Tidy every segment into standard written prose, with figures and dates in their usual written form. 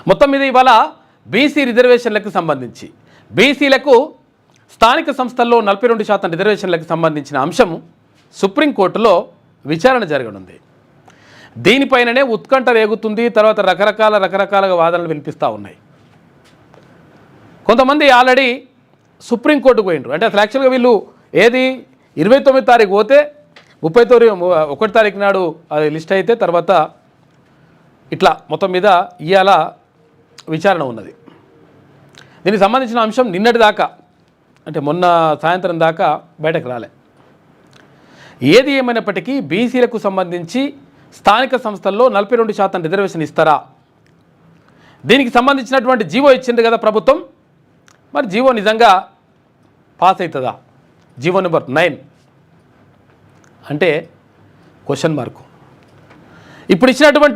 మొత్తం మీద ఇవాళ బీసీ రిజర్వేషన్లకు సంబంధించి బీసీలకు స్థానిక సంస్థల్లో 42% రిజర్వేషన్లకు సంబంధించిన అంశం సుప్రీంకోర్టులో విచారణ జరగనుంది. దీనిపైననే ఉత్కంఠ రేగుతుంది. తర్వాత రకరకాలుగా వాదనలు వినిపిస్తూ ఉన్నాయి. కొంతమంది ఆల్రెడీ సుప్రీంకోర్టుకు పోయినరు. అంటే అసలు యాక్చువల్గా వీళ్ళు ఏది 29 తారీఖు పోతే 1 తారీఖు నాడు అది లిస్ట్ అయితే తర్వాత ఇట్లా మొత్తం మీద ఇవాళ విచారణ ఉన్నది. దీనికి సంబంధించిన అంశం నిన్నటి దాకా అంటే మొన్న సాయంత్రం దాకా బయటకు రాలే. ఏది ఏమైనప్పటికీ బీసీలకు సంబంధించి స్థానిక సంస్థల్లో 42% రిజర్వేషన్ ఇస్తారా? దీనికి సంబంధించినటువంటి జీవో ఇచ్చింది కదా ప్రభుత్వం. మరి జీవో నిజంగా పాస్ అవుతుందా? జీవో నెంబర్ 9 అంటే క్వశ్చన్ మార్కు.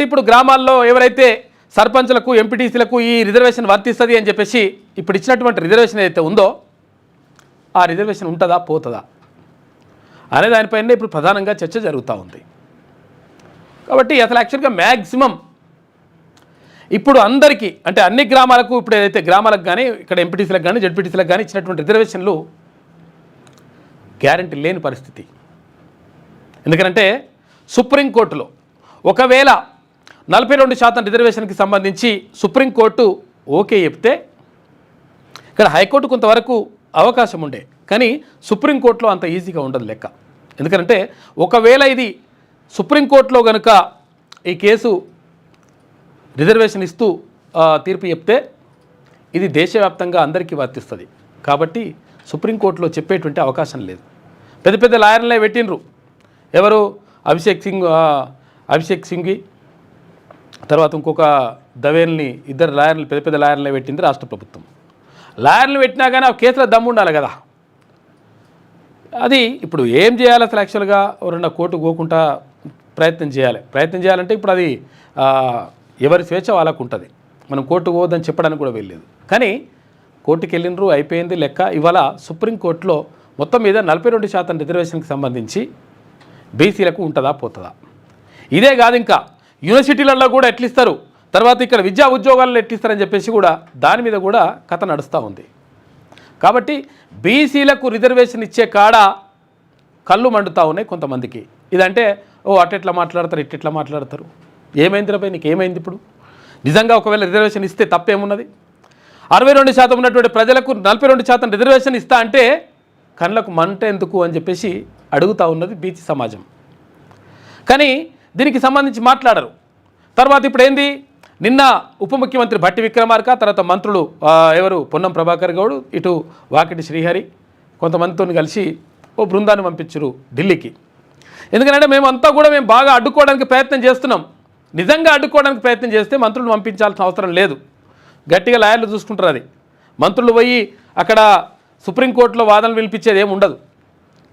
ఇప్పుడు గ్రామాల్లో ఎవరైతే సర్పంచ్లకు ఎంపీటీసీలకు ఈ రిజర్వేషన్ వర్తిస్తుంది అని చెప్పేసి ఇప్పుడు ఇచ్చినటువంటి రిజర్వేషన్ ఏదైతే ఉందో ఆ రిజర్వేషన్ ఉంటుందా పోతుందా అనే దానిపైన ఇప్పుడు ప్రధానంగా చర్చ జరుగుతూ ఉంది. కాబట్టి అసలు యాక్చువల్గా మ్యాక్సిమం ఇప్పుడు అందరికీ అంటే అన్ని గ్రామాలకు ఇప్పుడు ఏదైతే గ్రామాలకు కానీ ఇక్కడ ఎంపీటీసీలకు కానీ జెడ్పీటీసీలకు కానీ ఇచ్చినటువంటి రిజర్వేషన్లు గ్యారంటీ లేని పరిస్థితి. ఎందుకంటే సుప్రీంకోర్టులో ఒకవేళ 42% రిజర్వేషన్కి సంబంధించి సుప్రీంకోర్టు ఓకే చెప్తే ఇక్కడ హైకోర్టు కొంతవరకు అవకాశం ఉండే, కానీ సుప్రీంకోర్టులో అంత ఈజీగా ఉండదు లెక్క. ఎందుకంటే ఒకవేళ ఇది సుప్రీంకోర్టులో కనుక ఈ కేసు రిజర్వేషన్ ఇస్తూ తీర్పు చెప్తే ఇది దేశవ్యాప్తంగా అందరికీ వర్తిస్తుంది. కాబట్టి సుప్రీంకోర్టులో చెప్పేటువంటి అవకాశం లేదు. పెద్ద లాయర్లే పెట్టినరు. ఎవరు? అభిషేక్ సింఘ్వి తర్వాత ఇంకొక దవేల్ని, ఇద్దరు లాయర్లు పెద్ద లాయర్లనే పెట్టింది రాష్ట్ర ప్రభుత్వం. లాయర్లు పెట్టినా కానీ ఆ కేసులో దమ్ము ఉండాలి కదా. అది ఇప్పుడు ఏం చేయాలి అసలు యాక్చువల్గా ఎవరన్నా కోర్టుకు పోకుండా ప్రయత్నం చేయాలంటే ఇప్పుడు అది ఎవరి స్వేచ్ఛ వాళ్ళకు ఉంటుంది. మనం కోర్టుకు పోదని చెప్పడానికి కూడా వెళ్ళలేదు. కానీ కోర్టుకు వెళ్ళినరు, అయిపోయింది లెక్క. ఇవాళ సుప్రీంకోర్టులో మొత్తం మీద 42% రిజర్వేషన్కి సంబంధించి బీసీలకు ఉంటుందా పోతుందా? ఇదే కాదు, ఇంకా యూనివర్సిటీలలో కూడా ఎట్లిస్తారు, తర్వాత ఇక్కడ విద్యా ఉద్యోగాలను ఎట్లిస్తారని చెప్పేసి కూడా దాని మీద కూడా కథ నడుస్తూ ఉంది. కాబట్టి బీసీలకు రిజర్వేషన్ ఇచ్చే కాడ కళ్ళు మండుతూ ఉన్నాయి కొంతమందికి. ఇదంటే అట్టెట్లా మాట్లాడతారు, ఇట్టెట్లా మాట్లాడతారు. ఏమైంది రాబాయ్, నీకు ఏమైంది? ఇప్పుడు నిజంగా ఒకవేళ రిజర్వేషన్ ఇస్తే తప్పేమున్నది? 62% ఉన్నటువంటి ప్రజలకు 42% రిజర్వేషన్ ఇస్తా అంటే కళ్ళకు మంట ఎందుకు అని చెప్పేసి అడుగుతూ ఉన్నది బీసీ సమాజం. కానీ దీనికి సంబంధించి మాట్లాడరు. తర్వాత ఇప్పుడు ఏంది, నిన్న ఉప ముఖ్యమంత్రి భట్టి విక్రమార్క, తర్వాత మంత్రులు ఎవరు పొన్నం ప్రభాకర్ గౌడ్, ఇటు వాకిటి శ్రీహరి కొంతమందితో కలిసి ఓ బృందాన్ని పంపించరు ఢిల్లీకి. ఎందుకంటే మేము బాగా అడ్డుకోవడానికి ప్రయత్నం చేస్తున్నాం. నిజంగా అడ్డుకోవడానికి ప్రయత్నం చేస్తే మంత్రులు పంపించాల్సిన అవసరం లేదు. గట్టిగా లాయర్లు చూసుకుంటారు. అది మంత్రులు పోయి అక్కడ సుప్రీంకోర్టులో వాదనలు వినిపించేది ఏమి ఉండదు.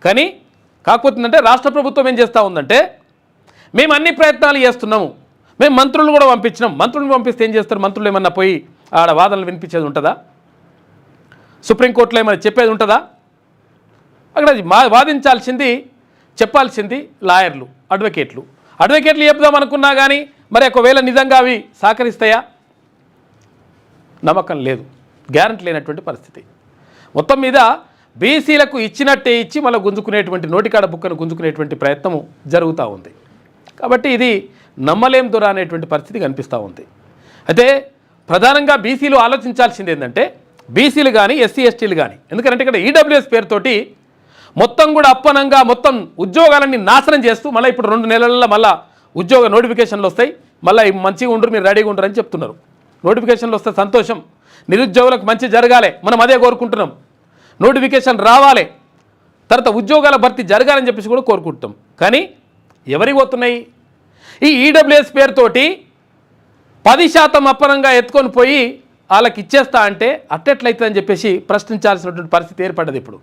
కానీ కాకపోతుందంటే రాష్ట్ర ప్రభుత్వం ఏం చేస్తూ ఉందంటే మేము అన్ని ప్రయత్నాలు చేస్తున్నాము, మేము మంత్రులు కూడా పంపించినాం. మంత్రులను పంపిస్తే ఏం చేస్తారు? మంత్రులు ఏమన్నా పోయి ఆడ వాదనలు వినిపించేది ఉంటుందా? సుప్రీంకోర్టులో ఏమైనా చెప్పేది ఉంటుందా? అక్కడ వాదించాల్సింది చెప్పాల్సింది లాయర్లు, అడ్వకేట్లు చెప్దాం అనుకున్నా కానీ మరి ఒకవేళ నిజంగా అవి సహకరిస్తాయా? నమ్మకం లేదు, గ్యారంటీ లేనటువంటి పరిస్థితి. మొత్తం మీద బీసీలకు ఇచ్చినట్టే ఇచ్చి మళ్ళీ గుంజుకునేటువంటి నోటికాడ బుక్కను గుంజుకునేటువంటి ప్రయత్నము జరుగుతూ ఉంది. కాబట్టి ఇది నమ్మలేం దొర అనేటువంటి పరిస్థితి కనిపిస్తూ ఉంది. అయితే ప్రధానంగా బీసీలు ఆలోచించాల్సింది ఏంటంటే బీసీలు కానీ ఎస్సీ ఎస్టీలు కానీ, ఎందుకంటే ఇక్కడ ఈడబ్ల్యూఎస్ పేరుతోటి మొత్తం కూడా అప్పనంగా మొత్తం ఉద్యోగాలన్నీ నాశనం చేస్తూ మళ్ళీ ఇప్పుడు 2 నెలల్లో మళ్ళీ ఉద్యోగ నోటిఫికేషన్లు వస్తాయి, మళ్ళీ మంచిగా ఉండరు, మీరు రెడీగా ఉండరు అని చెప్తున్నారు. నోటిఫికేషన్లు వస్తే సంతోషం, నిరుద్యోగులకు మంచి జరగాలి, మనం అదే కోరుకుంటున్నాం. నోటిఫికేషన్ రావాలి, తర్వాత ఉద్యోగాల భర్తీ జరగాలని చెప్పేసి కూడా కోరుకుంటాం. కానీ ఎవరికి పోతున్నాయి? ఈ ఈడబ్ల్యూఎస్ పేరుతోటి 10% అప్పనంగా ఎత్తుకొని పోయి వాళ్ళకి ఇచ్చేస్తా అంటే అట్టెట్లయితుందని చెప్పేసి ప్రశ్నించాల్సినటువంటి పరిస్థితి ఏర్పడ్డది ఇప్పుడు.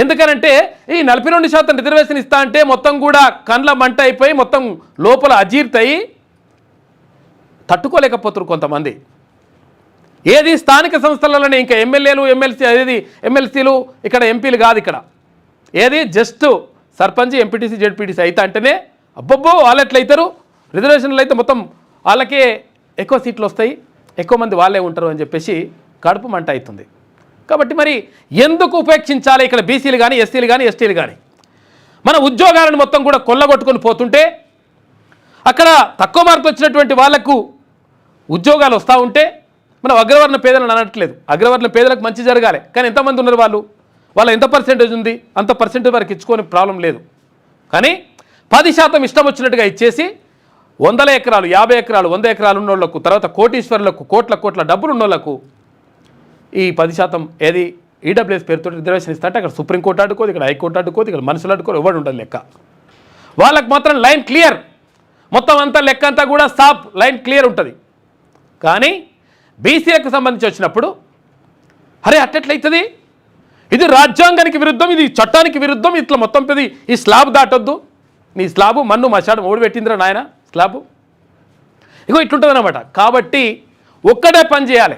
ఎందుకనంటే ఈ 42% రిజర్వేషన్ ఇస్తా అంటే మొత్తం కూడా కండ్ల మంట అయిపోయి మొత్తం లోపల అజీర్తయి తట్టుకోలేకపోతారు కొంతమంది. ఏది స్థానిక సంస్థలలోనే ఇంకా ఎమ్మెల్యేలు ఎమ్మెల్సీలు ఇక్కడ ఎంపీలు కాదు. ఇక్కడ ఏది జస్ట్ సర్పంచ్, ఎంపీటీసీ, జెడ్పీటీసీ అయితే అంటేనే అబ్బబ్బో వాళ్ళు ఎట్లయితారు, రిజర్వేషన్లు అయితే మొత్తం వాళ్ళకే ఎక్కువ సీట్లు వస్తాయి, ఎక్కువ మంది వాళ్ళే ఉంటారు అని చెప్పేసి కడుపు మంట అవుతుంది. కాబట్టి మరి ఎందుకు ఉపేక్షించాలి ఇక్కడ బీసీలు కానీ ఎస్సీలు కానీ ఎస్టీలు కానీ? మన ఉద్యోగాలను మొత్తం కూడా కొల్లగొట్టుకొని పోతుంటే అక్కడ తక్కువ మార్కులు వచ్చినటువంటి వాళ్లకు ఉద్యోగాలు వస్తూ ఉంటే మనం అగ్రవర్ణ పేదలను అనట్లేదు, అగ్రవర్ణ పేదలకు మంచి జరగాలి. కానీ ఎంతమంది ఉన్నారు వాళ్ళ ఎంత పర్సెంటేజ్ ఉంది అంత పర్సెంటేజ్ వరకు ఇచ్చుకొని ప్రాబ్లం లేదు. కానీ 10% ఇష్టం వచ్చినట్టుగా ఇచ్చేసి 100 ఎకరాలు 50 ఎకరాలు 100 ఎకరాలు ఉన్నోళ్లకు, తర్వాత కోటీశ్వరులకు, కోట్ల డబ్బులు ఉన్నోళ్లకు ఈ 10% ఏది ఈడబ్ల్యూఎస్ పేరుతో రిజర్వేషన్ ఇస్తా అంటే అక్కడ సుప్రీంకోర్టు అడ్డుకోదు, ఇక్కడ హైకోర్టు అడ్డుకోదు, ఇక్కడ మనుషులు అడ్డుకోరు, ఎవడు ఉండదు లెక్క. వాళ్ళకు మాత్రం లైన్ క్లియర్, మొత్తం అంతా లెక్క అంతా కూడా సాప్ లైన్ క్లియర్ ఉంటుంది. కానీ బీసీలకు సంబంధించి వచ్చినప్పుడు అరే అట్టెట్లయితుంది, ఇది రాజ్యాంగానికి విరుద్ధం, ఇది చట్టానికి విరుద్ధం, ఇట్లా మొత్తం పెది ఈ స్లాబ్ దాటొద్దు, నీ స్లాబు మన్ను మశాడు ఓడి పెట్టిందిరా నాయన స్లాబు, ఇగో ఇట్లుంటుంది అనమాట. కాబట్టి ఒక్కటే పని చేయాలి,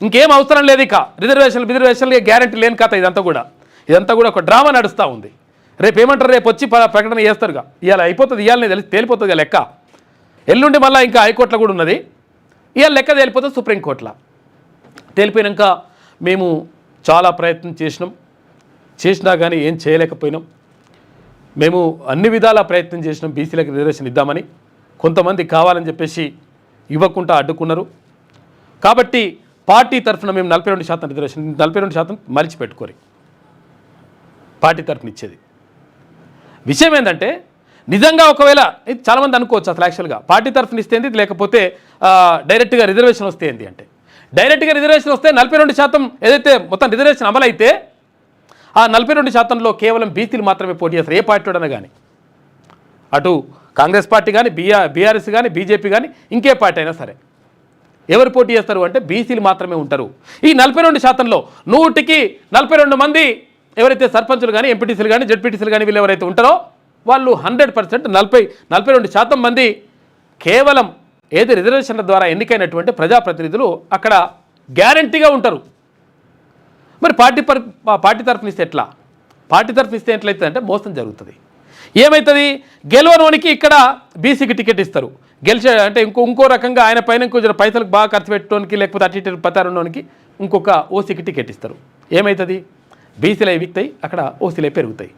ఇంకేం అవసరం లేదు. ఇక రిజర్వేషన్లు గ్యారంటీ లేని కథ ఇదంతా కూడా ఒక డ్రామా నడుస్తూ ఉంది. రేపు ఏమంటారు, రేపు వచ్చి ప్రకటన చేస్తారుగా, ఇవాళ అయిపోతుంది, ఇవాళనే తెలిసి తేలిపోతుంది లెక్క. ఎల్లుండి మళ్ళీ ఇంకా హైకోర్టులో కూడా ఉన్నది, ఇవాళ లెక్క తేలిపోతుంది సుప్రీంకోర్టులో. తేలిపోయినాక మేము చాలా ప్రయత్నం చేసినా కానీ ఏం చేయలేకపోయినాం. మేము అన్ని విధాలా ప్రయత్నం చేసినాం బీసీలకు రిజర్వేషన్ ఇద్దామని, కొంతమంది కావాలని చెప్పేసి ఇవ్వకుండా అడ్డుకున్నారు. కాబట్టి పార్టీ తరఫున మేము 42% రిజర్వేషన్ 42% మలిచిపెట్టుకోరు పార్టీ తరఫున ఇచ్చేది. విషయం ఏంటంటే నిజంగా ఒకవేళ ఇది చాలామంది అనుకోవచ్చు అసలు యాక్చువల్గా పార్టీ తరఫున ఇస్తే ఏంది, లేకపోతే డైరెక్ట్గా రిజర్వేషన్ వస్తే ఏంది అంటే, డైరెక్ట్గా రిజర్వేషన్ వస్తే 42% ఏదైతే మొత్తం రిజర్వేషన్ అమలైతే ఆ 42%లో కేవలం బీసీలు మాత్రమే పోటీ చేస్తారు, ఏ పార్టీడైనా కానీ. అటు కాంగ్రెస్ పార్టీ కానీ, బీఆర్ఎస్ కానీ, బీజేపీ కానీ, ఇంకే పార్టీ అయినా సరే ఎవరు పోటీ చేస్తారు అంటే బీసీలు మాత్రమే ఉంటారు. ఈ 42%లో 100కి 42 మంది ఎవరైతే సర్పంచులు కానీ, ఎంపీటీసీలు కానీ, జెడ్పీటీసీలు కానీ వీళ్ళు ఎవరైతే ఉంటారో వాళ్ళు 100% 42% మంది కేవలం ఏది రిజర్వేషన్ల ద్వారా ఎన్నికైనటువంటి ప్రజాప్రతినిధులు అక్కడ గ్యారంటీగా ఉంటారు. మరి పార్టీ తరఫున ఇస్తే ఎట్లా? పార్టీ తరఫున ఇస్తే ఎట్లయితే అంటే మోసం జరుగుతుంది. ఏమవుతుంది, గెలవనోనికి ఇక్కడ బీసీకి టికెట్ ఇస్తారు, గెలిచే అంటే ఇంకో రకంగా ఆయన పైన ఇంకొంచెం పైసలకు బాగా ఖర్చు పెట్టడానికి, లేకపోతే అటు ఇటు పతారున్నోనికి ఇంకొక ఓసీకి టికెట్ ఇస్తారు. ఏమవుతుంది, బీసీలు వీక్తాయి, అక్కడ ఓసీలే పెరుగుతాయి.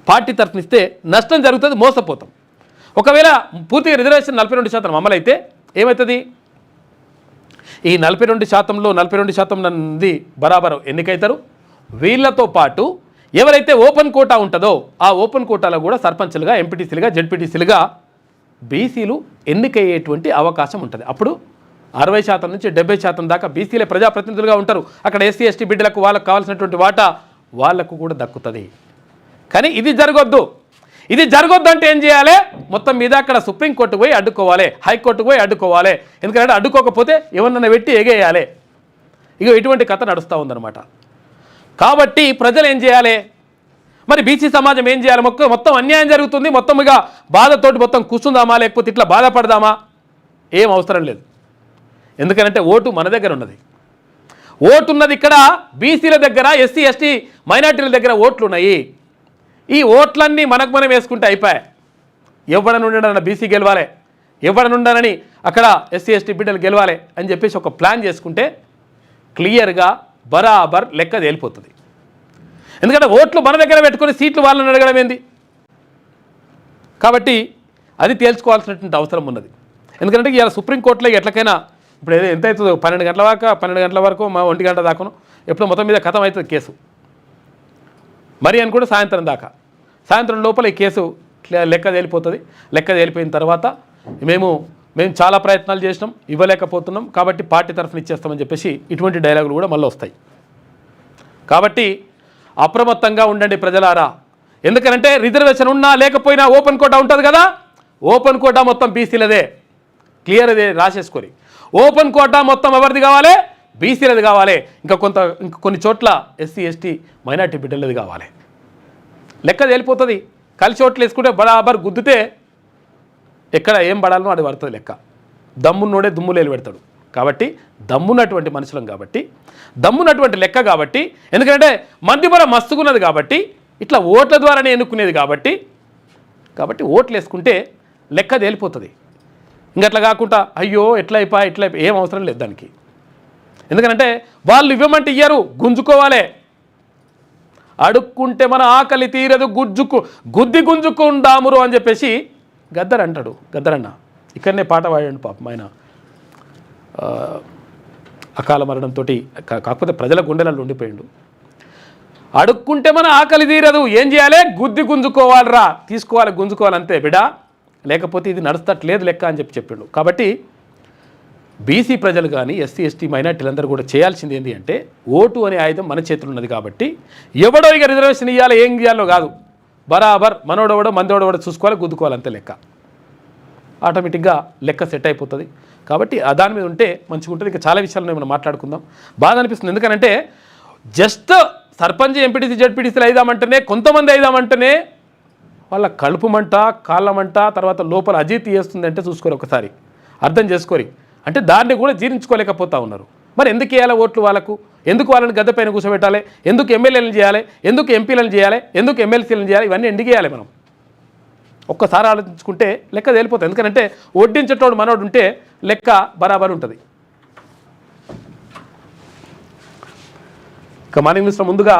పార్టీ తరఫున ఇస్తే నష్టం జరుగుతుంది, మోసపోతాం. ఒకవేళ పూర్తిగా రిజర్వేషన్ 42% అమలైతే ఏమవుతుంది, ఈ 42%లో 42% మంది బరాబరు ఎన్నికైతారు. వీళ్ళతో పాటు ఎవరైతే ఓపెన్ కోటా ఉంటుందో ఆ ఓపెన్ కోటాలో కూడా సర్పంచులుగా, ఎంపీటీసీలుగా, జెడ్పీటీసీలుగా బీసీలు ఎన్నికయ్యేటువంటి అవకాశం ఉంటుంది. అప్పుడు 60% నుంచి 70% దాకా బీసీలే ప్రజాప్రతినిధులుగా ఉంటారు. అక్కడ ఎస్సీ ఎస్టీ బిడ్డలకు వాళ్ళకు కావాల్సినటువంటి వాటా వాళ్లకు కూడా దక్కుతుంది. కానీ ఇది జరగొద్దు. ఇది జరగొద్దు అంటే ఏం చేయాలి, మొత్తం మీద అక్కడ సుప్రీంకోర్టుకు పోయి అడ్డుకోవాలి, హైకోర్టుకు పోయి అడ్డుకోవాలి. ఎందుకంటే అడ్డుకోకపోతే ఎవరినైనా పెట్టి ఎగేయాలి. ఇక ఇటువంటి కథ నడుస్తూ ఉందన్నమాట. కాబట్టి ప్రజలు ఏం చేయాలి, మరి బీసీ సమాజం ఏం చేయాలి? మొత్తం అన్యాయం జరుగుతుంది, మొత్తం ఇక బాధతోటి మొత్తం కూర్చుందామా, లేకపోతే ఇట్లా బాధపడదామా? ఏం అవసరం లేదు. ఎందుకంటే ఓటు మన దగ్గర ఉన్నది. ఓటు ఉన్నది ఇక్కడ బీసీల దగ్గర, ఎస్సీ ఎస్టీ మైనార్టీల దగ్గర ఓట్లు ఉన్నాయి. ఈ ఓట్లన్నీ మనకు మనం వేసుకుంటే అయిపోయాయి. ఎవడనుండనని బీసీ గెలవాలి, ఎవడనుండనని అక్కడ ఎస్సీ ఎస్టీ బిడ్డలు గెలవాలి అని చెప్పేసి ఒక ప్లాన్ చేసుకుంటే క్లియర్గా బరాబర్ లెక్క తేలిపోతుంది. ఎందుకంటే ఓట్లు మన దగ్గర పెట్టుకొని సీట్లు వాళ్ళని అడగడం ఏంది? కాబట్టి అది తేల్చుకోవాల్సినటువంటి అవసరం ఉన్నది. ఎందుకంటే ఇవాళ సుప్రీంకోర్టులో ఎట్లకైనా ఇప్పుడు ఎంత అవుతుందో 12 గంటల వరకు మా 1 గంట దాకాను ఎప్పుడో మొత్తం మీద కథం అవుతుంది కేసు. మరి అని కూడా సాయంత్రం లోపల ఈ కేసు లెక్క తేలిపోతుంది. లెక్క తేలిపోయిన తర్వాత మేము చాలా ప్రయత్నాలు చేసినాం, ఇవ్వలేకపోతున్నాం, కాబట్టి పార్టీ తరఫున ఇచ్చేస్తామని చెప్పేసి ఇటువంటి డైలాగులు కూడా మళ్ళీ వస్తాయి. కాబట్టి అప్రమత్తంగా ఉండండి ప్రజలారా. ఎందుకంటే రిజర్వేషన్ ఉన్నా లేకపోయినా ఓపెన్ కోటా ఉంటుంది కదా, ఓపెన్ కోటా మొత్తం బీసీలదే, క్లియర్ అదే రాసేసుకొని. ఓపెన్ కోటా మొత్తం ఎవరిది కావాలి? బీసీలది కావాలి. ఇంకా కొన్ని చోట్ల ఎస్సీ ఎస్టీ మైనార్టీ బిడ్డలది కావాలి. లెక్క తేలిపోతుంది. కలిసి ఓట్లు వేసుకుంటే బరాబర్ గుద్దితే ఎక్కడ ఏం పడాలనో అది పడుతుంది లెక్క. దమ్మున్నోడే దుమ్ములేలు పెడతాడు. కాబట్టి దమ్మున్నటువంటి మనుషులం కాబట్టి, దమ్మున్నటువంటి లెక్క కాబట్టి, ఎందుకంటే మంది బలం మస్తుకున్నది కాబట్టి, ఇట్లా ఓట్ల ద్వారానే ఎన్నుకునేది కాబట్టి ఓట్లు వేసుకుంటే లెక్క తేలిపోతుంది. ఇంకట్లా కాకుండా అయ్యో ఎట్లా అయిపోయి ఏం అవసరం లేదు దానికి. ఎందుకంటే వాళ్ళు ఇవ్వమంటే ఇయ్యరు, గుంజుకోవాలి. అడుక్కుంటే మన ఆకలి తీరదు, గుద్ది గుంజుకుందామురు అని చెప్పేసి గద్దర్ అంటాడు. గద్దరన్న ఇక్కడనే పాట పాడాడు పాపం ఆయన అకాల మరణంతో. కాకపోతే ప్రజల గుండెలలో ఉండిపోయిండు. అడుక్కుంటే మన ఆకలి తీరదు, ఏం చేయాలి, గుద్ది గుంజుకోవాలిరా, తీసుకోవాలి, గుంజుకోవాలంతే బిడా, లేకపోతే ఇది నడుస్తట్లేదు లెక్క అని చెప్పిండు. కాబట్టి బీసీ ప్రజలు కానీ ఎస్సీ ఎస్టీ మైనార్టీలందరూ కూడా చేయాల్సింది ఏంటి అంటే, ఓటు అనే ఆయుధం మన చేతులు ఉన్నది కాబట్టి ఎవడో ఇక రిజర్వేషన్ ఇవ్వాలి, ఏం చేయాలో కాదు, బరాబర్ మనోడవడో మందోడవడో చూసుకోవాలి, గుద్దుకోవాలి, అంతే లెక్క. ఆటోమేటిక్గా లెక్క సెట్ అయిపోతుంది. కాబట్టి దాని మీద ఉంటే మంచిగా ఉంటుంది. ఇంకా చాలా విషయాలు మనం మాట్లాడుకుందాం. బాధ అనిపిస్తుంది, ఎందుకంటే జస్ట్ సర్పంచ్ ఎంపీటీసీ జడ్పీటీసీలు అయిదామంటేనే, కొంతమంది అయిదామంటేనే వాళ్ళ కలుపుమంట కాళ్ళమంట తర్వాత లోపల అజీతి చేస్తుంది అంటే చూసుకోరు, ఒకసారి అర్థం చేసుకోరి. అంటే దాన్ని కూడా జీర్ణించుకోలేకపోతూ ఉన్నారు. మరి ఎందుకు వేయాలి ఓట్లు వాళ్ళకు, ఎందుకు వాళ్ళని గద్దె పైన కూర్చోబెట్టాలి, ఎందుకు ఎమ్మెల్యేలను చేయాలి, ఎందుకు ఎంపీలను చేయాలి, ఎందుకు ఎమ్మెల్సీలను చేయాలి, ఇవన్నీ ఎందుకు చేయాలి? మనం ఒక్కసారి ఆలోచించుకుంటే లెక్క తేలిపోతుంది. ఎందుకంటే వడ్డించేటోడు మనోడు ఉంటే లెక్క బరాబర్ ఉంటుంది. ఇక మార్నింగ్ న్యూస్లో ముందుగా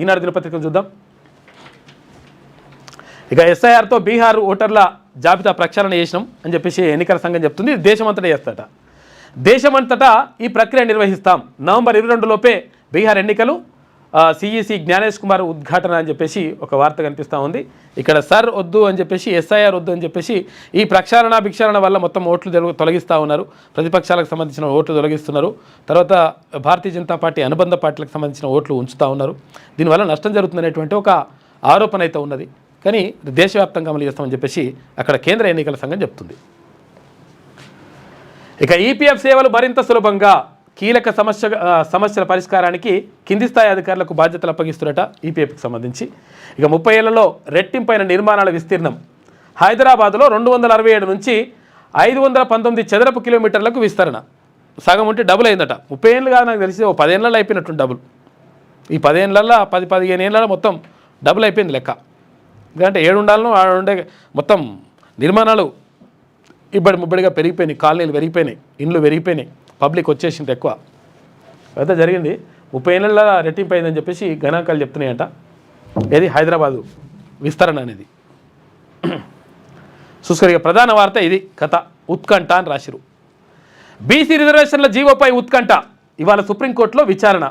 ఈనాడు దినపత్రికను చూద్దాం. ఇక ఎస్ఐఆర్తో బీహార్ ఓటర్ల జాబితా ప్రక్షాళన చేసినాం అని చెప్పేసి ఎన్నికల సంఘం చెప్తుంది. ఇది దేశమంతటా చేస్తాట. దేశమంతటా ఈ ప్రక్రియ నిర్వహిస్తాం. నవంబర్ 22 లోపే బీహార్ ఎన్నికలు, సిఈసి జ్ఞానేష్ కుమార్ ఉద్ఘాటన అని చెప్పేసి ఒక వార్త కనిపిస్తూ ఉంది. ఇక్కడ సర్ వద్దు అని చెప్పేసి, ఎస్ఐఆర్ వద్దు అని చెప్పేసి ఈ ప్రక్షాళన భిక్షాళన వల్ల మొత్తం ఓట్లు తొలగిస్తూ ఉన్నారు. ప్రతిపక్షాలకు సంబంధించిన ఓట్లు తొలగిస్తున్నారు. తర్వాత భారతీయ జనతా పార్టీ అనుబంధ పార్టీలకు సంబంధించిన ఓట్లు ఉంచుతూ ఉన్నారు. దీనివల్ల నష్టం జరుగుతుందనేటువంటి ఒక ఆరోపణ అయితే ఉన్నది. కానీ దేశవ్యాప్తంగా అమలు చేస్తామని చెప్పేసి అక్కడ కేంద్ర ఎన్నికల సంఘం చెప్తుంది. ఇక ఈపీఎఫ్ సేవలు మరింత సులభంగా, కీలక సమస్యల పరిష్కారానికి కింది స్థాయి అధికారులకు బాధ్యతలు అప్పగిస్తున్నట ఈపీఎఫ్కి సంబంధించి. ఇక 30 ఏళ్లలో రెట్టింపైన నిర్మాణాల విస్తీర్ణం. హైదరాబాద్లో 267 నుంచి 519 చదరపు కిలోమీటర్లకు విస్తరణ. సగం ఉంటే డబుల్ అయిందట. 30 ఏళ్ళు కాదు, నాకు తెలిసి 10 ఏళ్ళలో అయిపోయినట్టు డబుల్. ఈ 10 ఏళ్ళల్లో 10-15 ఏళ్ళలో మొత్తం డబుల్ అయిపోయింది లెక్క. ఎందుకంటే 7 ఉండాలను 6 ఉండే మొత్తం నిర్మాణాలు ఇబ్బడి ముబ్బడిగా పెరిగిపోయినాయి, కాలనీలు పెరిగిపోయినాయి, ఇండ్లు పెరిగిపోయినాయి, పబ్లిక్ వచ్చేసింది ఎక్కువ. అయితే జరిగింది 30 ఏళ్ళ రెట్టింపు అయిందని చెప్పేసి గణాంకాలు చెప్తున్నాయంట. ఏది హైదరాబాదు విస్తరణ అనేది. చూసుకోరు. ప్రధాన వార్త ఇది కథ, ఉత్కంఠ అని రాసిరు. బీసీ రిజర్వేషన్ల జీవోపై ఉత్కంఠ. ఇవాళ సుప్రీంకోర్టులో విచారణ.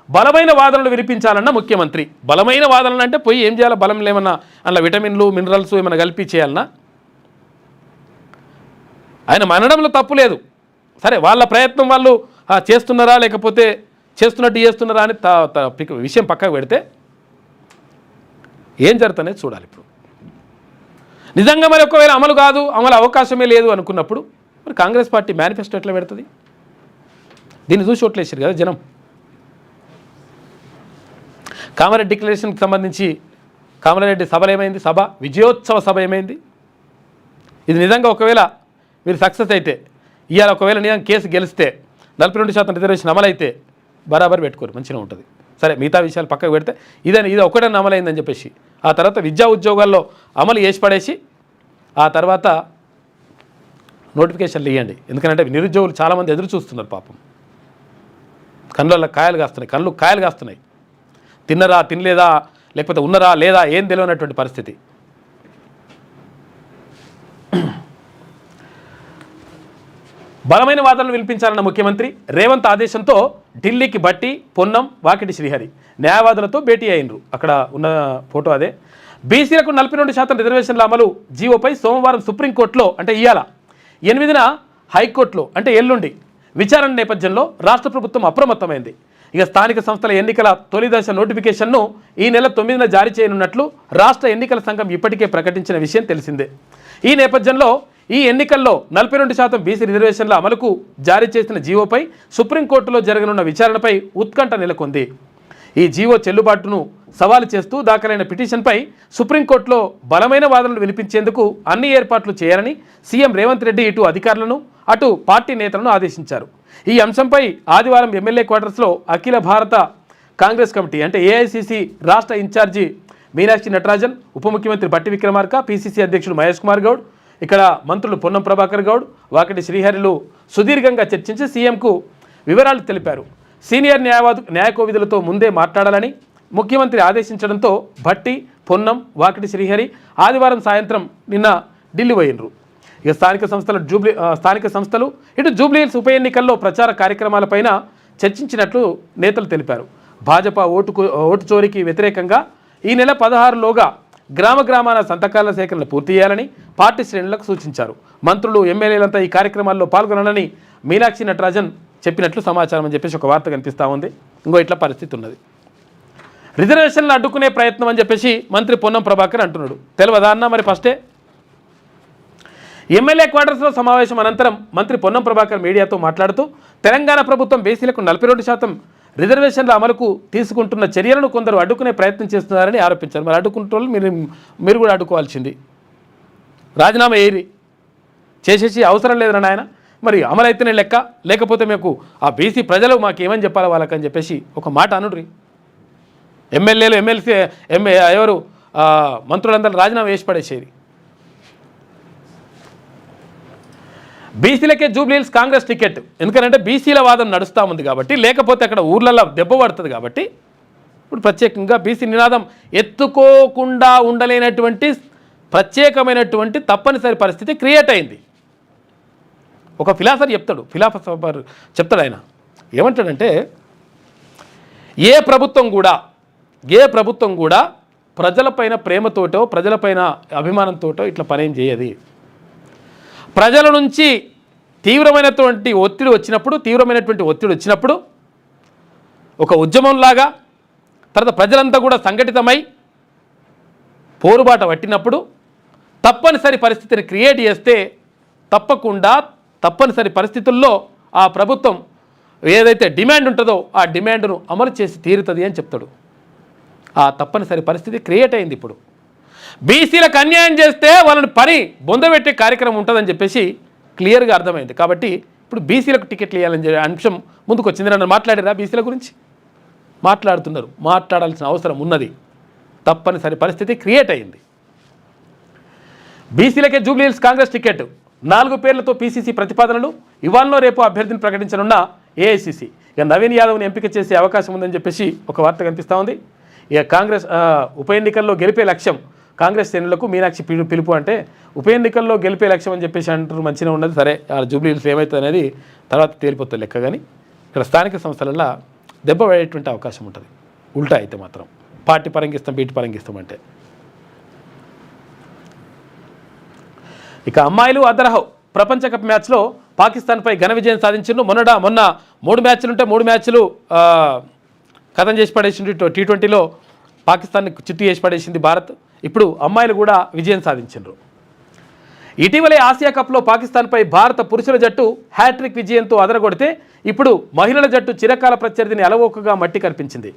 బలమైన వాదనలు వినిపించాలన్న ముఖ్యమంత్రి. బలమైన వాదనలు అంటే పోయి ఏం చేయాలి, బలం ఏమన్నా అందులో విటమిన్లు మినరల్స్ ఏమైనా కలిపి చేయాలన్నా? ఆయన మనడంలో తప్పు లేదు. సరే, వాళ్ళ ప్రయత్నం వాళ్ళు చేస్తున్నారా లేకపోతే చేస్తున్నట్టు చేస్తున్నారా అని విషయం పక్కకు పెడితే ఏం జరుగుతుందనేది చూడాలి. ఇప్పుడు నిజంగా మరి ఒకవేళ అమలు కాదు, అమలు అవకాశమే లేదు అనుకున్నప్పుడు మరి కాంగ్రెస్ పార్టీ మేనిఫెస్టో ఎట్లా పెడుతుంది? దీన్ని చూసి ఓట్లేసారు కదా జనం. కామారెడ్డి డిక్లరేషన్కి సంబంధించి కామారెడ్డి సభలు ఏమైంది? సభ విజయోత్సవ సభ ఏమైంది? ఇది నిజంగా ఒకవేళ మీరు సక్సెస్ అయితే, ఇవాళ ఒకవేళ నిజంగా కేసు గెలిస్తే 42% రిజర్వేషన్ అమలైతే బరాబర్ పెట్టుకోరు, మంచిగా ఉంటుంది. సరే, మిగతా విషయాలు పక్కకు పెడితే ఇది ఒకటేనా అమలైందని చెప్పేసి ఆ తర్వాత విద్యా ఉద్యోగాల్లో అమలు చేసి పడేసి ఆ తర్వాత నోటిఫికేషన్లు ఇవ్వండి. ఎందుకంటే నిరుద్యోగులు చాలామంది ఎదురు చూస్తున్నారు పాపం. కళ్ళు కాయలు కాస్తున్నాయి. తిన్నరా తినలేదా లేకపోతే ఉన్నరా లేదా ఏం తెలియనటువంటి పరిస్థితి. బలమైన వాదనలు వినిపించాలన్న ముఖ్యమంత్రి రేవంత్ ఆదేశంతో ఢిల్లీకి బట్టి, పొన్నం, వాకిటి శ్రీహరి న్యాయవాదులతో భేటీ అయినరు. అక్కడ ఉన్న ఫోటో అదే. బీసీలకు 42% రిజర్వేషన్ల అమలు జీవోపై సోమవారం సుప్రీంకోర్టులో అంటే ఇవాళ 8న హైకోర్టులో అంటే ఎల్లుండి విచారణ నేపథ్యంలో రాష్ట్ర ప్రభుత్వం అప్రమత్తమైంది. ఇక స్థానిక సంస్థల ఎన్నికల తొలి దశ నోటిఫికేషన్ను ఈ నెల 9న జారీ చేయనున్నట్లు రాష్ట్ర ఎన్నికల సంఘం ఇప్పటికే ప్రకటించిన విషయం తెలిసిందే. ఈ నేపథ్యంలో ఈ ఎన్నికల్లో 42% బీసీ రిజర్వేషన్ల అమలుకు జారీ చేసిన జీవోపై సుప్రీంకోర్టులో జరగనున్న విచారణపై ఉత్కంఠ నెలకొంది. ఈ జీవో చెల్లుబాటును సవాలు చేస్తూ దాఖలైన పిటిషన్పై సుప్రీంకోర్టులో బలమైన వాదనలు వినిపించేందుకు అన్ని ఏర్పాట్లు చేయాలని సీఎం రేవంత్ రెడ్డి ఇటు అధికారులను అటు పార్టీ నేతలను ఆదేశించారు. ఈ అంశంపై ఆదివారం ఎమ్మెల్యే క్వార్టర్స్లో అఖిల భారత కాంగ్రెస్ కమిటీ అంటే ఏఐసిసి రాష్ట్ర ఇన్ఛార్జి మీనాక్షి నటరాజన్, ఉప ముఖ్యమంత్రి బట్టి విక్రమార్క, పిసిసి అధ్యక్షుడు మహేష్ కుమార్ గౌడ్, ఇక్కడ మంత్రులు పొన్నం ప్రభాకర్ గౌడ్, వాకిటి శ్రీహరిలు సుదీర్ఘంగా చర్చించి సీఎంకు వివరాలు తెలిపారు. సీనియర్ న్యాయకోవిధులతో ముందే మాట్లాడాలని ముఖ్యమంత్రి ఆదేశించడంతో భట్టి, పొన్నం, వాకిటి శ్రీహరి ఆదివారం సాయంత్రం నిన్న ఢిల్లీ పోయినరు. ఇక స్థానిక సంస్థలు ఇటు జూబ్లీహిల్స్ ఉప ఎన్నికల్లో ప్రచార కార్యక్రమాలపైన చర్చించినట్లు నేతలు తెలిపారు. భాజపా ఓటు చోరీకి వ్యతిరేకంగా ఈ నెల 16లోగా గ్రామాల సంతకాల సేకరణ పూర్తి చేయాలని పార్టీ శ్రేణులకు సూచించారు. మంత్రులు, ఎమ్మెల్యేలంతా ఈ కార్యక్రమాల్లో పాల్గొనాలని మీనాక్షి నటరాజన్ చెప్పినట్లు సమాచారం అని చెప్పేసి ఒక వార్త కనిపిస్తూ ఉంది. ఇంకో ఇట్లా పరిస్థితి ఉన్నది. రిజర్వేషన్లు అడ్డుకునే ప్రయత్నం అని చెప్పేసి మంత్రి పొన్నం ప్రభాకర్ అంటున్నాడు. తెలియదా అన్న మరి ఫస్టే? ఎమ్మెల్యే క్వార్టర్స్లో సమావేశం అనంతరం మంత్రి పొన్నం ప్రభాకర్ మీడియాతో మాట్లాడుతూ తెలంగాణ ప్రభుత్వం బీసీలకు 42% రిజర్వేషన్ల అమలుకు తీసుకుంటున్న చర్యలను కొందరు అడ్డుకునే ప్రయత్నం చేస్తున్నారని ఆరోపించారు. మరి అడ్డుకుంటున్న మీరు కూడా అడ్డుకోవాల్సింది. రాజీనామా ఏరి చేసేసి అవసరం లేదని ఆయన మరి అమలైతేనే లెక్క, లేకపోతే మీకు ఆ బీసీ ప్రజలు మాకేమని చెప్పాలి వాళ్ళకని చెప్పేసి ఒక మాట అనుడ్రి. ఎమ్మెల్యేలు, ఎమ్మెల్సీ, ఎవరు మంత్రులందరూ రాజీనామా వేసి పడేసేది. బీసీలకే జూబ్లీహిల్స్ కాంగ్రెస్ టికెట్, ఎందుకంటే బీసీల వాదం నడుస్తూ ఉంది కాబట్టి, లేకపోతే అక్కడ ఊర్లలో దెబ్బ పడుతుంది కాబట్టి ఇప్పుడు ప్రత్యేకంగా బీసీ నినాదం ఎత్తుకోకుండా ఉండలేనటువంటి ప్రత్యేకమైనటువంటి తప్పనిసరి పరిస్థితి క్రియేట్ అయింది. ఒక ఫిలాసఫర్ చెప్తాడు ఆయన ఏమంటాడంటే, ఏ ప్రభుత్వం కూడా ప్రజలపైన ప్రేమతోటో ప్రజలపైన అభిమానంతోటో ఇట్లా పనేం చేయదు. ప్రజల నుంచి తీవ్రమైనటువంటి ఒత్తిడి వచ్చినప్పుడు ఒక ఉద్యమంలాగా తర్వాత ప్రజలంతా కూడా సంఘటితమై పోరుబాట పట్టినప్పుడు తప్పనిసరి పరిస్థితిని క్రియేట్ చేస్తే తప్పనిసరి పరిస్థితుల్లో ఆ ప్రభుత్వం ఏదైతే డిమాండ్ ఉంటుందో ఆ డిమాండ్ను అమలు చేసి తీరుతుంది అని చెప్తాడు. ఆ తప్పనిసరి పరిస్థితి క్రియేట్ అయింది. ఇప్పుడు బీసీలకు అన్యాయం చేస్తే వాళ్ళని బొందబెట్టే కార్యక్రమం ఉంటుందని చెప్పేసి క్లియర్గా అర్థమైంది. కాబట్టి ఇప్పుడు బీసీలకు టికెట్లు ఇవ్వాలని అంశం ముందుకు వచ్చింది. నన్ను మాట్లాడారా బీసీల గురించి? మాట్లాడుతున్నారు. మాట్లాడాల్సిన అవసరం ఉన్నది. తప్పనిసరి పరిస్థితి క్రియేట్ అయింది. బీసీలకే జూబ్లీహిల్స్ కాంగ్రెస్ టికెట్ 4 పేర్లతో పీసీసీ ప్రతిపాదనలు. ఇవాళలో రేపు అభ్యర్థిని ప్రకటించనున్న ఏఐసీసీ ఇక నవీన్ యాదవ్ని ఎంపిక చేసే అవకాశం ఉందని చెప్పేసి ఒక వార్త కనిపిస్తూ ఉంది. ఇక కాంగ్రెస్ ఉప ఎన్నికల్లో గెలిపే లక్ష్యం కాంగ్రెస్ శ్రేణులకు మీనాక్షి పిలుపు. అంటే ఉప ఎన్నికల్లో గెలిపే లక్ష్యం అని చెప్పేసి అంటారు. మంచిగా ఉన్నది. సరే, ఆ జూబ్లీహిల్స్ ఏమవుతుంది అనేది తర్వాత తేలిపోతుంది లెక్క. కానీ ఇక్కడ స్థానిక సంస్థలలో దెబ్బ పడేటువంటి అవకాశం ఉంటుంది. ఉల్టా అయితే మాత్రం పార్టీ పరంగిస్తాం, బీటీ పరంగిస్తాం అంటే. ఇక అమ్మాయిలు అదరహో ప్రపంచ కప్ మ్యాచ్లో పాకిస్తాన్పై ఘన విజయం సాధించారు. మొన్న 3 మ్యాచ్లు ఉంటే 3 మ్యాచ్లు ఖతం చేసి పడేసింది. T20లో పాకిస్తాన్ని చిత్తు చేసి పడేసింది భారత్. ఇప్పుడు అమ్మాయిలు కూడా విజయం సాధించారు. ఇటీవలే ఆసియా కప్లో పాకిస్తాన్పై భారత పురుషుల జట్టు హ్యాట్రిక్ విజయంతో అదరగొడితే ఇప్పుడు మహిళల జట్టు చిరకాల ప్రత్యర్థిని అలవోకగా మట్టి కనిపించింది.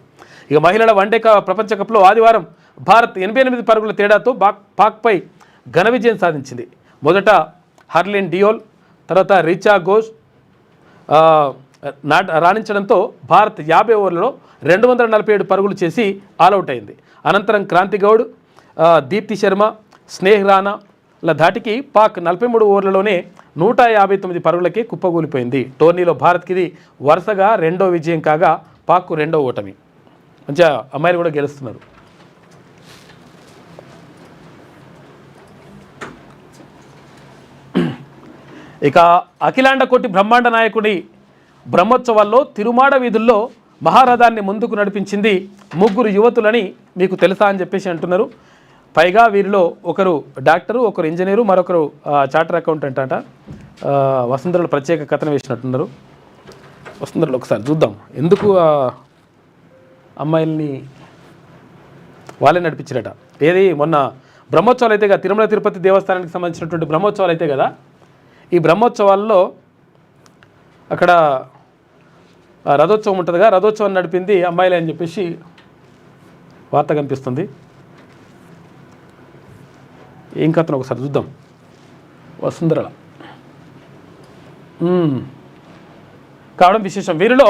ఇక మహిళల వన్డే ప్రపంచ కప్లో ఆదివారం భారత్ 88 పరుగుల తేడాతో పాక్పై ఘన విజయం సాధించింది. మొదట హర్లిన్ డియోల్, తర్వాత రిచా ఘోష్ రాణించడంతో భారత్ 50 ఓవర్లలో 247 పరుగులు చేసి ఆల్అవుట్ అయింది. అనంతరం క్రాంతి గౌడ్, దీప్తి శర్మ, స్నేహ్ రాణాల ధాటికి పాక్ 43 ఓవర్లలోనే 159 పరుగులకే కుప్పగూలిపోయింది. టోర్నీలో భారత్కి ఇది వరుసగా 2వ విజయం కాగా పాక్కు 2వ ఓటమి. మంచిగా అమ్మాయిలు కూడా గెలుస్తున్నారు. ఇక అఖిలాండ కోటి బ్రహ్మాండ నాయకుడి బ్రహ్మోత్సవాల్లో తిరుమాడ వీధుల్లో మహారథాన్ని ముందుకు నడిపించింది 3 యువతులని మీకు తెలుసా అని చెప్పేసి అంటున్నారు. పైగా వీరిలో ఒకరు డాక్టరు, ఒకరు ఇంజనీరు, మరొకరు చార్టర్ అకౌంటెంట్ అంట. వసుంధరలో ప్రత్యేక కథనం వేసినట్టున్నారు. వసుంధరలో ఒకసారి చూద్దాం ఎందుకు అమ్మాయిల్ని వాళ్ళే నడిపించారట. ఏది మొన్న బ్రహ్మోత్సవాలు అయితే కదా, తిరుమల తిరుపతి దేవస్థానానికి సంబంధించినటువంటి బ్రహ్మోత్సవాలు అయితే కదా, ఈ బ్రహ్మోత్సవాల్లో అక్కడ రథోత్సవం ఉంటుందిగా, రథోత్సవం నడిపింది అమ్మాయిలే అని చెప్పేసి వార్త కనిపిస్తుంది. ఏం కథను ఒకసారి చూద్దాం. వసుంధరల కావడం విశేషం. వీరిలో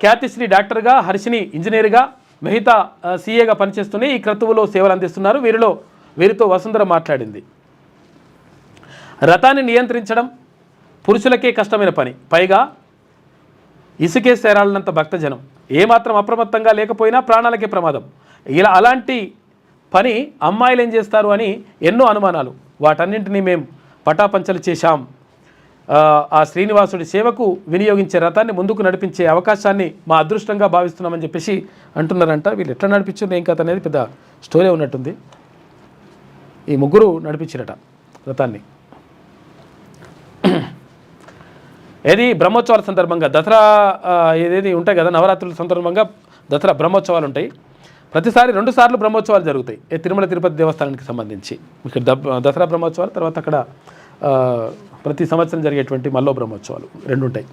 ఖ్యాతిశ్రీ డాక్టర్గా, హర్షిని ఇంజనీర్గా, మిగతా సీఏగా పనిచేస్తూనే ఈ క్రతువులో సేవలు అందిస్తున్నారు. వీరితో వసుంధర మాట్లాడింది. రథాన్ని నియంత్రించడం పురుషులకే కష్టమైన పని. పైగా ఇసుకే సేరాలనంత భక్తజనం ఏమాత్రం అప్రమత్తంగా లేకపోయినా ప్రాణాలకే ప్రమాదం. అలాంటి పని అమ్మాయిలు ఏం చేస్తారు అని ఎన్నో అనుమానాలు. వాటన్నింటినీ మేము పటాపంచలు చేశాం. ఆ శ్రీనివాసుడి సేవకు వినియోగించే రథాన్ని ముందుకు నడిపించే అవకాశాన్ని మా అదృష్టంగా భావిస్తున్నామని చెప్పేసి అంటున్నారంట. వీళ్ళు ఎట్లా నడిపించారు ఏం కథ అనేది పెద్ద స్టోరీ ఉన్నట్టుంది. ఈ ముగ్గురు నడిపించారట రథాన్ని. ఏది బ్రహ్మోత్సవాల సందర్భంగా దసరా ఏదేది ఉంటాయి కదా, నవరాత్రుల సందర్భంగా దసరా బ్రహ్మోత్సవాలు ఉంటాయి. ప్రతిసారి 2 సార్లు బ్రహ్మోత్సవాలు జరుగుతాయి తిరుమల తిరుపతి దేవస్థానానికి సంబంధించి. ఇక్కడ దసరా బ్రహ్మోత్సవాలు, తర్వాత అక్కడ ప్రతి సంవత్సరం జరిగేటువంటి మల్లో బ్రహ్మోత్సవాలు 2 ఉంటాయి.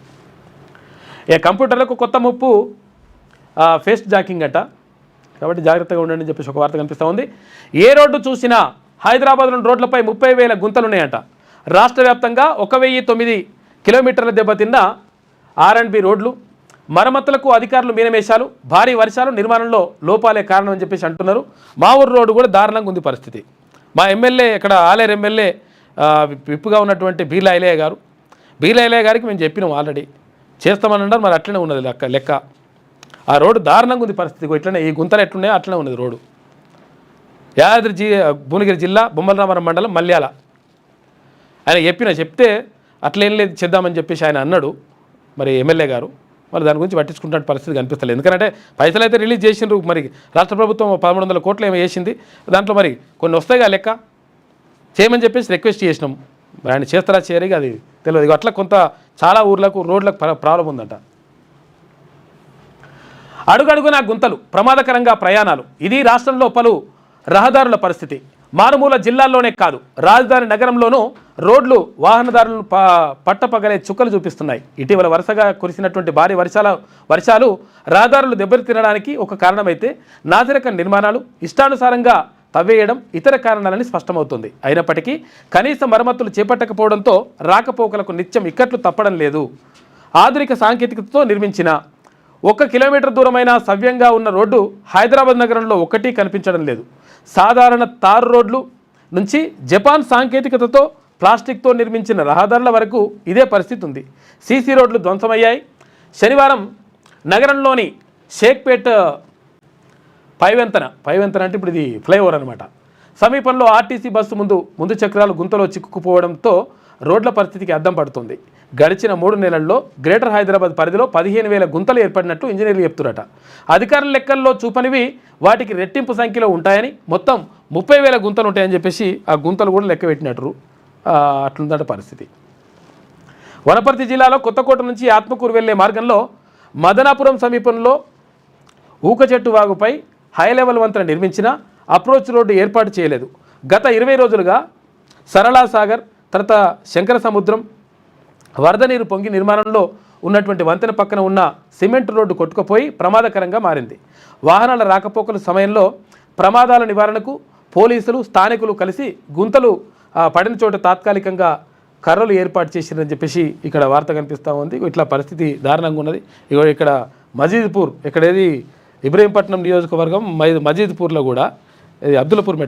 కంప్యూటర్లకు కొత్త ముప్పు ఫేస్ జాకింగ్ అట. కాబట్టి జాగ్రత్తగా ఉండండి అని చెప్పేసి ఒక వార్త కనిపిస్తూ ఉంది. ఏ రోడ్డు చూసినా హైదరాబాద్లోని రోడ్లపై 30,000 గుంతలున్నాయట. రాష్ట్ర వ్యాప్తంగా 1,009 కిలోమీటర్ల దెబ్బతిన్న R&B రోడ్లు, మరమ్మతులకు అధికారులు మీనమేశాలు. భారీ వర్షాలు, నిర్మాణంలో లోపాలే కారణం అని చెప్పేసి అంటున్నారు. మా ఊరు రోడ్డు కూడా దారుణంగా ఉంది పరిస్థితి. మా ఎమ్మెల్యే ఇక్కడ ఆలేరు ఎమ్మెల్యే విప్పుగా ఉన్నటువంటి బీర్లా ఐలయ్య గారికి మేము చెప్పినాం ఆల్రెడీ, చేస్తామన్నారు. మరి అట్లనే ఉన్నది లెక్క. ఆ రోడ్డు దారుణంగా ఉంది పరిస్థితి. ఇట్లనే ఈ గుంతలు ఎట్లున్నాయో అట్లనే ఉన్నది రోడ్డు. భువనగిరి జిల్లా బొమ్మలరామరం మండలం మల్యాల. ఆయన చెప్తే అట్లేం లేదు చేద్దామని చెప్పేసి ఆయన అన్నాడు మరి ఎమ్మెల్యే గారు. మరి దాని గురించి పట్టించుకుంటున్న పరిస్థితి కనిపిస్తలేదు. ఎందుకంటే పైసలు అయితే రిలీజ్ చేసిండ్రు. మరి రాష్ట్ర ప్రభుత్వం 1,100 కోట్లు ఏమో వేసింది. దాంట్లో మరి కొన్ని వస్తాయిగా లెక్క చేయమని చెప్పేసి రిక్వెస్ట్ చేసినాం. మరి ఆయన చేస్తారా చేయరిగా అది తెలియదు. అట్లా కొంత చాలా ఊర్లకు రోడ్లకు ప్రాబ్లం ఉందంట. అడుగడుగునా గుంతలు, ప్రమాదకరంగా ప్రయాణాలు. ఇది రాష్ట్రంలో పలు రహదారుల పరిస్థితి. మారుమూల జిల్లాల్లోనే కాదు, రాజధాని నగరంలోనూ రోడ్లు వాహనదారులను పట్టపగలే చుక్కలు చూపిస్తున్నాయి. ఇటీవల వరుసగా కురిసినటువంటి భారీ వర్షాలు రహదారులు దెబ్బతినడానికి ఒక కారణమైతే, నాసిరకం నిర్మాణాలు ఇష్టానుసారంగా తవ్వేయడం ఇతర కారణాలని స్పష్టమవుతుంది. అయినప్పటికీ కనీస మరమ్మతులు చేపట్టకపోవడంతో రాకపోకలకు నిత్యం ఇక్కట్లు తప్పడం లేదు. ఆధునిక సాంకేతికతతో నిర్మించిన 1 కిలోమీటర్ దూరమైన సవ్యంగా ఉన్న రోడ్డు హైదరాబాద్ నగరంలో ఒక్కటి కనిపించడం లేదు. సాధారణ తారు రోడ్లు నుంచి జపాన్ సాంకేతికతతో ప్లాస్టిక్తో నిర్మించిన రహదారుల వరకు ఇదే పరిస్థితి ఉంది. సీసీ రోడ్లు ధ్వంసమయ్యాయి. శనివారం నగరంలోని షేక్పేట్ పైవెంతన అంటే ఇప్పుడు ఇది ఫ్లైఓవర్ అనమాట, సమీపంలో ఆర్టీసీ బస్సు ముందు చక్రాలు గుంతలో చిక్కుకుపోవడంతో రోడ్ల పరిస్థితికి అద్దం పడుతుంది. గడిచిన 3 నెలల్లో గ్రేటర్ హైదరాబాద్ పరిధిలో 15,000 గుంతలు ఏర్పడినట్టు ఇంజనీర్లు చెప్తురట. అధికారుల లెక్కల్లో చూపనివి వాటికి రెట్టింపు సంఖ్యలో ఉంటాయని, మొత్తం 30,000 గుంతలు ఉంటాయని చెప్పేసి ఆ గుంతలు కూడా లెక్క పెట్టినట్టు అట్లుందట పరిస్థితి. వనపర్తి జిల్లాలో కొత్తకోట నుంచి ఆత్మకూరు వెళ్లే మార్గంలో మదనాపురం సమీపంలో ఊకచెట్టు వాగుపై హై లెవెల్ వంతెన నిర్మించిన అప్రోచ్ రోడ్డు ఏర్పాటు చేయలేదు. గత 20 రోజులుగా సరళా సాగర్, తర్వాత శంకర సముద్రం వరద నీరు పొంగి నిర్మాణంలో ఉన్నటువంటి వంతెన పక్కన ఉన్న సిమెంట్ రోడ్డు కొట్టుకుపోయి ప్రమాదకరంగా మారింది. వాహనాల రాకపోకల సమయంలో ప్రమాదాల నివారణకు పోలీసులు, స్థానికులు కలిసి గుంతలు పడిన చోట తాత్కాలికంగా కర్రలు ఏర్పాటు చేసిరని చెప్పేసి ఇక్కడ వార్త కనిపిస్తూ ఉంది. ఇట్లా పరిస్థితి దారుణంగా ఉన్నది. ఇక్కడ మజీద్పూర్, ఇక్కడేది ఇబ్రహీంపట్నం నియోజకవర్గం మజీద్పూర్లో కూడా ఇది అబ్దుల్లాపూర్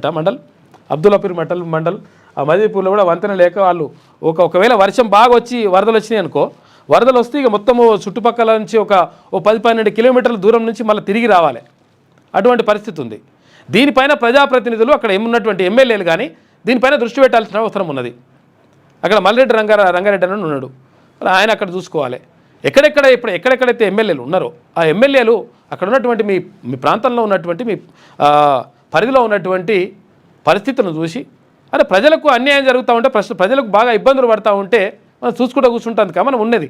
మండల్ ఆ మజీద్పూర్లో కూడా వంతెన లేక వాళ్ళు ఒకవేళ వర్షం బాగా వచ్చి వరదలు వచ్చినాయి అనుకో, వరదలు వస్తే ఇక మొత్తము చుట్టుపక్కల నుంచి ఒక 10-12 కిలోమీటర్ల దూరం నుంచి మళ్ళీ తిరిగి రావాలి. అటువంటి పరిస్థితి ఉంది. దీనిపైన ప్రజాప్రతినిధులు, అక్కడ ఏమున్నటువంటి ఎమ్మెల్యేలు కానీ దీనిపైన దృష్టి పెట్టాల్సిన అవసరం ఉన్నది. అక్కడ మల్రెడ్డి రంగారెడ్డి అని ఉన్నాడు, ఆయన అక్కడ చూసుకోవాలి. ఎక్కడెక్కడైతే ఎమ్మెల్యేలు ఉన్నారో ఆ ఎమ్మెల్యేలు అక్కడ ఉన్నటువంటి మీ ప్రాంతంలో ఉన్నటువంటి మీ పరిధిలో ఉన్నటువంటి పరిస్థితులను చూసి, అంటే ప్రజలకు అన్యాయం జరుగుతూ ఉంటే, ప్రజలకు బాగా ఇబ్బందులు పడుతూ ఉంటే మనం చూసుకుంటూ కూర్చుంటుంది కదా మనం ఉన్నది.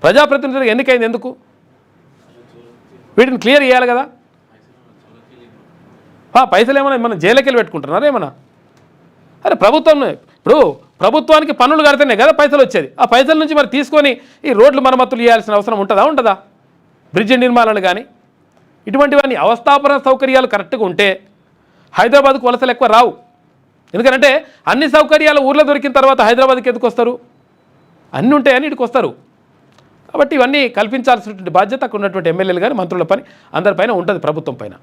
ప్రజాప్రతినిధులకు ఎన్నికైంది ఎందుకు? వీటిని క్లియర్ చేయాలి కదా. పైసలు ఏమైనా మనం జైలుకి వెళ్ళి పెట్టుకుంటున్నారా ఏమన్నా? అరే ప్రభుత్వానికి పన్నులు కడితేనే కదా పైసలు వచ్చేది. ఆ పైసల నుంచి మరి తీసుకొని ఈ రోడ్లు మరమ్మతులు చేయాల్సిన అవసరం ఉంటుందా? బ్రిడ్జి నిర్మాణాలు కానీ ఇటువంటివన్నీ అవస్థాపన సౌకర్యాలు కరెక్ట్గా ఉంటే హైదరాబాద్కు వలసలు ఎక్కువ రావు. ఎందుకంటే అన్ని సౌకర్యాలు ఊర్లో దొరికిన తర్వాత హైదరాబాద్కి ఎందుకు వస్తారు? అన్నీ ఉంటాయని ఇటుకు వస్తారు. కాబట్టి ఇవన్నీ కల్పించాల్సినటువంటి బాధ్యత అక్కడ ఉన్నటువంటి ఎమ్మెల్యేలు కానీ మంత్రుల పని అందరిపైన ఉంటుంది, ప్రభుత్వం పైన.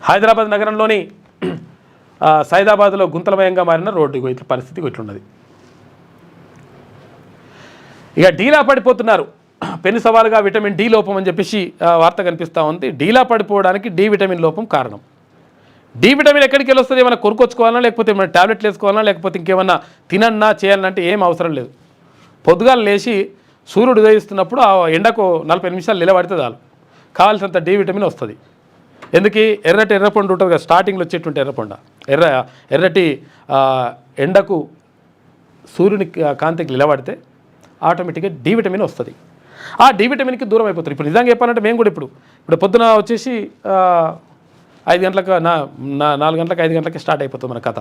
హైదరాబాద్ నగరంలోని సైదాబాద్లో గుంతలమయంగా మారిన రోడ్డు పరిస్థితి ఇట్లున్నది. ఇక డీలా పడిపోతున్నారు. పెను సవాలుగా విటమిన్ డి లోపం అని చెప్పేసి వార్త కనిపిస్తూ ఉంది. డీలా పడిపోవడానికి డి విటమిన్ లోపం కారణం. డి విటమిన్ ఎక్కడికి వెళ్ళి వస్తుంది? ఏమైనా కొనుక్కొచ్చుకోవాలన్నా, లేకపోతే ఏమైనా ట్యాబ్లెట్లు వేసుకోవాలన్నా, లేకపోతే ఇంకేమన్నా తినన్నా చేయాలంటే ఏం అవసరం లేదు. పొద్దుగాలు లేచి సూర్యుడు ఉదయిస్తున్నప్పుడు ఆ ఎండకు 40 నిమిషాలు నిలబడితే చాలు కావాల్సినంత డి విటమిన్ వస్తుంది. ఎందుకు? ఎర్రపండు ఉంటుంది కదా, స్టార్టింగ్లో వచ్చేటువంటి ఎర్రటి ఎండకు సూర్యుని కాంతికి నిలబడితే ఆటోమేటిక్గా డి విటమిన్ వస్తుంది. ఆ డి విటమిన్కి దూరం అయిపోతుంది. ఇప్పుడు నిజంగా చెప్పాలంటే మేము కూడా ఇప్పుడు పొద్దున వచ్చేసి 5 గంటలకు 4 గంటలకు 5 గంటలకి స్టార్ట్ అయిపోతుంది మన కథ.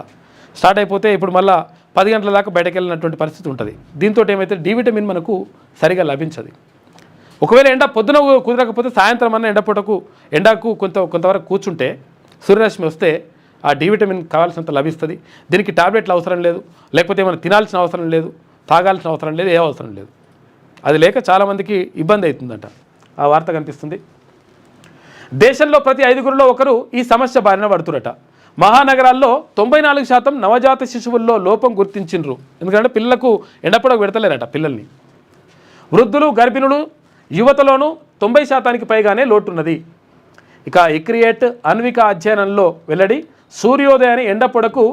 స్టార్ట్ అయిపోతే ఇప్పుడు మళ్ళీ 10 గంటల దాకా బయటకు వెళ్ళినటువంటి పరిస్థితి ఉంటుంది. దీంతో ఏమైతే డి విటమిన్ మనకు సరిగా లభించదు. ఒకవేళ ఎండ పొద్దున కుదరకపోతే సాయంత్రం అన్న ఎండకు కొంతవరకు కూర్చుంటే సూర్యరశ్మి వస్తే ఆ డి విటమిన్ కావాల్సినంత లభిస్తుంది. దీనికి టాబ్లెట్లు అవసరం లేదు, లేకపోతే ఏమైనా తినాల్సిన అవసరం లేదు, తాగాల్సిన అవసరం లేదు, ఏ అవసరం లేదు. అది లేక చాలామందికి ఇబ్బంది అవుతుందంట. ఆ వార్త కనిపిస్తుంది. దేశంలో ప్రతి 5గురిలో ఒకరు ఈ సమస్య బారిన పడుతురట. మహానగరాల్లో 94% నవజాత శిశువుల్లో లోపం గుర్తించిండ్రు. ఎందుకంటే పిల్లలకు ఎండపొడకు పెడతలేరట పిల్లల్ని. వృద్ధులు, గర్భిణులు, యువతలోనూ 90% పైగానే లోటున్నది. ఇక ఇక్రియేట్ అన్విక అధ్యయనంలో వెల్లడి, సూర్యోదయాన్ని ఎండపొడకు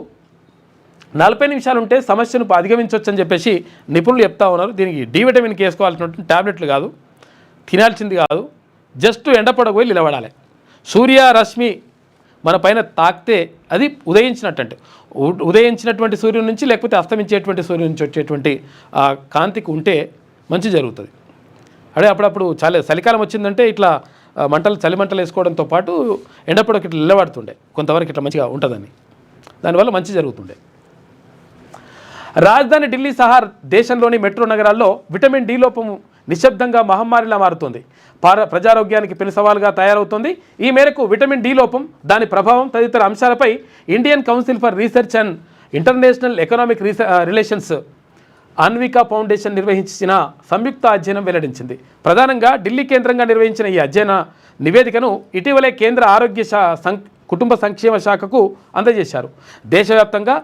40 నిమిషాలు ఉంటే సమస్యను అధిగమించవచ్చు అని చెప్పేసి నిపుణులు చెప్తా ఉన్నారు. దీనికి డి విటమిన్కి వేసుకోవాల్సినటువంటి ట్యాబ్లెట్లు కాదు, తినాల్సింది కాదు, జస్ట్ ఎండపొడకు పోయి నిలబడాలి. సూర్యరశ్మి మన పైన తాకితే అది ఉదయించినటువంటి సూర్యుని నుంచి, లేకపోతే అస్తమించేటువంటి సూర్యుని నుంచి వచ్చేటువంటి కాంతికి ఉంటే మంచి జరుగుతుంది. అదే అప్పుడప్పుడు చలికాలం వచ్చిందంటే ఇట్లా చలిమంటలు వేసుకోవడంతో పాటు ఎండపొడకు ఇట్లా నిలబడుతుండే, కొంతవరకు ఇట్లా మంచిగా ఉంటుందని, దానివల్ల మంచి జరుగుతుండే. రాజధాని ఢిల్లీ సహా దేశంలోని మెట్రో నగరాల్లో విటమిన్ డి లోపం నిశ్శబ్దంగా మహమ్మారిలా మారుతోంది. ప్రజారోగ్యానికి పెను సవాలుగా తయారవుతోంది. ఈ మేరకు విటమిన్ డి లోపం, దాని ప్రభావం తదితర అంశాలపై Indian council for research and international economic relations Anvika foundation నిర్వహించిన సంయుక్త అధ్యయనం వెల్లడించింది. ప్రధానంగా ఢిల్లీ కేంద్రంగా నిర్వహించిన ఈ అధ్యయన నివేదికను ఇటీవలే కేంద్ర ఆరోగ్య కుటుంబ సంక్షేమ శాఖకు అందజేశారు. దేశవ్యాప్తంగా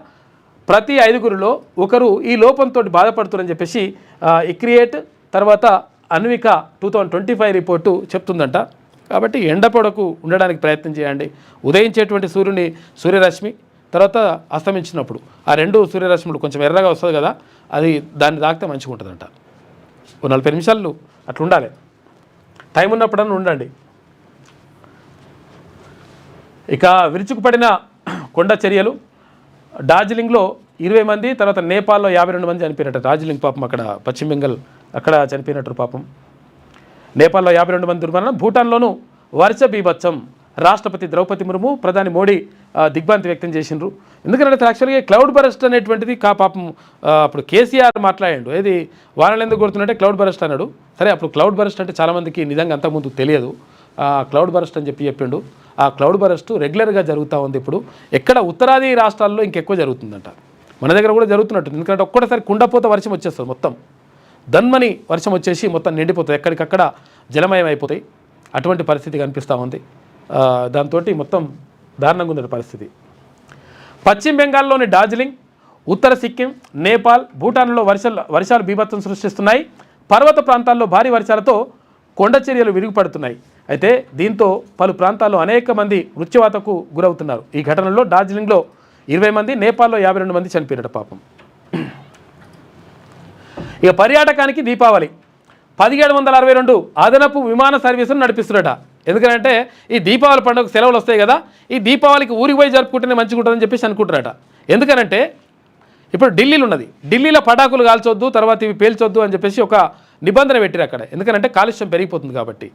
ప్రతి 5గురిలో ఒకరు ఈ లోపంతో బాధపడుతున్నారని చెప్పేసి ఇక్రియేట్ తర్వాత అన్విక 2025 రిపోర్టు చెప్తుందంట. కాబట్టి ఎండపొడకు ఉండడానికి ప్రయత్నం చేయండి. ఉదయించేటువంటి సూర్యరశ్మి, తర్వాత అస్తమించినప్పుడు ఆ 2 సూర్యరశ్ములు కొంచెం ఎర్రగా వస్తుంది కదా, అది దాన్ని తాకితే మంచిగా ఉంటుందంట. 40 నిమిషాలు అట్లా ఉండాలి. టైం ఉన్నప్పుడన్నా ఉండండి. ఇక విరుచుకుపడిన కొండ చర్యలు. డార్జిలింగ్లో 20 మంది, తర్వాత నేపాల్లో 52 మంది చనిపోయినట్టు. డార్జిలింగ్ పాపం అక్కడ పశ్చిమ బెంగాల్ అక్కడ చనిపోయినట్టు పాపం. నేపాల్లో 52 మంది దుర్మరణం. భూటాన్లోనూ వర్ష బీభత్సం. రాష్ట్రపతి ద్రౌపది ముర్ము, ప్రధాని మోడీ దిగ్భ్రాంతి వ్యక్తం చేసిండ్రు. ఎందుకంటే యాక్చువల్గా క్లౌడ్ బరస్ట్ అనేటువంటిది పాపం అప్పుడు కేసీఆర్ మాట్లాడాడు. ఏది వానలు ఎందుకు కొడుతున్నట్టే క్లౌడ్ బరస్ట్ అన్నాడు. సరే, అప్పుడు క్లౌడ్ బరస్ట్ అంటే చాలామందికి నిజంగా అంతకుముందు తెలియదు. క్లౌడ్ బరస్ట్ అని చెప్పిండు. ఆ క్లౌడ్ బరస్ట్ రెగ్యులర్గా జరుగుతూ ఉంది. ఇప్పుడు ఎక్కడ ఉత్తరాది రాష్ట్రాల్లో ఇంకెక్కువ జరుగుతుందంట. మన దగ్గర కూడా జరుగుతున్నట్టు. ఎందుకంటే ఒక్కటేసారి కుండపోత వర్షం వచ్చేస్తుంది, మొత్తం దన్మని వర్షం వచ్చేసి మొత్తం నిండిపోతుంది, ఎక్కడికక్కడ జలమయం అయిపోతాయి. అటువంటి పరిస్థితి కనిపిస్తూ ఉంది. దాంతో మొత్తం దారుణంగా ఉంది పరిస్థితి. పశ్చిమ బెంగాల్లోని డార్జిలింగ్, ఉత్తర సిక్కిం, నేపాల్, భూటాన్లో వర్షాలు బీభత్సం సృష్టిస్తున్నాయి. పర్వత ప్రాంతాల్లో భారీ వర్షాలతో కొండ చర్యలు విరిగిపడుతున్నాయి. అయితే దీంతో పలు ప్రాంతాల్లో అనేక మంది మృత్యువాతకు గురవుతున్నారు. ఈ ఘటనలో డార్జిలింగ్లో 20 మంది, నేపాల్లో 52 మంది చనిపోయినట్టు పాపం. ఇక పర్యాటకానికి దీపావళి 1762 అదనపు విమాన సర్వీసులు నడిపిస్తున్నట. ఎందుకంటే ఈ దీపావళి పండుగకు సెలవులు వస్తాయి కదా, ఈ దీపావళికి ఊరికి పోయి జరుపుకుంటేనే మంచిగా ఉంటుందని చెప్పేసి అనుకుంటారట. ఎందుకనంటే ఇప్పుడు ఢిల్లీలో ఉన్నది, ఢిల్లీలో పటాకులు కాల్చొద్దు, తర్వాత ఇవి పేల్చొద్దు అని చెప్పేసి ఒక నిబంధన పెట్టిరు అక్కడ. ఎందుకంటే కాలుష్యం పెరిగిపోతుంది కాబట్టి.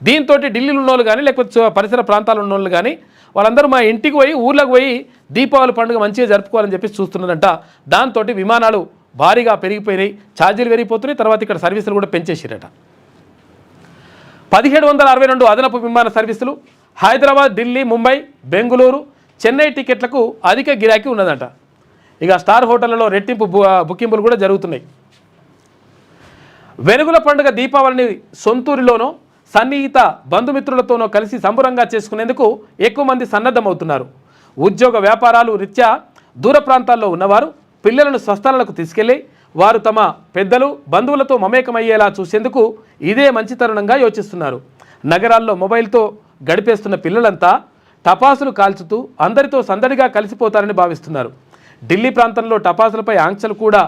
దీంతో ఢిల్లీలో ఉన్నోళ్ళు కానీ, లేకపోతే పరిసర ప్రాంతాల్లో ఉన్నోళ్ళు కానీ వాళ్ళందరూ మా ఇంటికి పోయి ఊర్లోకి పోయి దీపావళి పండుగ మంచిగా జరుపుకోవాలని చెప్పేసి చూస్తున్నారంట. దాంతో విమానాలు భారీగా పెరిగిపోయినాయి, ఛార్జీలు పెరిగిపోతున్నాయి, తర్వాత ఇక్కడ సర్వీసులు కూడా పెంచేసిరట. 1762 అదనపు విమాన సర్వీసులు హైదరాబాద్, ఢిల్లీ, ముంబై, బెంగళూరు, చెన్నై టికెట్లకు అధిక గిరాకీ ఉన్నదంట. ఇక స్టార్ హోటళ్లలో రెట్టింపు బుకింపులు కూడా జరుగుతున్నాయి. వెలుగుల పండుగ దీపావళిని సొంతూరులోనో సన్నిహిత బంధుమిత్రులతోనో కలిసి సంబరంగా చేసుకునేందుకు ఎక్కువ మంది సన్నద్ధమవుతున్నారు. ఉద్యోగ వ్యాపారాలు రీత్యా దూర ప్రాంతాల్లో ఉన్నవారు పిల్లలను స్వస్థలాలకు తీసుకెళ్లి వారు తమ పెద్దలు బంధువులతో మమేకమయ్యేలా చూసేందుకు ఇదే మంచి తరుణంగా యోచిస్తున్నారు. నగరాల్లో మొబైల్తో గడిపేస్తున్న పిల్లలంతా టపాసులు కాల్చుతూ అందరితో సందడిగా కలిసిపోతారని భావిస్తున్నారు. ఢిల్లీ ప్రాంతంలో టపాసులపై ఆంక్షలు కూడా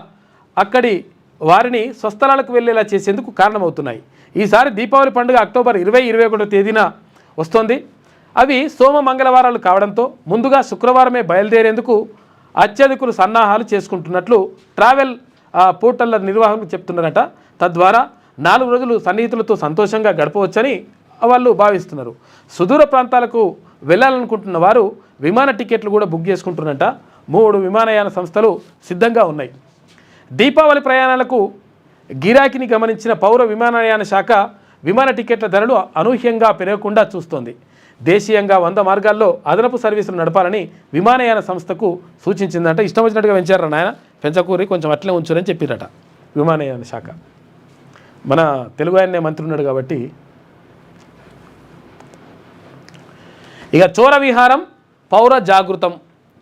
అక్కడి వారిని స్వస్థలాలకు వెళ్లేలా చేసేందుకు కారణమవుతున్నాయి. ఈసారి దీపావళి పండుగ అక్టోబర్ 20-21 తేదీన వస్తోంది. అవి సోమ మంగళవారాలు కావడంతో ముందుగా శుక్రవారమే బయలుదేరేందుకు అత్యధికులు సన్నాహాలు చేసుకుంటున్నట్లు ట్రావెల్ పోర్టళ్ల నిర్వాహకులు చెప్తున్నారట. తద్వారా 4 రోజులు సన్నిహితులతో సంతోషంగా గడపవచ్చని వాళ్ళు భావిస్తున్నారు. సుదూర ప్రాంతాలకు వెళ్ళాలనుకుంటున్న వారు విమాన టికెట్లు కూడా బుక్ చేసుకుంటున్నట. 3 విమానయాన సంస్థలు సిద్ధంగా ఉన్నాయి. దీపావళి ప్రయాణాలకు గిరాకీని గమనించిన పౌర విమానయాన శాఖ విమాన టికెట్ల ధరలు అనూహ్యంగా పెరగకుండా చూస్తోంది. దేశీయంగా 100 మార్గాల్లో అదనపు సర్వీసులు నడపాలని విమానయాన సంస్థకు సూచించిందంట. ఇష్టం వచ్చినట్టుగా పెంచారు నాయన, పెంచకూరి కొంచెం అట్లే ఉంచురని చెప్పిరట విమానయాన శాఖ. మన తెలుగు ఆయనే మంత్రి ఉన్నాడు కాబట్టి. ఇక చోర విహారం పౌర జాగృతం.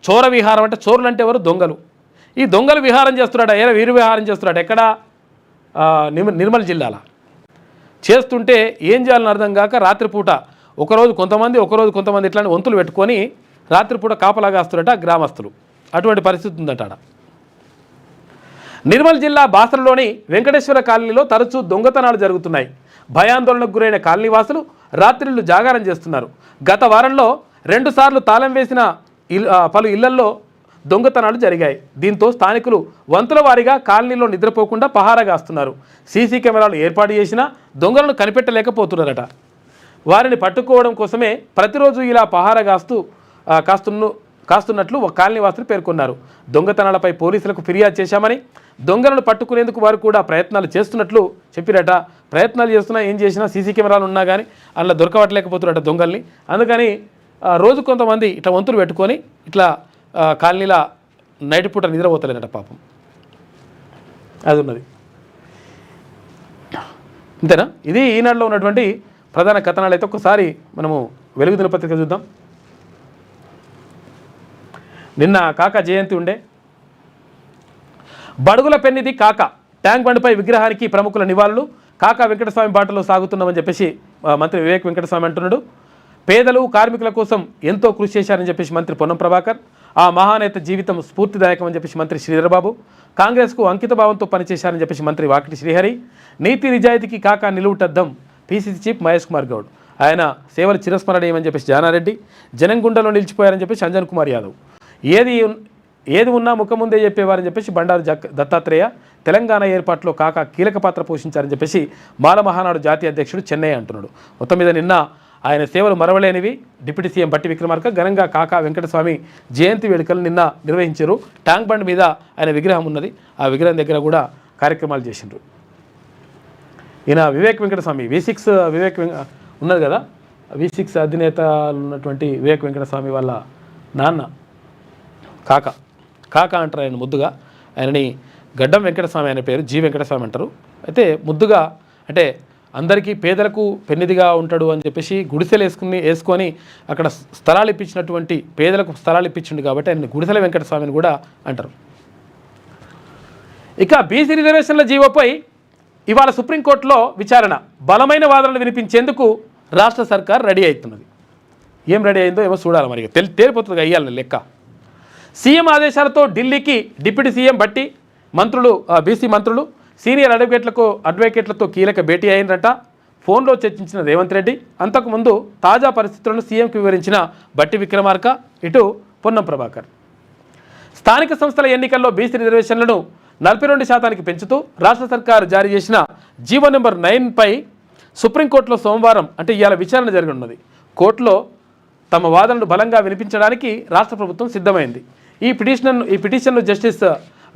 చోర విహారం అంటే చోరులు అంటే ఎవరు? దొంగలు. ఈ దొంగలు విహారం చేస్తున్నాడు, వీరు విహారం చేస్తున్నాడు. ఎక్కడ? నిర్మల్ జిల్లాలో చేస్తుంటే ఏం చేయాలని అర్థం కాక రాత్రిపూట ఒకరోజు కొంతమంది ఇట్లాంటి వంతులు పెట్టుకొని రాత్రిపూట కాపలాగాస్తున్నట గ్రామస్తులు. అటువంటి పరిస్థితి ఉందట. నిర్మల్ జిల్లా బాసరలోని వెంకటేశ్వర కాలనీలో తరచూ దొంగతనాలు జరుగుతున్నాయి. భయాందోళనకు గురైన కాలనీవాసులు రాత్రిళ్లు జాగారం చేస్తున్నారు. గత వారంలో 2 సార్లు తాళం వేసిన పలు ఇళ్లల్లో దొంగతనాలు జరిగాయి. దీంతో స్థానికులు వంతుల వారీగా కాలనీలో నిద్రపోకుండా పహారాగాస్తున్నారు. సీసీ కెమెరాలు ఏర్పాటు చేసినా దొంగలను కనిపెట్టలేకపోతున్నారట. వారిని పట్టుకోవడం కోసమే ప్రతిరోజు ఇలా కాస్తున్నట్లు ఒక కాలనీవాసులు పేర్కొన్నారు. దొంగతనాలపై పోలీసులకు ఫిర్యాదు చేశామని, దొంగలను పట్టుకునేందుకు వారు కూడా ప్రయత్నాలు చేస్తున్నట్లు చెప్పిరట. ప్రయత్నాలు చేస్తున్నా ఏం చేసినా సీసీ కెమెరాలు ఉన్నా కానీ అలా దొరకవట్లేకపోతున్నారట దొంగల్ని. అందుకని రోజు కొంతమంది ఇట్లా వంతులు పెట్టుకొని ఇట్లా కాలనీలా నైట్ పూట నిద్రపోతలేనట పాపం. అది ఉన్నది. అంతేనా? ఇది ఈనాడులో ఉన్నటువంటి ప్రధాన కథనాలు. అయితే ఒకసారి మనము వెలుగు దినపత్రిక చూద్దాం. నిన్న కాకా జయంతి ఉండే. బడుగుల పెన్నిది కాకా, ట్యాంక్ బండ్పై విగ్రహానికి ప్రముఖుల నివాళులు. కాకా వెంకటస్వామి బాటలో సాగుతున్నామని చెప్పేసి మంత్రి వివేక్ వెంకటస్వామి అంటున్నాడు. పేదలు కార్మికుల కోసం ఎంతో కృషి చేశారని చెప్పేసి మంత్రి పొన్నం ప్రభాకర్. ఆ మహానేత జీవితం స్ఫూర్తిదాయకం అని చెప్పేసి మంత్రి శ్రీధరబాబు. కాంగ్రెస్కు అంకిత భావంతో పనిచేశారని చెప్పేసి మంత్రి వాకిటి శ్రీహరి. నీతి నిజాయితీకి కాకా నిలువుటద్దం పీసీసీ చీఫ్ మహేష్ కుమార్ గౌడ్. ఆయన సేవలు చిరస్మరణీయమని చెప్పేసి జానారెడ్డి. జనం గుండెలో నిలిచిపోయారని చెప్పేసి అంజన్ కుమార్ యాదవ్. ఏది ఉన్నా ముఖం ముందే చెప్పేవారని చెప్పేసి బండారు దత్తాత్రేయ. తెలంగాణ ఏర్పాటులో కాకా కీలక పాత్ర పోషించారని చెప్పేసి మాల మహానాడు జాతీయ అధ్యక్షుడు చెన్నై అంటున్నాడు. మొత్తం మీద నిన్న ఆయన సేవలు మరవలేనివి. డిప్యూటీ సీఎం బట్టి విక్రమార్క ఘనంగా కాకా వెంకటస్వామి జయంతి వేడుకలు నిన్న నిర్వహించారు. ట్యాంక్ బండ్ మీద ఆయన విగ్రహం ఉన్నది. ఆ విగ్రహం దగ్గర కూడా కార్యక్రమాలు చేసిండ్రు. ఈయన వివేక్ వెంకటస్వామి V6 ఉన్నది కదా, V6 అధినేత ఉన్నటువంటి వివేక్ వెంకటస్వామి వాళ్ళ నాన్న కాకా అంటారు ఆయన ముద్దుగా. ఆయనని గడ్డం వెంకటస్వామి ఆయన పేరు, జి వెంకటస్వామి అంటారు. అయితే ముద్దుగా అంటే అందరికీ పేదలకు పెన్నిదిగా ఉంటాడు అని చెప్పేసి గుడిసెలు వేసుకొని అక్కడ స్థలాలు ఇప్పించినటువంటి పేదలకు స్థలాలు ఇప్పించిండు కాబట్టి ఆయన గుడిసెల వెంకటస్వామిని కూడా అంటారు. ఇక బీసీ రిజర్వేషన్ల జీవోపై ఇవాళ సుప్రీంకోర్టులో విచారణ. బలమైన వాదనలు వినిపించేందుకు రాష్ట్ర సర్కార్ రెడీ అవుతున్నది. ఏం రెడీ అయిందో ఏమో చూడాలి మరి, తేలిపోతుంది అయ్యాలని లెక్క. సీఎం ఆదేశాలతో ఢిల్లీకి డిప్యూటీ సీఎం బట్టి మంత్రులు బీసీ మంత్రులు సీనియర్ అడ్వకేట్లతో కీలక భేటీ అయినరట. ఫోన్లో చర్చించిన రేవంత్ రెడ్డి. అంతకుముందు తాజా పరిస్థితులను సీఎంకి వివరించిన బట్టి విక్రమార్క, ఇటు పొన్నం ప్రభాకర్. స్థానిక సంస్థల ఎన్నికల్లో బీసీ రిజర్వేషన్లను 42% పెంచుతూ రాష్ట్ర సర్కారు జారీ చేసిన జీవో నెంబర్ 9పై సుప్రీంకోర్టులో సోమవారం అంటే ఇవాళ విచారణ జరగనున్నది. కోర్టులో తమ వాదనలు బలంగా వినిపించడానికి రాష్ట్ర ప్రభుత్వం సిద్ధమైంది. ఈ పిటిషన్ను జస్టిస్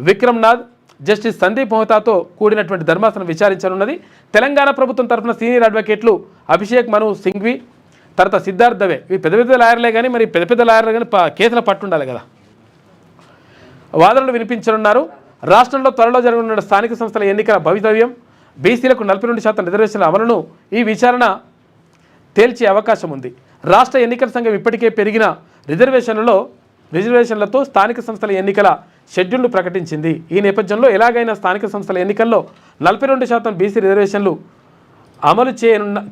విక్రమ్నాథ్, జస్టిస్ సందీప్ మెహతాతో కూడినటువంటి ధర్మాసనం విచారించనున్నది. తెలంగాణ ప్రభుత్వం తరఫున సీనియర్ అడ్వకేట్లు అభిషేక్ మను సింఘ్వి, తర్వాత సిద్ధార్థ్ దవే. ఇవి పెద్ద లాయర్లే కానీ మరి పెద్ద లాయర్లు కానీ కేసుల పట్టుండాలి కదా. వాదనలు వినిపించనున్నారు. రాష్ట్రంలో త్వరలో జరగనున్న స్థానిక సంస్థల ఎన్నికల భవితవ్యం, బీసీలకు 42% రిజర్వేషన్ల అమలును ఈ విచారణ తేల్చే అవకాశం ఉంది. రాష్ట్ర ఎన్నికల సంఘం ఇప్పటికే పెరిగిన రిజర్వేషన్లతో స్థానిక సంస్థల ఎన్నికల షెడ్యూల్ను ప్రకటించింది. ఈ నేపథ్యంలో ఎలాగైనా స్థానిక సంస్థల ఎన్నికల్లో 42% బీసీ రిజర్వేషన్లు అమలు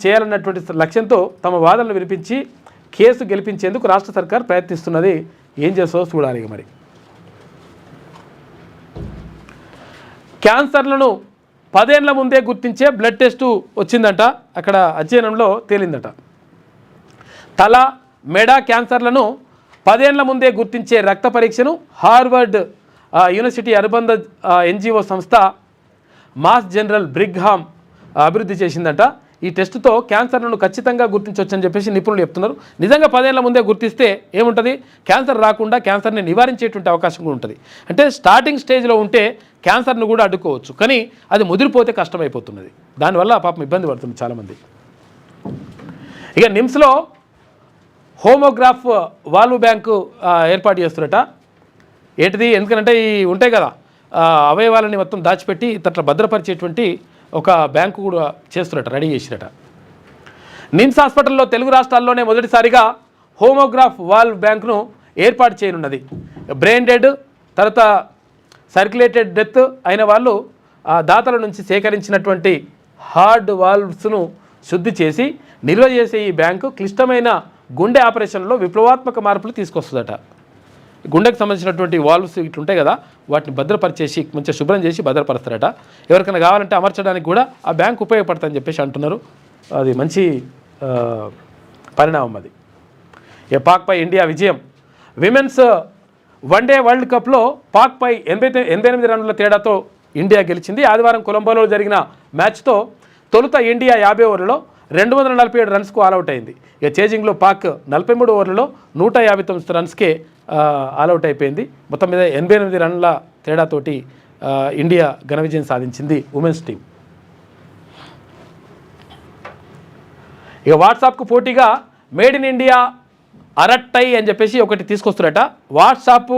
చేయాలన్నటువంటి లక్ష్యంతో తమ వాదనలు వినిపించి కేసు గెలిపించేందుకు రాష్ట్ర సర్కార్ ప్రయత్నిస్తున్నది. ఏం చేస్తావో చూడాలి. మరి క్యాన్సర్లను 10 ఏళ్ల ముందే గుర్తించే బ్లడ్ టెస్టు వచ్చిందంట. అక్కడ అధ్యయనంలో తేలిందట. తల మెడ క్యాన్సర్లను 10 ఏళ్ల ముందే గుర్తించే రక్త పరీక్షను హార్వర్డ్ యూనివర్సిటీ అనుబంధ ఎన్జిఓ సంస్థ మాస్ జనరల్ బ్రిగ్హామ్ అభివృద్ధి చేసిందంట. ఈ టెస్టుతో క్యాన్సర్లను ఖచ్చితంగా గుర్తించవచ్చని చెప్పేసి నిపుణులు చెప్తున్నారు. నిజంగా 10 ఏళ్ల ముందే గుర్తిస్తే ఏముంటుంది, క్యాన్సర్ రాకుండా క్యాన్సర్ని నివారించేటువంటి అవకాశం కూడా ఉంటుంది. అంటే స్టార్టింగ్ స్టేజ్లో ఉంటే క్యాన్సర్ను కూడా అడ్డుకోవచ్చు, కానీ అది ముదిరిపోతే కష్టమైపోతున్నది. దానివల్ల పాపం ఇబ్బంది పడుతుంది చాలామంది. ఇక నిమ్స్లో హోమోగ్రాఫ్ వాల్వ్ బ్యాంకు ఏర్పాటు చేస్తున్నట. ఏంటిది, ఎందుకంటే ఈ ఉంటాయి కదా అవయవాలని మొత్తం దాచిపెట్టి ఇట్లా భద్రపరిచేటువంటి ఒక బ్యాంకు కూడా చేస్తున్నట, రెడీ చేసినట. నిమ్స్ హాస్పిటల్లో తెలుగు రాష్ట్రాల్లోనే మొదటిసారిగా హోమోగ్రాఫ్ వాల్వ్ బ్యాంకును ఏర్పాటు చేయనున్నది. బ్రెయిన్ డెడ్ తర్వాత సర్క్యులేటెడ్ డెత్ అయిన వాళ్ళు దాతల నుంచి సేకరించినటువంటి హార్డ్ వాల్వ్స్ను శుద్ధి చేసి నిల్వ చేసే ఈ బ్యాంకు క్లిష్టమైన గుండె ఆపరేషన్లో విప్లవాత్మక మార్పులు తీసుకొస్తుందట. గుండెకు సంబంధించినటువంటి వాల్వ్స్ ఇట్లుంటాయి కదా, వాటిని భద్రపరిచేసి మంచిగా శుభ్రం చేసి భద్రపరుస్తారట. ఎవరికైనా కావాలంటే అమర్చడానికి కూడా ఆ బ్యాంక్ ఉపయోగపడుతుందని చెప్పేసి అంటున్నారు. అది మంచి పరిణామం. అది పాక్పై ఇండియా విజయం. విమెన్స్ వన్డే వరల్డ్ కప్లో పాక్పై 88 రన్నుల తేడాతో ఇండియా గెలిచింది. ఆదివారం కొలంబోలో జరిగిన మ్యాచ్తో తొలుత ఇండియా 50 ఓవర్లలో 247 రన్స్కు ఆల్అవుట్ అయింది. ఇక చేజింగ్లో పాక్ 43 ఓవర్లలో 159 రన్స్కే ఆల్అవుట్ అయిపోయింది. మొత్తం మీద 88 రన్ల తేడాతోటి ఇండియా ఘన విజయం సాధించింది ఉమెన్స్ టీం. ఇక వాట్సాప్కు పోటీగా మేడ్ ఇన్ ఇండియా అరట్టై అని చెప్పేసి ఒకటి తీసుకొస్తున్నట. వాట్సాప్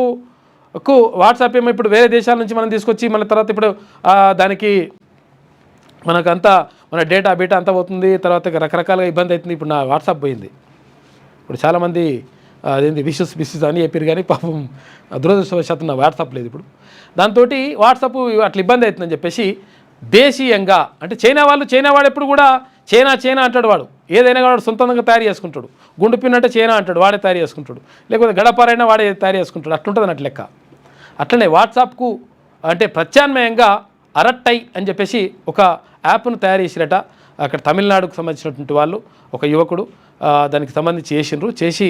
ఏమో ఇప్పుడు వేరే దేశాల నుంచి మనం తీసుకొచ్చి మన తర్వాత ఇప్పుడు దానికి మనకంతా మన డేటా బీటా అంతా పోతుంది, తర్వాత రకరకాలుగా ఇబ్బంది అవుతుంది. ఇప్పుడు నా వాట్సాప్ పోయింది. ఇప్పుడు చాలామంది అదేంటి విషెస్ అని చెప్పారు, కానీ పాపం దురదృష్టవశాత్తు నా వాట్సాప్ లేదు ఇప్పుడు. దాంతో వాట్సాప్ అట్లా ఇబ్బంది అవుతుందని చెప్పేసి దేశీయంగా, అంటే చైనా వాడు ఎప్పుడు కూడా చైనా అంటాడు. వాడు ఏదైనా వాడు సొంతంగా తయారు చేసుకుంటాడు. గుండు పిన్ అంటే చైనా అంటాడు, వాడే తయారు చేసుకుంటాడు. లేకపోతే గడపారైనా వాడే తయారు చేసుకుంటాడు. అట్లుంటుంది అన్నట్టు లెక్క. అట్లనే వాట్సాప్కు అంటే ప్రత్యామ్నాయంగా అరట్టై అని చెప్పేసి ఒక యాప్ను తయారు చేసిరట. అక్కడ తమిళనాడుకు సంబంధించినటువంటి వాళ్ళు ఒక యువకుడు దానికి సంబంధించి చేసి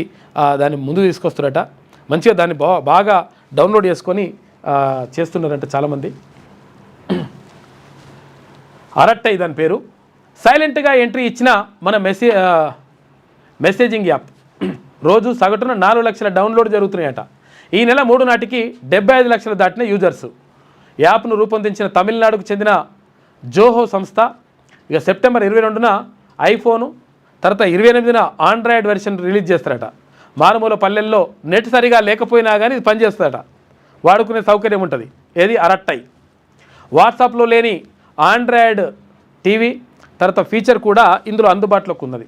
దాన్ని ముందు తీసుకొస్తారట. మంచిగా దాన్ని బాగా డౌన్లోడ్ చేసుకొని చేస్తున్నారంట చాలామంది. అరట్టై దాని పేరు. సైలెంట్గా ఎంట్రీ ఇచ్చిన మన మెసేజింగ్ యాప్ రోజు సగటున 4 లక్షల డౌన్లోడ్ జరుగుతున్నాయట. ఈ నెల 3 నాటికి 75 లక్షలు దాటిన యూజర్స్. యాప్ను రూపొందించిన తమిళనాడుకు చెందిన జోహో సంస్థ ఇక సెప్టెంబర్ 22న ఐఫోను తర్వాత 28న ఆండ్రాయిడ్ వెర్షన్ రిలీజ్ చేస్తారట. మారుమూల పల్లెల్లో నెట్ సరిగా లేకపోయినా కానీ ఇది పనిచేస్తుందట. వాడుకునే సౌకర్యం ఉంటుంది. ఏది అరట్టై. వాట్సాప్లో లేని ఆండ్రాయిడ్ టీవీ తర్వాత ఫీచర్ కూడా ఇందులో అందుబాటులోకి ఉన్నది.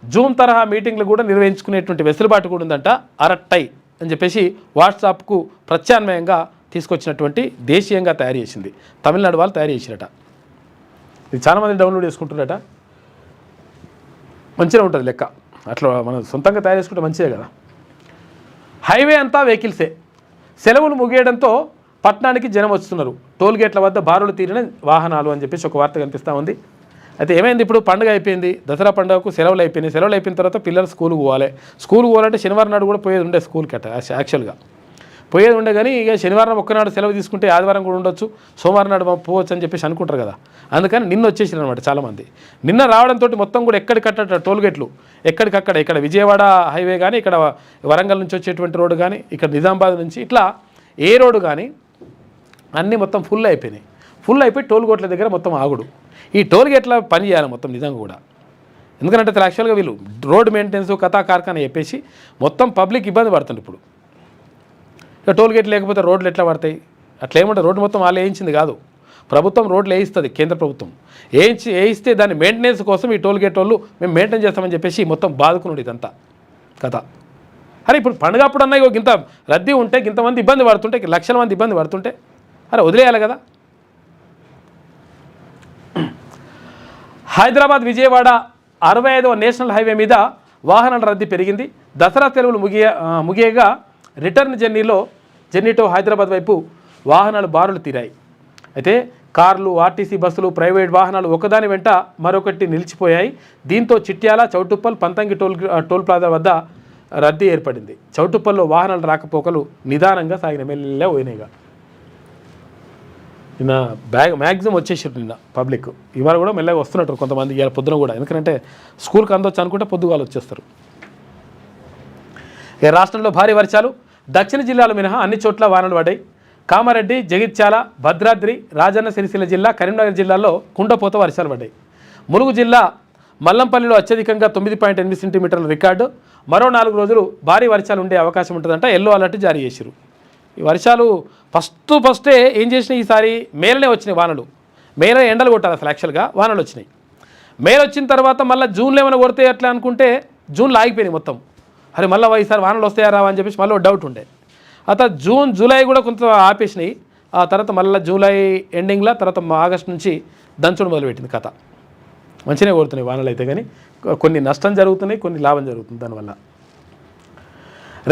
జూమ్ తరహా మీటింగ్లు కూడా నిర్వహించుకునేటువంటి వెసులుబాటు కూడా ఉందంట అరట్టై అని చెప్పేసి వాట్సాప్కు ప్రత్యామ్నాయంగా తీసుకొచ్చినటువంటి దేశీయంగా తయారు చేసింది. తమిళనాడు వాళ్ళు తయారు చేసిరట. ఇది చాలామంది డౌన్లోడ్ చేసుకుంటున్నారట. మంచిగా ఉంటుంది లెక్క. అట్లా మనం సొంతంగా తయారు చేసుకుంటే మంచిదే కదా. హైవే అంతా వెహికల్సే. సెలవులు ముగియడంతో పట్టణానికి జనం వస్తున్నారు. టోల్గేట్ల వద్ద బారులు తీరిన వాహనాలు అని చెప్పేసి ఒక వార్త కనిపిస్తూ ఉంది. అయితే ఏమైంది, ఇప్పుడు పండుగ అయిపోయింది, దసరా పండుగకు సెలవులు అయిపోయినాయి. సెలవులు అయిపోయిన తర్వాత పిల్లలు స్కూల్కి పోవాలంటే శనివారం నాడు కూడా పోయేది ఉండే స్కూల్కి. అట్ట యాక్చువల్గా పోయేది ఉండే, కానీ ఇక శనివారం ఒక్కనాడు సెలవు తీసుకుంటే ఆదివారం కూడా ఉండొచ్చు, సోమవారం నాడు పోవచ్చు అని చెప్పేసి అనుకుంటారు కదా. అందుకని నిన్న వచ్చేసారు అనమాట చాలామంది. నిన్న రావడంతో మొత్తం కూడా ఎక్కడికట్ట టోల్గేట్లు ఎక్కడికక్కడ, ఇక్కడ విజయవాడ హైవే కానీ, ఇక్కడ వరంగల్ నుంచి వచ్చేటువంటి రోడ్డు కానీ, ఇక్కడ నిజామాబాద్ నుంచి ఇట్లా ఏ రోడ్డు కానీ అన్నీ మొత్తం ఫుల్ అయిపోయినాయి. ఫుల్ అయిపోయి టోల్గేట్ల దగ్గర మొత్తం ఆగుడు. ఈ టోల్గేట్ల పని చేయాలి మొత్తం నిజంగా కూడా. ఎందుకంటే యాక్చువల్గా వీళ్ళు రోడ్ మెయింటెనెన్స్ కథా కార్ఖానా చెప్పేసి మొత్తం పబ్లిక్ ఇబ్బంది పడుతుంది. ఇప్పుడు ఇక టోల్గేట్ లేకపోతే రోడ్లు ఎట్లా పడతాయి? అట్లా ఏమంటే రోడ్డు మొత్తం వాళ్ళు వేయించింది కాదు, ప్రభుత్వం రోడ్లు వేయిస్తుంది. కేంద్ర ప్రభుత్వం వేయిస్తే దాని మెయింటెనెన్స్ కోసం ఈ టోల్గేట్ వాళ్ళు మేము మెయింటైన్ చేస్తామని చెప్పేసి మొత్తం బాదుకున్నాడు ఇదంతా కథ. అరే ఇప్పుడు పండుగ అప్పుడన్నా ఇంత రద్దీ ఉంటే ఇంతమంది ఇబ్బంది పడుతుంటే లక్షల మంది ఇబ్బంది పడుతుంటే అరే వదిలేయాలి కదా. హైదరాబాద్ విజయవాడ 65వ నేషనల్ హైవే మీద వాహనాల రద్దీ పెరిగింది. దసరా సెలవులు ముగియగా రిటర్న్ జర్నీతో హైదరాబాద్ వైపు వాహనాలు బారులు తీరాయి. అయితే కార్లు, ఆర్టీసీ బస్సులు, ప్రైవేట్ వాహనాలు ఒకదాని వెంట మరొకటి నిలిచిపోయాయి. దీంతో చిట్యాల, చౌటుప్పల్, పంతంగి టోల్ ప్లాజా వద్ద రద్దీ ఏర్పడింది. చౌటుప్పల్లో వాహనాల రాకపోకలు నిదానంగా సాగిన మెల్లె పోయినాయిగా. నిన్న మ్యాక్సిమం వచ్చేసారు నిన్న పబ్లిక్. ఇవాళ కూడా మెల్లగా వస్తున్నట్టు కొంతమంది ఇవాళ పొద్దున కూడా, ఎందుకంటే స్కూల్కి అందొచ్చు అనుకుంటే పొద్దుగాలు వచ్చేస్తారు. ఇక రాష్ట్రంలో భారీ వర్షాలు. దక్షిణ జిల్లాలు మినహా అన్ని చోట్ల వానలు పడ్డాయి. కామారెడ్డి, జగిత్యాల, భద్రాద్రి, రాజన్న సిరిసిల్ల జిల్లా, కరీంనగర్ జిల్లాల్లో కుండపోత వర్షాలు పడ్డాయి. ములుగు జిల్లా మల్లంపల్లిలో అత్యధికంగా 9.8 సెంటీమీటర్ల రికార్డు. మరో 4 రోజులు భారీ వర్షాలు ఉండే అవకాశం ఉంటుందంట. ఎల్లో అలర్ట్ జారీ చేశారు. ఈ వర్షాలు ఫస్టే ఏం చేసినాయి, ఈసారి మేలనే వచ్చినాయి వానలు. మేలో ఎండలు కొట్టాలి అసలు యాక్చువల్గా, వానలు వచ్చినాయి. మేలు వచ్చిన తర్వాత మళ్ళీ జూన్లో ఏమైనా కొడితే ఎట్లా అనుకుంటే జూన్లో ఆగిపోయినాయి మొత్తం. అరే మళ్ళీ ఈసారి వానలు వస్తాయా రావా అని చెప్పేసి మళ్ళీ డౌట్ ఉండే. ఆ తర్వాత జూన్, జూలై కూడా కొంత ఆపేసినాయి. ఆ తర్వాత మళ్ళీ జూలై ఎండింగ్లో, తర్వాత ఆగస్టు నుంచి దంచుడు మొదలుపెట్టింది కథ. మంచిగా కొడుతున్నాయి వానలు అయితే, కానీ కొన్ని నష్టం జరుగుతున్నాయి, కొన్ని లాభం జరుగుతుంది దానివల్ల.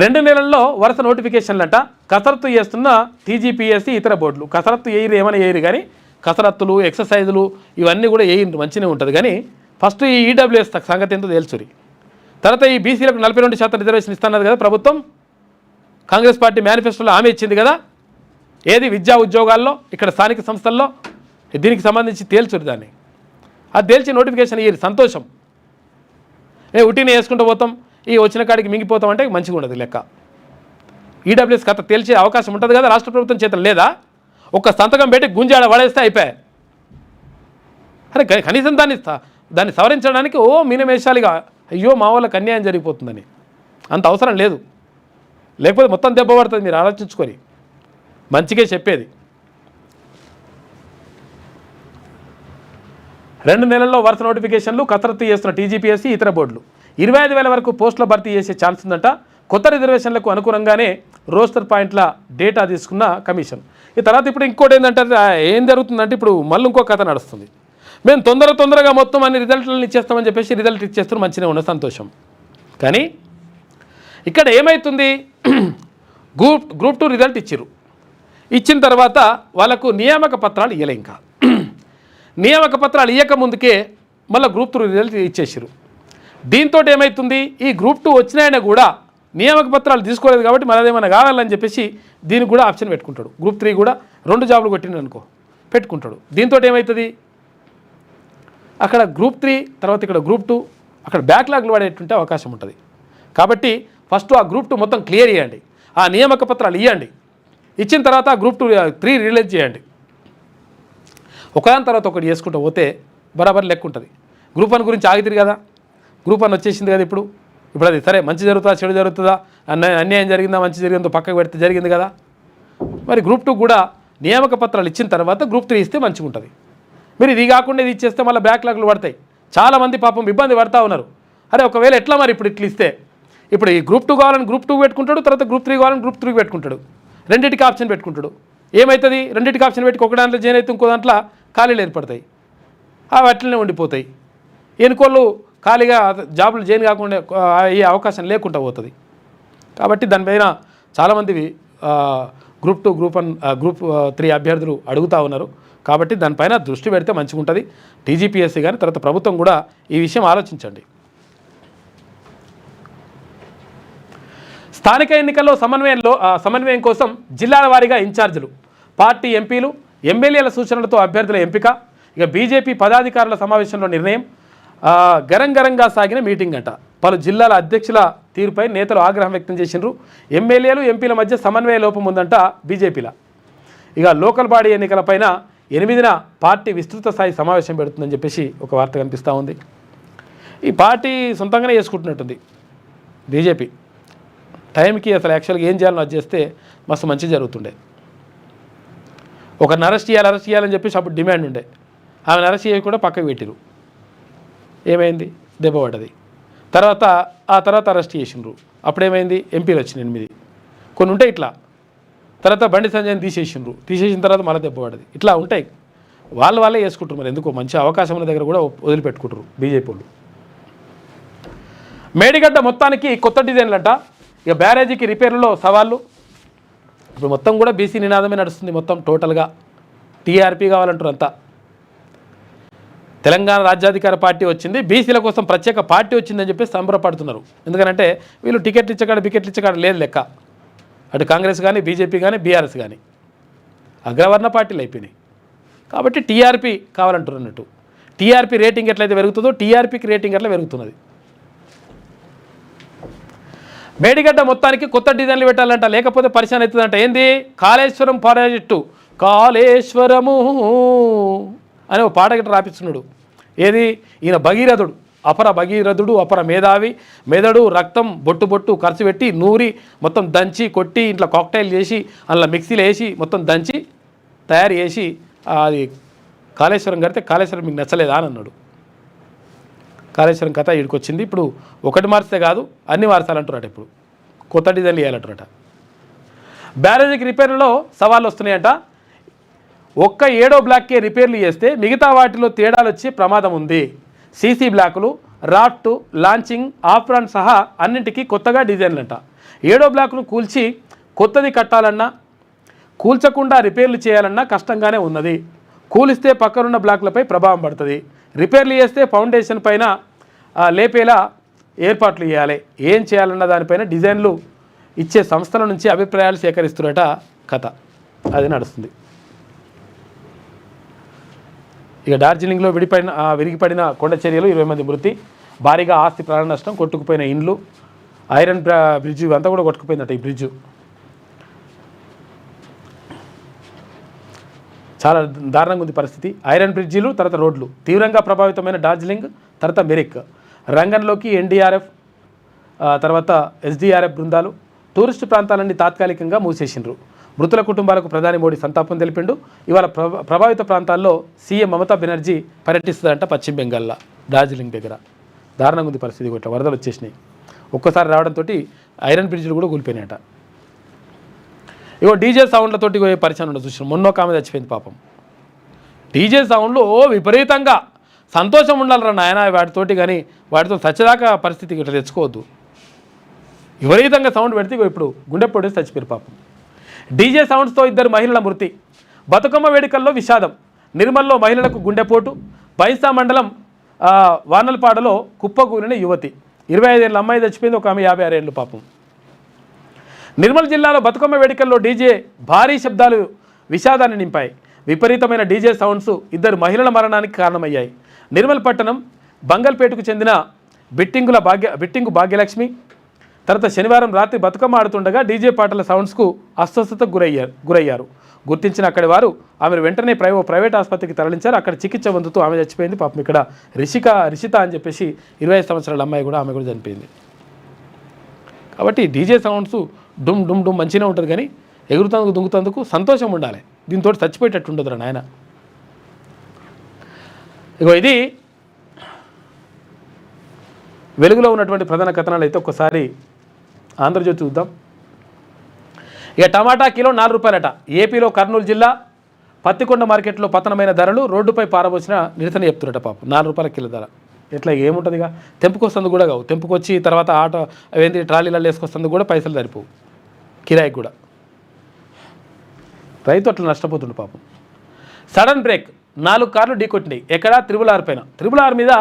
2 నెలల్లో వరుస నోటిఫికేషన్లంట. కసరత్తు చేస్తున్న టీజీపీఎస్సీ ఇతర బోర్డులు. కసరత్తు ఏమైనా వేయరు, కానీ కసరత్తులు, ఎక్సర్సైజులు ఇవన్నీ కూడా వేయండి, మంచిగా ఉంటుంది. కానీ ఫస్ట్ ఈ ఈడబ్ల్యూఎస్ సంగతి ఎంతో తెలుసురి. తర్వాత ఈ బీసీలకు 42% రిజర్వేషన్ ఇస్తున్నది కదా ప్రభుత్వం. కాంగ్రెస్ పార్టీ మేనిఫెస్టోలో హామీ ఇచ్చింది కదా. ఏది విద్యా ఉద్యోగాల్లో, ఇక్కడ స్థానిక సంస్థల్లో దీనికి సంబంధించి తేల్చురు దాన్ని. అది తేల్చి నోటిఫికేషన్ ఇయ్యి, సంతోషం. ఉట్టిని వేసుకుంటూ పోతాం, ఈ వచ్చిన కాడికి మింగిపోతాం అంటే మంచిగా ఉండదు లెక్క. ఈడబ్ల్యూఎస్ కథ తేల్చే అవకాశం ఉంటుంది కదా రాష్ట్ర ప్రభుత్వం చేతులు లేదా. ఒక్క సంతకం పెట్టి గుంజాడ పడేస్తే అయిపోయాయి. అరే కనీసం దాన్ని సవరించడానికి మీనమేషాలుగా అయ్యో మా వాళ్ళకి అన్యాయం జరిగిపోతుందని అంత అవసరం లేదు. లేకపోతే మొత్తం దెబ్బ పడుతుంది. మీరు ఆలోచించుకొని మంచిగా చెప్పేది. 2 నెలల్లో వరుస నోటిఫికేషన్లు. కసరత్తు చేస్తున్న టీజీపీఎస్సీ ఇతర బోర్డులు. 25,000 వరకు పోస్టుల భర్తీ చేసే ఛాన్స్ ఉందంట. కొత్త రిజర్వేషన్లకు అనుగుణంగానే రోస్టర్ పాయింట్ల డేటా తీసుకున్న కమిషన్. ఈ తర్వాత ఇప్పుడు ఇంకోటి ఏంటంటే ఏం జరుగుతుందంటే ఇప్పుడు మళ్ళీ ఇంకో కథ నడుస్తుంది. మేము తొందరగా మొత్తం అన్ని రిజల్ట్లను ఇచ్చేస్తామని చెప్పేసి రిజల్ట్ ఇచ్చేస్తారు, మంచిగా ఉన్న సంతోషం. కానీ ఇక్కడ ఏమవుతుంది, గ్రూప్ 2 రిజల్ట్ ఇచ్చిన తర్వాత వాళ్ళకు నియామక పత్రాలు ఇవ్వలే. ఇంకా నియామక పత్రాలు ఇవ్వక ముందుకే మళ్ళీ గ్రూప్ 2 రిజల్ట్ ఇచ్చేసారు. దీంతో ఏమవుతుంది, ఈ గ్రూప్ 2 వచ్చినాయన కూడా నియామక పత్రాలు తీసుకోలేదు కాబట్టి మరి అదేమైనా కావాలని చెప్పేసి దీనికి కూడా ఆప్షన్ పెట్టుకుంటాడు. గ్రూప్ 3 కూడా 2 జాబులు కొట్టిండు అనుకో పెట్టుకుంటాడు. దీంతో ఏమవుతుంది, అక్కడ గ్రూప్ 3 తర్వాత ఇక్కడ గ్రూప్ 2 అక్కడ బ్యాక్లాగ్లు పడేటుంటే అవకాశం ఉంటుంది. కాబట్టి ఫస్ట్ ఆ గ్రూప్ 2 మొత్తం క్లియర్ చేయండి, ఆ నియామక పత్రాలు ఇవ్వండి. ఇచ్చిన తర్వాత గ్రూప్ 3 రిలీజ్ చేయండి. ఒకదాని తర్వాత ఒకటి చేసుకుంటూ పోతే బరాబర్ లెక్క ఉంటుంది. గ్రూప్ 1 గురించి ఆగితే కదా, గ్రూప్ 1 వచ్చేసింది కదా. ఇప్పుడు అది సరే మంచి జరుగుతుందా చెడు జరుగుతుందా, అన్యాయం జరిగిందా మంచి జరిగిందో పక్కకు పెడితే జరిగింది కదా. మరి గ్రూప్ 2 కూడా నియామక పత్రాలు ఇచ్చిన తర్వాత గ్రూప్ 3 ఇస్తే మంచిగా ఉంటుంది. మీరు ఇది కాకుండా ఇది ఇచ్చేస్తే మళ్ళీ బ్యాక్లాగ్లు పడతాయి. చాలామంది పాపం ఇబ్బంది పడతా ఉన్నారు. అరే ఒకవేళ ఎట్లా మరి ఇప్పుడు ఇట్లా ఇస్తే, ఇప్పుడు ఈ గ్రూప్ 2 కావాలని గ్రూప్ 2 పెట్టుకుంటాడు, తర్వాత గ్రూప్ 3 కావాలని గ్రూప్ 3 పెట్టుకుంటాడు. రెండింటికి ఆప్షన్ పెట్టుకుంటాడు. ఏమవుతుంది, రెండింటికి ఆప్షన్ పెట్టి ఒక దాంట్లో జాయిన్ అయితే ఇంకో దాంట్లో ఖాళీలు ఏర్పడతాయి. అవి అట్లనే ఉండిపోతాయి. ఎన్నికోళ్ళు ఖాళీగా జాబులు జాయిన్ కాకుండా అయ్యే అవకాశం లేకుండా పోతుంది. కాబట్టి దానిపైన చాలామంది గ్రూప్ 2, గ్రూప్ 1, గ్రూప్ 3 అభ్యర్థులు అడుగుతూ ఉన్నారు. కాబట్టి దానిపైన దృష్టి పెడితే మంచిగా ఉంటుంది. టీజీపీఎస్సీ కానీ తర్వాత ప్రభుత్వం కూడా ఈ విషయం ఆలోచించండి. స్థానిక ఎన్నికల్లో సమన్వయం కోసం జిల్లాల వారీగా ఇన్ఛార్జీలు, పార్టీ ఎంపీలు, ఎమ్మెల్యేల సూచనలతో అభ్యర్థుల ఎంపిక. ఇక బీజేపీ పదాధికారుల సమావేశంలో నిర్ణయం. గరంగా సాగిన మీటింగ్ అంట. పలు జిల్లాల అధ్యక్షుల తీరుపై నేతలు ఆగ్రహం వ్యక్తం చేసినారు. ఎమ్మెల్యేలు, ఎంపీల మధ్య సమన్వయ లోపం ఉందంట బీజేపీల. ఇక లోకల్ బాడీ ఎన్నికలపైన 8న పార్టీ విస్తృత స్థాయి సమావేశం పెడుతుందని చెప్పేసి ఒక వార్త కనిపిస్తూ ఉంది. ఈ పార్టీ సొంతంగానే చేసుకుంటున్నట్టుంది బీజేపీ. టైంకి అసలు యాక్చువల్గా ఏం చేయాలని అది చేస్తే మస్తు మంచి జరుగుతుండే. ఒకరిని అరెస్ట్ చేయాలని చెప్పేసి అప్పుడు డిమాండ్ ఉండే. ఆమెను అరెస్ట్ చేయ కూడా పక్కకు పెట్టిరు. ఏమైంది, దెబ్బ పడ్డది. ఆ తర్వాత అరెస్ట్ చేసిండ్రు. అప్పుడేమైంది ఎంపీలు వచ్చినాయి 8 కొన్ని ఉంటాయి ఇట్లా. తర్వాత బండి సంజయ్ని తీసేసిన తర్వాత మళ్ళీ దెబ్బ పడది. ఇట్లా ఉంటాయి, వాళ్ళే చేసుకుంటారు. మరి ఎందుకో మంచి అవకాశం ఉన్న దగ్గర కూడా వదిలిపెట్టుకుంటారు బీజేపీ వాళ్ళు. మేడిగడ్డ మొత్తానికి కొత్త డిజైన్లంట. ఇక బ్యారేజీకి రిపేర్లలో సవాళ్ళు. ఇప్పుడు మొత్తం కూడా బీసీ నినాదమే నడుస్తుంది. మొత్తం టోటల్గా టీఆర్పీ కావాలంటారు అంతా. తెలంగాణ రాజ్యాధికార పార్టీ వచ్చింది, బీసీల కోసం ప్రత్యేక పార్టీ వచ్చిందని చెప్పి సంబరపడుతున్నారు. ఎందుకంటే వీళ్ళు టికెట్లు ఇచ్చకాడ లేదు లెక్క. అటు కాంగ్రెస్ కానీ, బీజేపీ కానీ, బీఆర్ఎస్ కానీ అగ్రవర్ణ పార్టీలు అయిపోయినాయి. కాబట్టి టీఆర్పీ కావాలంటారు అన్నట్టు. టీఆర్పీ రేటింగ్ ఎట్లయితే పెరుగుతుందో టీఆర్పీకి రేటింగ్ అట్లా పెరుగుతున్నది. మేడిగడ్డ మొత్తానికి కొత్త డిజైన్లు పెట్టాలంట, లేకపోతే పరిశాన్ అవుతుందంట. ఏంది? కాళేశ్వరం ప్రాజెక్టు, కాళేశ్వరము అని ఒక పాట గిట్ట రాపిస్తున్నాడు. ఏది? ఈయన భగీరథుడు, అపర భగీరథుడు, అపర మేధావి, మెదడు రక్తం బొట్టు ఖర్చు పెట్టి నూరి మొత్తం దంచి కొట్టి ఇంట్లో కాక్టైల్ చేసి అందులో మిక్సీలో వేసి మొత్తం దంచి తయారు చేసి అది కాళేశ్వరం కడితే కాళేశ్వరం మీకు నచ్చలేదా అని అన్నాడు. కాళేశ్వరం కథ ఇక్కడికొచ్చింది. ఇప్పుడు ఒకటి మార్చితే కాదు అన్ని మార్చాలంటారట. ఇప్పుడు కొత్త డిజైన్లు వేయాలంటారట. బ్యారేజీకి రిపేర్లలో సవాళ్ళు వస్తున్నాయంట. ఒక్క 7వ బ్లాక్కే రిపేర్లు చేస్తే మిగతా వాటిలో తేడాలు వచ్చే ప్రమాదం ఉంది. సీసీ బ్లాకులు, రాఫ్ట్, లాంచింగ్, ఆఫ్రాన్ సహా అన్నింటికీ కొత్తగా డిజైన్లు అంట. 7వ బ్లాక్ను కూల్చి కొత్తది కట్టాలన్నా, కూల్చకుండా రిపేర్లు చేయాలన్నా కష్టంగానే ఉన్నది. కూలిస్తే పక్కనున్న బ్లాక్లపై ప్రభావం పడుతుంది. రిపేర్లు చేస్తే ఫౌండేషన్ పైన లేపేలా ఏర్పాట్లు చేయాలి. ఏం చేయాలన్న దానిపైన డిజైన్లు ఇచ్చే సంస్థల నుంచి అభిప్రాయాలు సేకరిస్తున్నట కథ. అది నడుస్తుంది. ఇక డార్జిలింగ్లో విరిగిపడిన కొండ చర్యలు, 20 మంది మృతి, భారీగా ఆస్తి ప్రాణ నష్టం, కొట్టుకుపోయిన ఇండ్లు, ఐరన్ బ్రిడ్జ్ అంతా కూడా కొట్టుకుపోయిందట. ఈ బ్రిడ్జు చాలా దారుణంగా ఉంది పరిస్థితి. ఐరన్ బ్రిడ్జీలు, తర్వాత రోడ్లు తీవ్రంగా ప్రభావితమైన డార్జిలింగ్, తర్వాత మెరిక్. రంగంలోకి ఎన్డీఆర్ఎఫ్, తర్వాత ఎస్డీఆర్ఎఫ్ బృందాలు. టూరిస్టు ప్రాంతాలన్నీ తాత్కాలికంగా మూసేసిండ్రు. మృతుల కుటుంబాలకు ప్రధాని మోడీ సంతాపం తెలిపిండు. ఇవాళ ప్రభావిత ప్రాంతాల్లో సీఎం మమతా బెనర్జీ పర్యటిస్తుందంట. పశ్చిమ బెంగాల్లో డార్జిలింగ్ దగ్గర దారుణంగా ఉంది పరిస్థితి. ఇట్లా వరదలు వచ్చేసినాయి. ఒక్కసారి రావడంతో ఐరన్ బ్రిడ్జ్లు కూడా కూలిపోయినాయట. ఇగో డీజే సౌండ్లతోటి పరిచయం ఉండదు చూసిన. మొన్న ఒక ఆమె చచ్చిపోయింది పాపం. డీజే సౌండ్లు విపరీతంగా సంతోషం ఉండాలరా నాయన వాటితోటి, కానీ వాటితో చచ్చేదాకా పరిస్థితి ఇట్లా తెచ్చుకోవద్దు. విపరీతంగా సౌండ్ పెడితే ఇప్పుడు గుండె పొడి చచ్చిపోయారు పాపం. డీజే సౌండ్స్తో 2 మహిళల మృతి. బతుకమ్మ వేడుకల్లో విషాదం. నిర్మల్లో మహిళలకు గుండెపోటు. బైసా మండలం వానల్పాడలో కుప్పకూలిన యువతి. 25 ఏళ్ళ అమ్మాయి చచ్చిపోయింది. ఒక ఆమె 56 ఏళ్ళు పాపం. నిర్మల్ జిల్లాలో బతుకమ్మ వేడుకల్లో డీజే భారీ శబ్దాలు విషాదాన్ని నింపాయి. విపరీతమైన డీజే సౌండ్స్ 2 మహిళల మరణానికి కారణమయ్యాయి. నిర్మల్ పట్టణం బంగల్పేటకు చెందిన బిట్టింగు భాగ్యలక్ష్మి తర్వాత శనివారం రాత్రి బతుకమ్మ ఆడుతుండగా డీజే పాటల సౌండ్స్కు అస్వస్థతకు గురయ్యారు. గుర్తించిన అక్కడి వారు ఆమెను వెంటనే ప్రైవేట్ ఆసుపత్రికి తరలించారు. అక్కడ చికిత్స పొందుతూ ఆమె చచ్చిపోయింది పాపం. ఇక్కడ రిషిత అని చెప్పేసి 25 సంవత్సరాల అమ్మాయి కూడా ఆమె కూడా చనిపోయింది. కాబట్టి డీజే సౌండ్స్ డుమ్ డుమ్ డుమ్ మంచిగా ఉంటుంది, కానీ ఎగురుతందుకు దుంగుతందుకు సంతోషం ఉండాలి. దీంతో చచ్చిపోయేటట్టు ఉండదురా నాయన. ఇగో ఇది వెలుగులో ఉన్నటువంటి ప్రధాన కథనాలు అయితే ఒక్కసారి ఆంధ్రజ్యోతి చూద్దాం. ఇక టమాటా కిలో 4 రూపాయలట. ఏపీలో కర్నూలు జిల్లా పత్తికొండ మార్కెట్లో పతనమైన ధరలు రోడ్డుపై పారబోసిన నిరసన చెప్తున్నట పాపం. 4 రూపాయల కిలో ధర. ఎట్లా ఏముంటుంది? ఇక తెంపుకొస్తుంది కూడా కావు. తెంపుకొచ్చి తర్వాత ఆటో అవేంటి ట్రాలీలలో వేసుకొస్తుంది కూడా పైసలు సరిపోవు కిరాయికి కూడా. రైతు అట్లా నష్టపోతుండు పాపం. Sudden brake. 4 కార్లు ఢీకొట్టినాయి. ఎక్కడ? త్రిబుల్ పైన. త్రిబుల్ మీద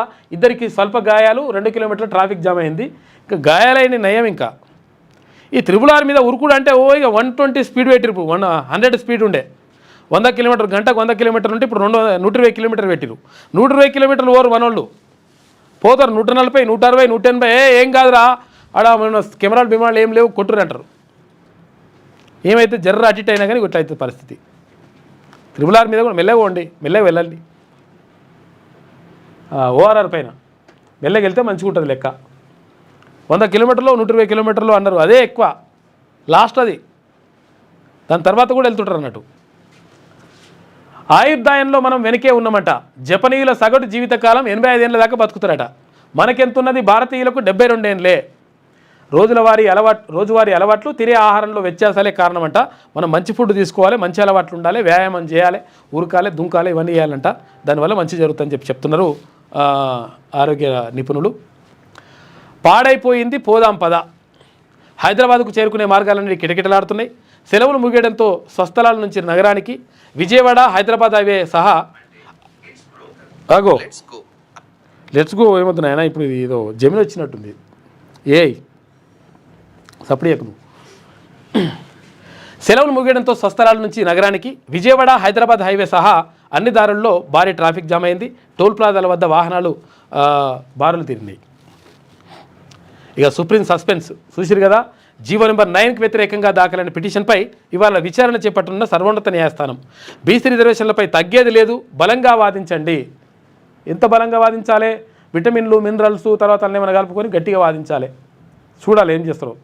2 స్వల్ప గాయాలు, 2 కిలోమీటర్ల ట్రాఫిక్ జామ్ అయింది. ఇంకా గాయాలైన నయం. ఇంకా ఈ త్రిబుల్ మీద ఉరుకుడు అంటే ఇక 120 స్పీడ్ పెట్టిరు. 100 స్పీడ్ ఉండే 100 కిలోమీటర్ గంటకు 100 కిలోమీటర్లు ఉంటే ఇప్పుడు 120 కిలోమీటర్లు పెట్టిరు. 120 కిలోమీటర్లు ఓవర్ మనోళ్ళు పోతారు. 140, 160, 180. ఏం కాదురా ఆడ కెమెరాలు బిమాలు ఏం లేవు కొట్టురు అంటారు. ఏమైతే జర్ర అటిట్ అయినా కానీ ఇట్లా అవుతుంది పరిస్థితి. త్రిబుల్ మీద కూడా మెల్లగా వెళ్ళండి. ఓఆర్ఆర్ పైన మెల్లగా వెళ్తే మంచిగా ఉంటుంది లెక్క. 100 కిలోమీటర్లు 120 కిలోమీటర్లు అన్నారు, అదే ఎక్కువ లాస్ట్. అది దాని తర్వాత కూడా వెళ్తుంటారు అన్నట్టు. ఆయుర్దాయంలో మనం వెనకే ఉన్నామంట. జపనీయుల సగటు జీవితకాలం 85 ఏళ్ళ దాకా బతుకుతారట. మనకెంతున్నది? భారతీయులకు 72 ఏళ్ళే. రోజువారీ అలవాట్లు తినే ఆహారంలో వ్యత్యాసాలే కారణమంట. మనం మంచి ఫుడ్ తీసుకోవాలి, మంచి అలవాట్లు ఉండాలి, వ్యాయామం చేయాలి, ఉరకాలి, దుంకాలి, ఇవన్నీ చేయాలంట. దానివల్ల మంచి జరుగుతుందని చెప్తున్నారు ఆరోగ్య నిపుణులు. పాడైపోయింది పోదాం పద. హైదరాబాద్కు చేరుకునే మార్గాలన్నీ కిటకిటలాడుతున్నాయి. సెలవులు ముగియడంతో స్వస్థలాల నుంచి నగరానికి విజయవాడ హైదరాబాద్ హైవే సహా లెట్స్ గో ఏమవుతున్నాయన ఇప్పుడు ఏదో జమీన్ వచ్చినట్టుంది. సపడియకు సెలవులు ముగియడంతో స్వస్థలాల నుంచి నగరానికి విజయవాడ హైదరాబాద్ హైవే సహా అన్ని దారుల్లో భారీ ట్రాఫిక్ జామ్ అయింది. టోల్ ప్లాజాల వద్ద వాహనాలు బారులు తీరినాయి. ఇక సుప్రీం సస్పెన్స్ చూసిరు కదా. జీవో నెంబర్ 9కి వ్యతిరేకంగా దాఖలైన పిటిషన్పై ఇవాళ విచారణ చేపట్టనున్న సర్వోన్నత న్యాయస్థానం. బీసీ రిజర్వేషన్లపై తగ్గేది లేదు, బలంగా వాదించండి. ఎంత బలంగా వాదించాలి? విటమిన్లు, మినరల్స్, తర్వాత అన్నేమైనా కలుపుకొని గట్టిగా వాదించాలి. చూడాలి ఏం చేస్తారు.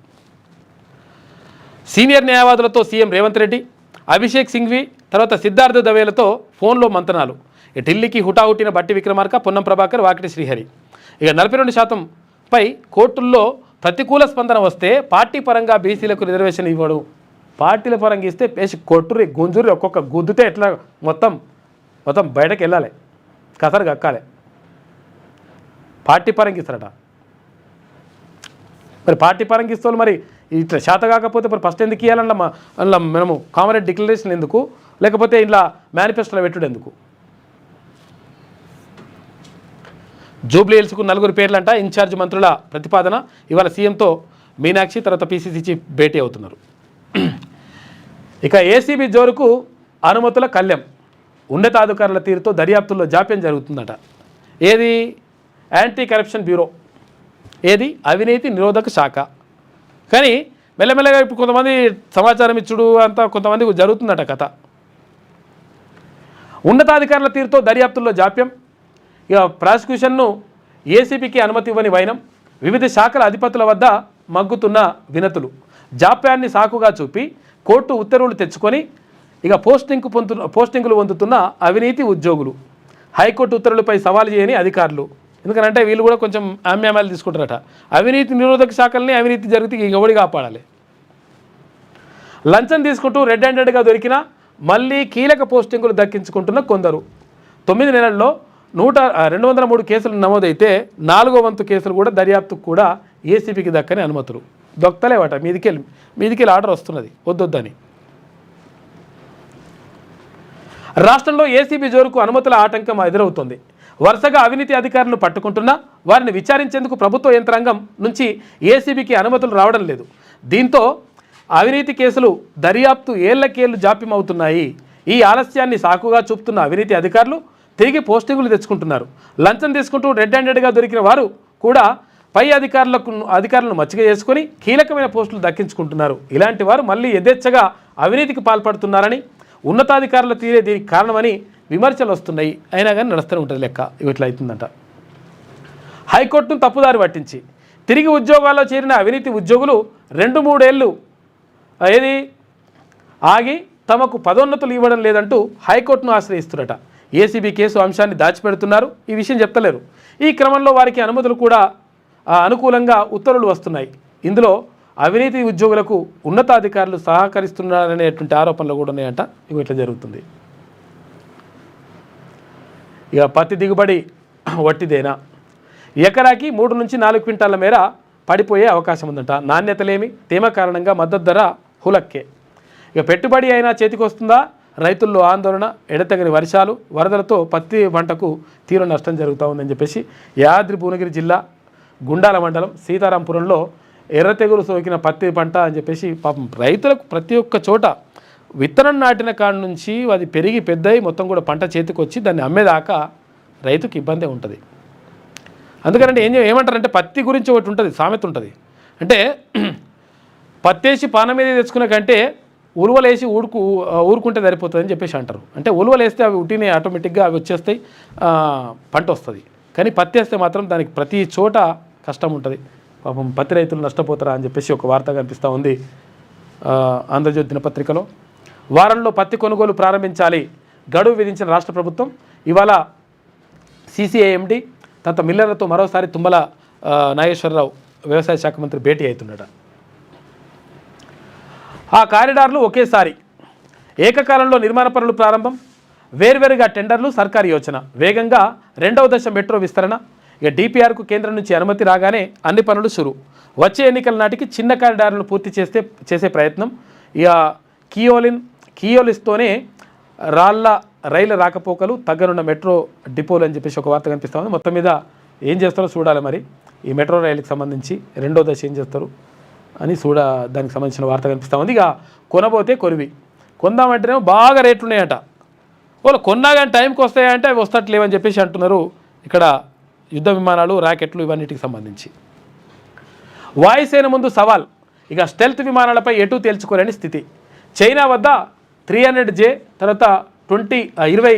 సీనియర్ న్యాయవాదులతో సీఎం రేవంత్ రెడ్డి, అభిషేక్ సింఘ్వి, తర్వాత సిద్ధార్థ దవేలతో ఫోన్లో మంతనాలు. ఢిల్లీకి హుటాహుటిన బట్టి విక్రమార్క, పొన్నం ప్రభాకర్, వాకిటి శ్రీహరి. ఇక 42% కోర్టుల్లో ప్రతికూల స్పందన వస్తే పార్టీ పరంగా బీసీలకు రిజర్వేషన్ ఇవ్వడు. పార్టీల పరంగా ఇస్తే పేసి కొట్టురి గుంజురి ఒక్కొక్క గుద్దుతే ఎట్లా మొత్తం బయటకు వెళ్ళాలి, కసరు కక్కాలి. పార్టీ పరంగా ఇస్తారట. మరి పార్టీ పరంగా ఇస్తాను మరి ఇట్లా శాత కాకపోతే మరి ఫస్ట్ ఎందుకు ఇవ్వాలన్నా అందులో మనము కామరేడ్ డిక్లరేషన్ ఎందుకు, లేకపోతే ఇలా మేనిఫెస్టోలో పెట్టుడు ఎందుకు? జూబ్లీ హిల్స్కు 4 పేర్లంట ఇన్ఛార్జ్ మంత్రుల ప్రతిపాదన. ఇవాళ సీఎంతో మీనాక్షి, తర్వాత పీసీసీ చీఫ్ భేటీ అవుతున్నారు. ఇక ఏసీబీ జోరుకు అనుమతుల కళ్యం. ఉన్నతాధికారుల తీరుతో దర్యాప్తుల్లో జాప్యం జరుగుతుందట. ఏది? యాంటీ కరప్షన్ బ్యూరో, ఏది? అవినీతి నిరోధక శాఖ. కానీ మెల్లమెల్లగా ఇప్పుడు కొంతమంది సమాచారం ఇచ్చుడు అంతా కొంతమందికి జరుగుతుందట కథ. ఉన్నతాధికారుల తీరుతో దర్యాప్తుల్లో జాప్యం. ఇక ప్రాసిక్యూషన్ను ఏసీబీకి అనుమతి ఇవ్వని వైనం. వివిధ శాఖల అధిపతుల వద్ద మగ్గుతున్న వినతులు. జాప్యాన్ని సాకుగా చూపి కోర్టు ఉత్తర్వులు తెచ్చుకొని ఇక పోస్టింగులు పొందుతున్న అవినీతి ఉద్యోగులు. హైకోర్టు ఉత్తర్వులపై సవాలు చేయని అధికారులు. ఎందుకంటే వీళ్ళు కూడా కొంచెం ఆమ్యామాలు తీసుకుంటారట. అవినీతి నిరోధక శాఖల్ని అవినీతి జరిగితే ఎవడి కాపాడాలి. లంచం తీసుకుంటూ రెడ్ హ్యాండెడ్గా దొరికిన మళ్ళీ కీలక పోస్టింగులు దక్కించుకుంటున్న కొందరు. 9 నెలల్లో 203 కేసులు నమోదైతే 4వ వంతు కేసులు కూడా దర్యాప్తుకు కూడా ఏసీబీకి దక్కని అనుమతులు. దొక్కలేవట. మీదికెళ్ళి ఆర్డర్ వస్తున్నది వద్దొద్దని. రాష్ట్రంలో ఏసీబీ జోరుకు అనుమతుల ఆటంకం ఎదురవుతోంది. వరుసగా అవినీతి అధికారులను పట్టుకుంటున్నా వారిని విచారించేందుకు ప్రభుత్వ యంత్రాంగం నుంచి ఏసీబీకి అనుమతులు రావడం లేదు. దీంతో అవినీతి కేసులు దర్యాప్తు ఏళ్లకేళ్లు జాప్యం అవుతున్నాయి. ఈ ఆలస్యాన్ని సాకుగా చూపుతున్న అవినీతి అధికారులు తిరిగి పోస్టింగులు తెచ్చుకుంటున్నారు. లంచం తీసుకుంటూ రెడ్ హ్యాండెడ్గా దొరికిన వారు కూడా పై అధికారులను మచ్చిక చేసుకొని కీలకమైన పోస్టులు దక్కించుకుంటున్నారు. ఇలాంటి వారు మళ్ళీ యథేచ్ఛగా అవినీతికి పాల్పడుతున్నారని, ఉన్నతాధికారుల తీరే దీనికి కారణమని విమర్శలు వస్తున్నాయి. అయినా కానీ నడుస్తూనే ఉంటుంది లెక్క. ఇట్లా అవుతుందంట. హైకోర్టును తప్పుదారి పట్టించి తిరిగి ఉద్యోగాల్లో చేరిన అవినీతి ఉద్యోగులు 2-3 ఏళ్ళు ఆగి తమకు పదోన్నతులు ఇవ్వడం లేదంటూ హైకోర్టును ఆశ్రయిస్తున్నట. ఏసీబీ కేసు అంశాన్ని దాచిపెడుతున్నారు. ఈ విషయం చెప్తలేరు. ఈ క్రమంలో వారికి అనుమతులు కూడా అనుకూలంగా ఉత్తర్వులు వస్తున్నాయి. ఇందులో అవినీతి ఉద్యోగులకు ఉన్నతాధికారులు సహకరిస్తున్నారనేటువంటి ఆరోపణలు కూడా ఉన్నాయంట. ఇట్లా జరుగుతుంది. ఇక పత్తి దిగుబడి వట్టిదేనా? ఎకరాకి 3 నుంచి 4 క్వింటాల మేర పడిపోయే అవకాశం ఉందంట. నాణ్యతలేమి, తేమ కారణంగా మద్దతు ధర హులక్కే. ఇక పెట్టుబడి అయినా చేతికి వస్తుందా? రైతుల్లో ఆందోళన. ఎడతెగని వర్షాలు, వరదలతో పత్తి పంటకు తీవ్ర నష్టం జరుగుతూ ఉందని చెప్పేసి యాదాద్రి భువనగిరి జిల్లా గుండాల మండలం సీతారాంపురంలో ఎర్రతెగులు సోకిన పత్తి పంట అని చెప్పేసి పాపం రైతులకు ప్రతి ఒక్క చోట విత్తనం నాటిన కాడ నుంచి అది పెరిగి పెద్దయి మొత్తం కూడా పంట చేతికి వచ్చి దాన్ని అమ్మేదాకా రైతుకి ఇబ్బందే ఉంటుంది. అందుకనంటే ఏమంటారంటే పత్తి గురించి ఒకటి ఉంటుంది, సామెత ఉంటుంది. అంటే పత్తేసి పాన మీద తెచ్చుకునే కంటే ఉలువలేసి ఊరుకుంటే సరిపోతుందని చెప్పేసి అంటారు. అంటే ఉలువలేస్తే అవి ఉట్టినే ఆటోమేటిక్గా అవి వచ్చేస్తాయి, పంట వస్తుంది. కానీ పత్తి వేస్తే మాత్రం దానికి ప్రతి చోట కష్టం ఉంటుంది. పాపం పత్తి రైతులు నష్టపోతారా అని చెప్పేసి ఒక వార్త కనిపిస్తూ ఉంది ఆంధ్రజ్యోతి దినపత్రికలో. వారంలో పత్తి కొనుగోలు ప్రారంభించాలి గడువు విధించిన రాష్ట్ర ప్రభుత్వం. ఇవాళ సీసీఐఎండి తర్వాత మిల్లర్లతో మరోసారి తుమ్మల నాగేశ్వరరావు వ్యవసాయ శాఖ మంత్రి భేటీ అవుతున్నాడు. ఆ కారిడార్లు ఒకేసారి ఏకకాలంలో నిర్మాణ పనులు ప్రారంభం, వేర్వేరుగా టెండర్లు, సర్కారీ యోచన, వేగంగా 2వ దశ మెట్రో విస్తరణ. ఇక డిపిఆర్కు కేంద్రం నుంచి అనుమతి రాగానే అన్ని పనులు షురు. వచ్చే ఎన్నికల నాటికి చిన్న కారిడార్లను పూర్తి చేసే ప్రయత్నం. ఇక కియోలిస్తోనే రైళ్ల రాకపోకలు తగ్గనున్న మెట్రో డిపోలు అని చెప్పేసి ఒక వార్త కనిపిస్తూ ఉంది. మొత్తం మీద ఏం చేస్తారో చూడాలి. మరి ఈ మెట్రో రైలుకి సంబంధించి 2వ దశ ఏం చేస్తారు అని దానికి సంబంధించిన వార్త కనిపిస్తూ ఉంది. ఇక కొనబోతే కొరివి, కొందామంటేనేమో బాగా రేట్లు ఉన్నాయట. వాళ్ళు కొన్నా కానీ టైంకి వస్తాయంటే అవి వస్తట్లేవని చెప్పేసి అంటున్నారు. ఇక్కడ యుద్ధ విమానాలు, రాకెట్లు ఇవన్నిటికి సంబంధించి వాయుసేన ముందు సవాల్. ఇక స్టెల్త్ విమానాలపై ఎటు తేల్చుకోలేని స్థితి. చైనా వద్ద 300J తర్వాత 20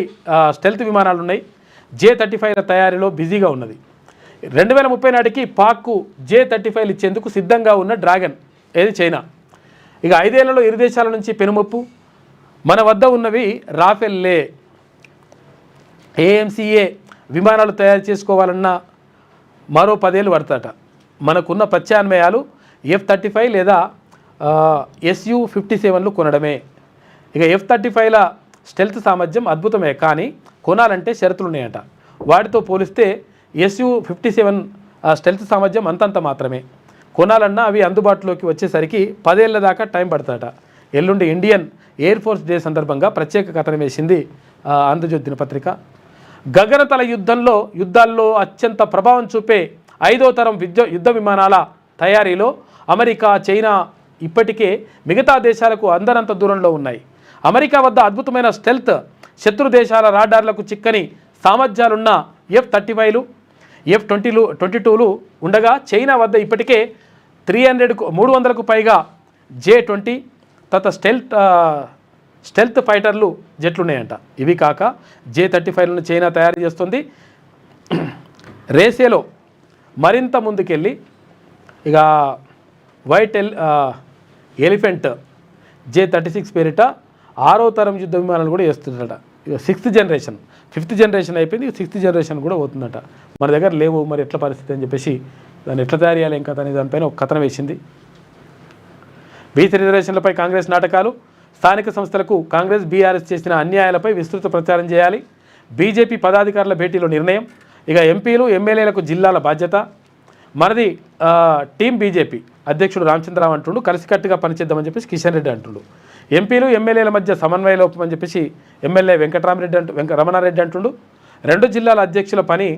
స్టెల్త్ విమానాలు ఉన్నాయి. J-35ల తయారీలో బిజీగా ఉన్నది. 2030 నాటికి పాక్కు J-35లు ఇచ్చేందుకు సిద్ధంగా ఉన్న డ్రాగన్ ఏది చైనా. ఇక 5 ఏళ్లలో ఇరు దేశాల నుంచి పెనుముప్పు. మన వద్ద ఉన్నవి రాఫెల్లే. AMCA విమానాలు తయారు చేసుకోవాలన్నా మరో 10 ఏళ్ళు పడతాట. మనకున్న ప్రత్యామ్నాయాలు F-35 లేదా Su-57లు కొనడమే. ఇక F-35ల స్టెల్త్ సామర్థ్యం అద్భుతమే, కానీ కొనాలంటే షరతులు ఉన్నాయట. వాటితో పోలిస్తే Su-57 స్టెల్త్ సామర్థ్యం అంతంత మాత్రమే. కొనాలన్నా అవి అందుబాటులోకి వచ్చేసరికి 10 ఏళ్ల దాకా టైం పడతాట. ఎల్లుండి ఇండియన్ ఎయిర్ ఫోర్స్ డే సందర్భంగా ప్రత్యేక కథనం వేసింది ఆంధ్రజ్యోతి దినపత్రిక. గగనతల యుద్ధాల్లో అత్యంత ప్రభావం చూపే 5వ తరం యుద్ధ విమానాల తయారీలో అమెరికా, చైనా ఇప్పటికే మిగతా దేశాలకు అందనంత దూరంలో ఉన్నాయి. అమెరికా వద్ద అద్భుతమైన స్టెల్త్, శత్రు దేశాల రాడార్లకు చిక్కని సామర్థ్యాలున్న F-35లు, F-22లు ఉండగా చైనా వద్ద ఇప్పటికే 300కు పైగా J-20 తత స్టెల్త్ ఫైటర్లు జెట్లున్నాయంట. ఇవి కాక J-35లను చైనా తయారు చేస్తుంది. రేసేలో మరింత ముందుకెళ్ళి ఇక వైట్ ఎలిఫెంట్ J-36 పేరిట 6వ తరం యుద్ధ విమానాలు కూడా వేస్తుందట. ఇక 6th జనరేషన్, 5th జనరేషన్ అయిపోయింది, 6th జనరేషన్ కూడా పోతుందట. మన దగ్గర లేవు, మరి ఎట్లా పరిస్థితి అని చెప్పేసి దాన్ని ఎట్లా తయారు చేయాలి ఇంకా అనే దానిపైన ఒక కథనం వేసింది. బీసీ రిజర్వేషన్లపై కాంగ్రెస్ నాటకాలు. స్థానిక సంస్థలకు కాంగ్రెస్ బీఆర్ఎస్ చేసిన అన్యాయాలపై విస్తృత ప్రచారం చేయాలి. బీజేపీ పదాధికారుల భేటీలో నిర్ణయం. ఇక ఎంపీలు, ఎమ్మెల్యేలకు జిల్లాల బాధ్యత. మనది టీం బీజేపీ అధ్యక్షుడు రామచంద్రరావు అంటుండు. కలిసికట్టుగా పనిచేద్దామని చెప్పేసి కిషన్ రెడ్డి అంటుండు. ఎంపీలు, ఎమ్మెల్యేల మధ్య సమన్వయ లోపం అని చెప్పేసి ఎమ్మెల్యే రమణారెడ్డి అంటుండు. 2 జిల్లాల అధ్యక్షుల పని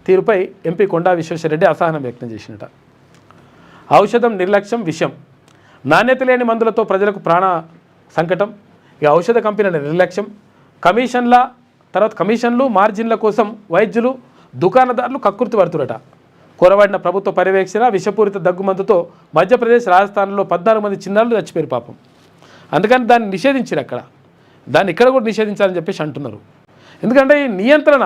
తీరుపై ఎంపీ కొండా విశ్వేశ్వరరెడ్డి అసహనం వ్యక్తం చేసినట. ఔషధం నిర్లక్ష్యం విషయం. నాణ్యత లేని మందులతో ప్రజలకు ప్రాణ సంకటం. ఇక ఔషధ కంపెనీల నిర్లక్ష్యం, కమిషన్లు, మార్జిన్ల కోసం వైద్యులు, దుకాణదారులు కక్కుర్తి పడుతురట. కొరబడిన ప్రభుత్వ పర్యవేక్షణ, విషపూరిత దగ్గుమందుతో మధ్యప్రదేశ్, రాజస్థాన్లో 14 మంది చిన్నారులు చచ్చిపోయారు పాపం. అందుకని దాన్ని నిషేధించారు అక్కడ. దాన్ని ఇక్కడ కూడా నిషేధించాలని చెప్పేసి అంటున్నారు. ఎందుకంటే ఈ నియంత్రణ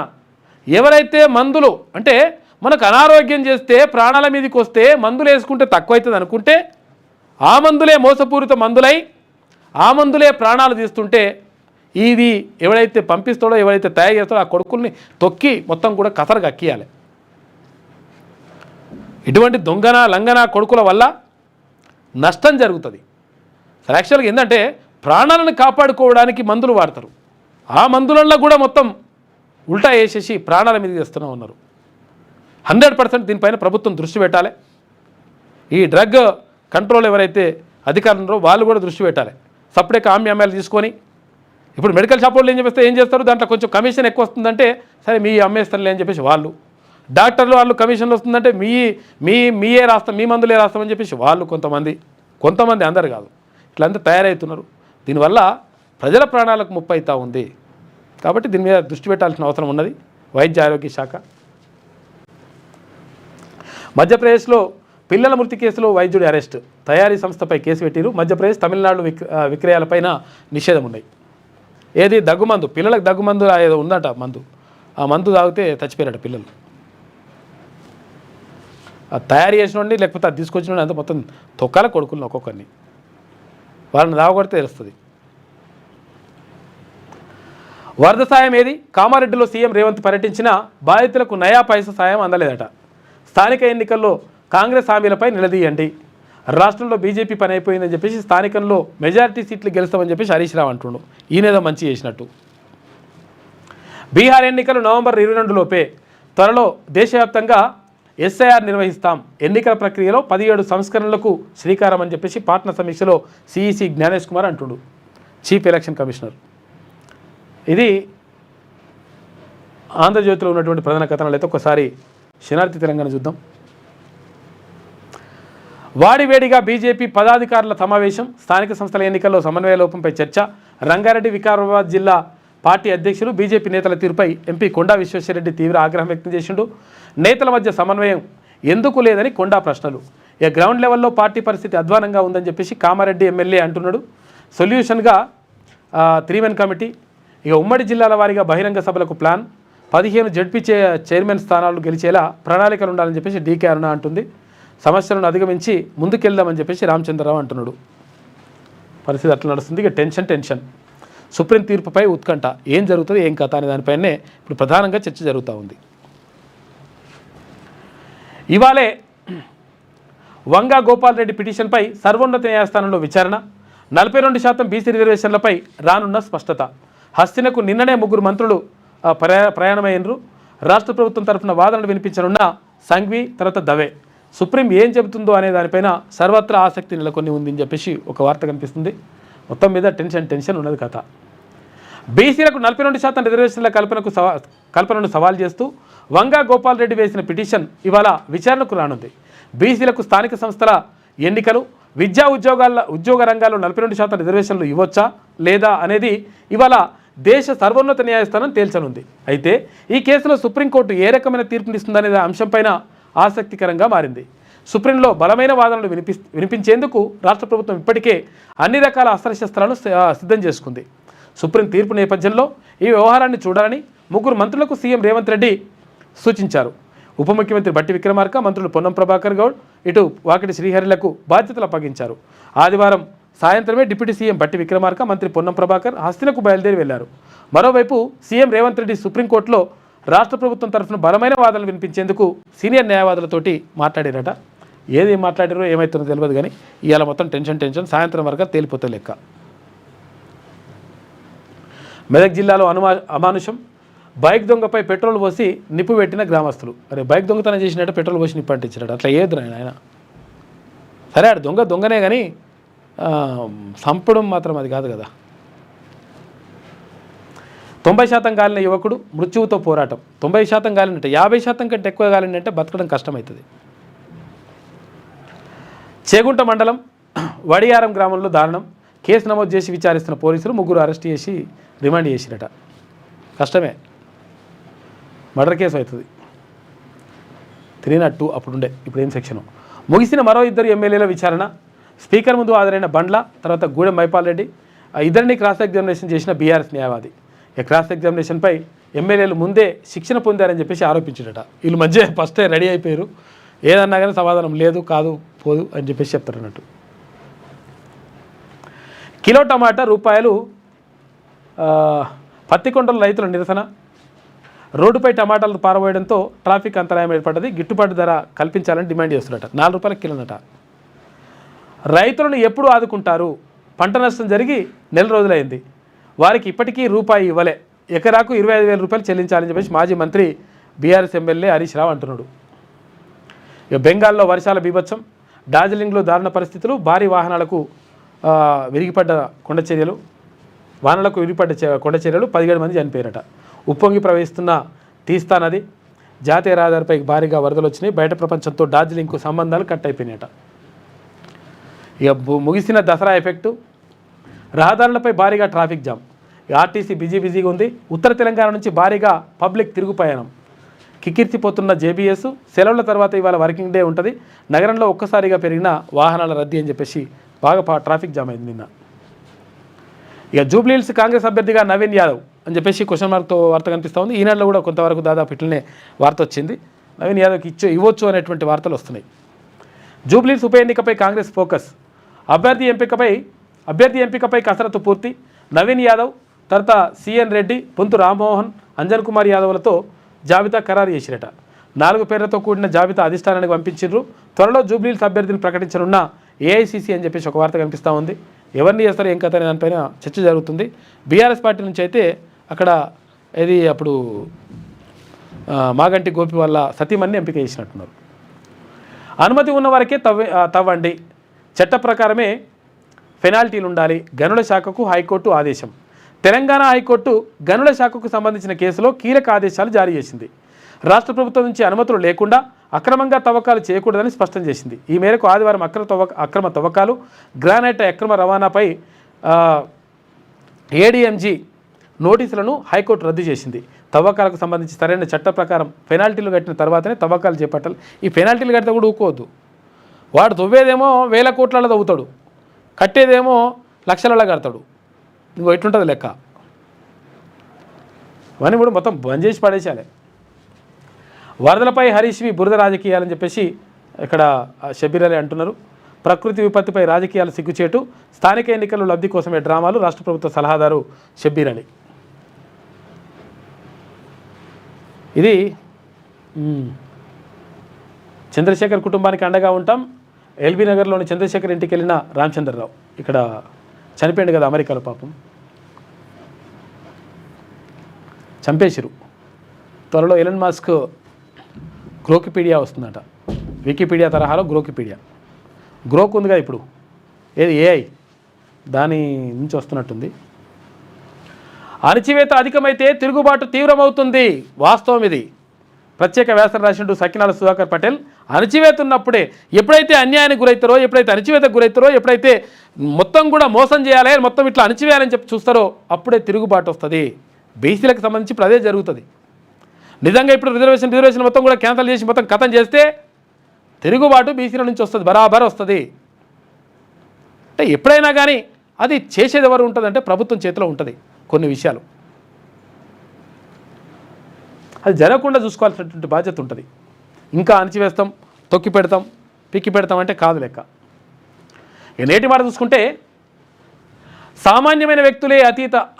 ఎవరైతే మందులు అంటే మనకు అనారోగ్యం చేస్తే ప్రాణాల మీదకి వస్తే మందులు వేసుకుంటే తక్కువ అవుతుంది అనుకుంటే ఆ మందులే మోసపూరిత మందులై ఆ మందులే ప్రాణాలు తీస్తుంటే ఇది ఎవడైతే పంపిస్తాడో, ఎవరైతే తయారు చేస్తాడో ఆ కొడుకుల్ని తొక్కి మొత్తం కూడా కసరు కక్కియాలి. ఇటువంటి దొంగన లంగన కొడుకుల వల్ల నష్టం జరుగుతుంది. యాక్చువల్గా ఏంటంటే ప్రాణాలను కాపాడుకోవడానికి మందులు వాడతారు. ఆ మందులలో కూడా మొత్తం ఉల్టా వేసేసి ప్రాణాల మీద చేస్తూనే ఉన్నారు. 100% దీనిపైన ప్రభుత్వం దృష్టి పెట్టాలి. ఈ డ్రగ్ కంట్రోల్ ఎవరైతే అధికారులు ఉన్నారో వాళ్ళు కూడా దృష్టి పెట్టాలి. సపరేట్ అమ్మాయిలు తీసుకొని ఇప్పుడు మెడికల్ షాప్ వాళ్ళు ఏం చేస్తారు, దాంట్లో కొంచెం కమిషన్ ఎక్కువ వస్తుందంటే సరే మీ అమ్మేస్తారులే అని చెప్పేసి వాళ్ళు, డాక్టర్లు వాళ్ళు కమిషన్లు వస్తుందంటే మీయే రాస్తాం, మీ మందులే రాస్తామని చెప్పేసి వాళ్ళు కొంతమంది అందరు కాదు ఇట్లంతా తయారవుతున్నారు. దీనివల్ల ప్రజల ప్రాణాలకు ముప్పు అవుతూ ఉంది. కాబట్టి దీని మీద దృష్టి పెట్టాల్సిన అవసరం ఉన్నది వైద్య ఆరోగ్య శాఖ. మధ్యప్రదేశ్లో పిల్లల మృతి కేసులో వైద్యుడి అరెస్ట్, తయారీ సంస్థపై కేసు పెట్టిరు. మధ్యప్రదేశ్, తమిళనాడు విక్రయాలపైన నిషేధం ఉన్నాయి. ఏది దగ్గుమందు, పిల్లలకు దగ్గుమందు ఏదో ఉందట మందు, ఆ మందు తాగితే చచ్చిపోయారట పిల్లలు. అది తయారు చేసినోండి లేకపోతే అది తీసుకొచ్చినోండి అంతా మొత్తం తొక్కాల కొడుకులను ఒక్కొక్కరిని, వాళ్ళని దావకొడితే తెలుస్తుంది. వరద సాయం ఏది? కామారెడ్డిలో సీఎం రేవంత్ పర్యటించిన బాధితులకు నయా పైసా సాయం అందలేదట. స్థానిక ఎన్నికల్లో కాంగ్రెస్ హామీలపై నిలదీయండి. రాష్ట్రంలో బీజేపీ పని అయిపోయిందని చెప్పేసి స్థానికంలో మెజారిటీ సీట్లు గెలుస్తామని చెప్పేసి హరీష్ రావు అంటుండు. ఈయనేదో మంచి చేసినట్టు. బీహార్ ఎన్నికలు నవంబర్ 22 లోపే, త్వరలో దేశవ్యాప్తంగా ఎస్ఐఆర్ నిర్వహిస్తాం. ఎన్నికల ప్రక్రియలో 17 సంస్కరణలకు శ్రీకారం అని చెప్పేసి పాట్నా సమీక్షలో సిఈసి జ్ఞానేష్ కుమార్ అంటుడు, చీఫ్ ఎలక్షన్ కమిషనర్. ఇది ఆంధ్రజ్యోతిలో ఉన్నటువంటి ప్రధాన కథనాలు. అయితే ఒకసారి శనార్థి తెలంగాణ చూద్దాం. వాడివేడిగా బీజేపీ పదాధికారుల సమావేశం, స్థానిక సంస్థల ఎన్నికల్లో సమన్వయ లోపంపై చర్చ. రంగారెడ్డి వికారాబాద్ జిల్లా పార్టీ అధ్యక్షులు బీజేపీ నేతల తీరుపై ఎంపీ కొండా విశ్వేశ్వరరెడ్డి తీవ్ర ఆగ్రహం వ్యక్తం చేసిండు. నేతల మధ్య సమన్వయం ఎందుకు లేదని కొండా ప్రశ్నలు. ఇక గ్రౌండ్ లెవెల్లో పార్టీ పరిస్థితి అధ్వానంగా ఉందని చెప్పేసి కామారెడ్డి ఎమ్మెల్యే అంటున్నాడు. సొల్యూషన్గా 3-man కమిటీ. ఇక ఉమ్మడి జిల్లాల వారీగా బహిరంగ సభలకు ప్లాన్. 15 జడ్పీ చైర్మన్ స్థానాలు గెలిచేలా ప్రణాళికలు ఉండాలని చెప్పేసి డీకే అరుణ అంటుంది. సమస్యలను అధిగమించి ముందుకెళ్దామని చెప్పేసి రామచంద్రరావు అంటున్నాడు. పరిస్థితి అట్లా నడుస్తుంది. ఇక టెన్షన్. సుప్రీం తీర్పుపై ఉత్కంఠ. ఏం జరుగుతుంది, ఏం కథ అనే దానిపైనే ఇప్పుడు ప్రధానంగా చర్చ జరుగుతూ ఉంది. ఇవాళే వంగా గోపాల్ రెడ్డి పిటిషన్పై సర్వోన్నత న్యాయస్థానంలో విచారణ. 42% బీసీ రిజర్వేషన్లపై రానున్న స్పష్టత. హస్తినకు నిన్ననే 3 మంత్రులు ప్రయాణమైనరు. రాష్ట్ర ప్రభుత్వం తరఫున వాదనలు వినిపించనున్న సంఘ్వి, తర్వాత దవే. సుప్రీం ఏం చెబుతుందో అనే దానిపైన సర్వత్రా ఆసక్తి నెలకొని ఉందని చెప్పేసి ఒక వార్త కనిపిస్తుంది. మొత్తం మీద టెన్షన్ ఉన్నది కథ. బీసీలకు 42% రిజర్వేషన్ల కల్పనను సవాల్ చేస్తూ వంగా గోపాల్ రెడ్డి వేసిన పిటిషన్ ఇవాళ విచారణకు రానుంది. బీసీలకు స్థానిక సంస్థల ఎన్నికలు, విద్యా ఉద్యోగ రంగాల్లో 42% రిజర్వేషన్లు ఇవ్వొచ్చా లేదా అనేది ఇవాళ దేశ సర్వోన్నత న్యాయస్థానం తేల్చనుంది. అయితే ఈ కేసులో సుప్రీంకోర్టు ఏ రకమైన తీర్పునిస్తుందనే అంశంపైన ఆసక్తికరంగా మారింది. సుప్రీంలో బలమైన వాదనలు వినిపించేందుకు రాష్ట్ర ప్రభుత్వం ఇప్పటికే అన్ని రకాల అస్త్రశస్త్రాలు సిద్ధం చేసుకుంది. సుప్రీం తీర్పు నేపథ్యంలో ఈ వ్యవహారాన్ని చూడాలని 3 మంత్రులకు సీఎం రేవంత్ రెడ్డి సూచించారు. ఉప ముఖ్యమంత్రి బట్టి విక్రమార్క, మంత్రులు పొన్నం ప్రభాకర్ గౌడ్, ఇటు వాకిటి శ్రీహరిలకు బాధ్యతలు అప్పగించారు. ఆదివారం సాయంత్రమే డిప్యూటీ సీఎం బట్టి విక్రమార్క, మంత్రి పొన్నం ప్రభాకర్ హస్తినకు బయలుదేరి వెళ్లారు. మరోవైపు సీఎం రేవంత్ రెడ్డి సుప్రీంకోర్టులో రాష్ట్ర ప్రభుత్వం తరఫున బలమైన వాదనలు వినిపించేందుకు సీనియర్ న్యాయవాదులతోటి మాట్లాడారట. ఏది మాట్లాడారో ఏమవుతుందో తెలియదు, కానీ ఇవాళ మొత్తం టెన్షన్. సాయంత్రం వరకు తేలిపోతే లెక్క. మెదక్ జిల్లాలో అమానుషం. బైక్ దొంగపై పెట్రోల్ పోసి నిప్పు పెట్టిన గ్రామస్తులు. అరే బైక్ దొంగతనం చేసినట్టు పెట్రోల్ పోసి నిప్పు అంటించాడు. అట్లా ఏదు ఆయన. సరే ఆడు దొంగనే కానీ చంపడం మాత్రం అది కాదు కదా. 90% కాలిన యువకుడు మృత్యువుతో పోరాటం. 90% కాలినంటే 50% కంటే ఎక్కువ కాలినంటే బతకడం కష్టమవుతుంది. చేగుంట మండలం వడియారం గ్రామంలో దారుణం. కేసు నమోదు చేసి విచారిస్తున్న పోలీసులు 3 అరెస్ట్ చేసి రిమాండ్ చేసిరట. కష్టమే, మర్డర్ కేసు అవుతుంది. 302 అప్పుడుండే, ఇప్పుడు ఏం సెక్షను. ముగిసిన మరో 2 ఎమ్మెల్యేల విచారణ. స్పీకర్ ముందు హాజరైన బండ్ల, తర్వాత గూడెం మైపాల్ రెడ్డి, ఇద్దరిని క్రాస్ ఎగ్జామినేషన్ చేసిన బీఆర్ఎస్ న్యాయవాది. ఈ క్రాస్ ఎగ్జామినేషన్పై ఎమ్మెల్యేలు ముందే శిక్షణ పొందారని చెప్పేసి ఆరోపించారట. వీళ్ళు మధ్య ఫస్టే రెడీ అయిపోయారు. ఏదన్నా కానీ సమాధానం లేదు, కాదు, పోదు అని చెప్పేసి చెప్తారు అన్నట్టు. కిలో టమాటా రూపాయలు. పత్తికొండల రైతుల నిరసన. రోడ్డుపై టమాటాలు పారబోయడంతో ట్రాఫిక్ అంతరాయం ఏర్పడ్డది. గిట్టుబాటు ధర కల్పించాలని డిమాండ్ చేస్తున్నట. 4 రూపాయల కిలోనట. రైతులను ఎప్పుడు ఆదుకుంటారు? పంట నష్టం జరిగి నెల రోజులైంది. వారికి ఇప్పటికీ రూపాయి ఇవ్వలే. ఎకరాకు 25,000 రూపాయలు చెల్లించాలని చెప్పేసి మాజీ మంత్రి బీఆర్ఎస్ ఎమ్మెల్యే హరీష్ రావు అంటున్నాడు. ఇక బెంగాల్లో వర్షాల బీభత్సం. డార్జిలింగ్లో దారుణ పరిస్థితులు. భారీ వాహనాలకు విరిగిపడ్డ కొండ చర్యలు. 17 మంది చనిపోయారట. ఉప్పొంగి ప్రవహిస్తున్న తీస్తా నది. జాతీయ రహదారిపై భారీగా వరదలు వచ్చినాయి. బయట ప్రపంచంతో డార్జిలింగ్కు సంబంధాలు కట్ అయిపోయినాయట. ఇక ముగిసిన దసరా ఎఫెక్టు. రహదారులపై భారీగా ట్రాఫిక్ జామ్. ఆర్టీసీ బిజీగా ఉంది. ఉత్తర తెలంగాణ నుంచి భారీగా పబ్లిక్ తిరుగుపయనం. కిక్కిర్చిపోతున్న జేబీఎస్. సెలవుల తర్వాత ఇవాళ వర్కింగ్ డే ఉంటుంది. నగరంలో ఒక్కసారిగా పెరిగిన వాహనాల రద్దీ అని చెప్పేసి బాగా ట్రాఫిక్ జామ్ అయింది నిన్న. ఇక జూబ్లీహిల్స్ కాంగ్రెస్ అభ్యర్థిగా నవీన్ యాదవ్ అని చెప్పేసి క్వశ్చన్ మార్క్తో వార్త కనిపిస్తూ ఉంది. ఈనాడులో కూడా కొంతవరకు దాదాపు ఇట్లనే వార్త వచ్చింది. నవీన్ యాదవ్కి ఇవ్వచ్చు అనేటువంటి వార్తలు వస్తున్నాయి. జూబ్లీహిల్స్ ఉప ఎన్నికపై కాంగ్రెస్ ఫోకస్. అభ్యర్థి ఎంపికపై కసరత్తు పూర్తి. నవీన్ యాదవ్, తర్వాత సిఎన్ రెడ్డి, పొంతు రామ్మోహన్, అంజన్ కుమార్ యాదవ్లతో జాబితా ఖరారు చేసిరట. 4 పేర్లతో కూడిన జాబితా అధిష్టానానికి పంపించారు. త్వరలో జూబ్లీహిల్స్ అభ్యర్థిని ప్రకటించనున్న ఏఐసీసీ అని చెప్పేసి ఒక వార్త కనిపిస్తూ ఉంది. ఎవరిని చేస్తారు ఏం కథ అనే దానిపైన చర్చ జరుగుతుంది. బీఆర్ఎస్ పార్టీ నుంచి అయితే అక్కడ ఇది అప్పుడు మాగంటి గోపి వాళ్ళ సతీమణిని ఎంపిక చేసినట్టున్నారు. అనుమతి ఉన్న వారికే తవ్వండి, చట్ట ప్రకారమే పెనాల్టీలు ఉండాలి. గనుల శాఖకు హైకోర్టు ఆదేశం. తెలంగాణ హైకోర్టు గనుల శాఖకు సంబంధించిన కేసులో కీలక ఆదేశాలు జారీ చేసింది. రాష్ట్ర ప్రభుత్వం నుంచి అనుమతులు లేకుండా అక్రమంగా తవ్వకాలు చేయకూడదని స్పష్టం చేసింది. ఈ మేరకు ఆదివారం అక్రమ తవ్వకాలు, గ్రానైట్ అక్రమ రవాణాపై ఏడీఎంజీ నోటీసులను హైకోర్టు రద్దు చేసింది. తవ్వకాలకు సంబంధించి సరైన చట్ట ప్రకారం పెనాల్టీలు కట్టిన తర్వాతనే తవ్వకాలు చేపట్టాలి. ఈ పెనాల్టీలు కడితే కూడా ఊకోవద్దు. వాడు తవ్వేదేమో 1000 కోట్లలో తవ్వుతాడు, కట్టేదేమో లక్షలలో కడతాడు. ఇంకో ఎట్లుంటుంది లెక్క. అవన్నీ కూడా మొత్తం బంద్ చేసి పడేసాలి. వరదలపై హరీష్వి బురద రాజకీయాలని చెప్పేసి ఇక్కడ షబ్బీర్ అలీ అంటున్నారు. ప్రకృతి విపత్తిపై రాజకీయాలు సిగ్గుచేటు, స్థానిక ఎన్నికల్లో లబ్ధి కోసమే డ్రామాలు, రాష్ట్ర ప్రభుత్వ సలహాదారు షబ్బీర్ అలీ. ఇది చంద్రశేఖర్ కుటుంబానికి అండగా ఉంటాం. ఎల్బీ నగర్లోని చంద్రశేఖర్ ఇంటికి వెళ్ళిన రామచంద్రరావు ఇక్కడ చనిపోయింది కదా అమెరికాలో, పాపం చంపేసిరు. త్వరలో ఎలన్ మస్క్ గ్రోకిపీడియా వస్తుందట. వికీపీడియా తరహాలో గ్రోక్ ఉంది కదా ఇప్పుడు, ఏది ఏఐ, దాని నుంచి వస్తున్నట్టుంది. అణచివేత అధికమైతే తిరుగుబాటు తీవ్రమవుతుంది. వాస్తవం ఇది. ప్రత్యేక వ్యాసం రాసిండు సకినాల సుధాకర్ పటేల్. అణచివేత ఉన్నప్పుడే, ఎప్పుడైతే అన్యాయానికి గురవుతారో, ఎప్పుడైతే అణచివేతకు గురవుతారో, ఎప్పుడైతే మొత్తం కూడా మోసం చేయాలి, మొత్తం ఇట్లా అణచివేయాలని చెప్పి చూస్తారో అప్పుడే తిరుగుబాటు వస్తుంది. బీసీలకు సంబంధించి ఇప్పుడు అదే జరుగుతుంది. నిజంగా ఇప్పుడు రిజర్వేషన్ మొత్తం కూడా క్యాన్సల్ చేసి మొత్తం కథం చేస్తే తిరుగుబాటు బీసీల నుంచి వస్తుంది, బరాబర్ వస్తుంది. అంటే ఎప్పుడైనా కానీ అది చేసేది ఎవరు ఉంటుందంటే ప్రభుత్వం చేతిలో ఉంటుంది. కొన్ని విషయాలు అది జరగకుండా చూసుకోవాల్సినటువంటి బాధ్యత ఉంటుంది. ఇంకా అణచివేస్తాం, తొక్కి పెడతాం, పిక్కి పెడతాం అంటే కాదు లెక్క. ఇక నేటి మాట చూసుకుంటే సామాన్యమైన వ్యక్తులే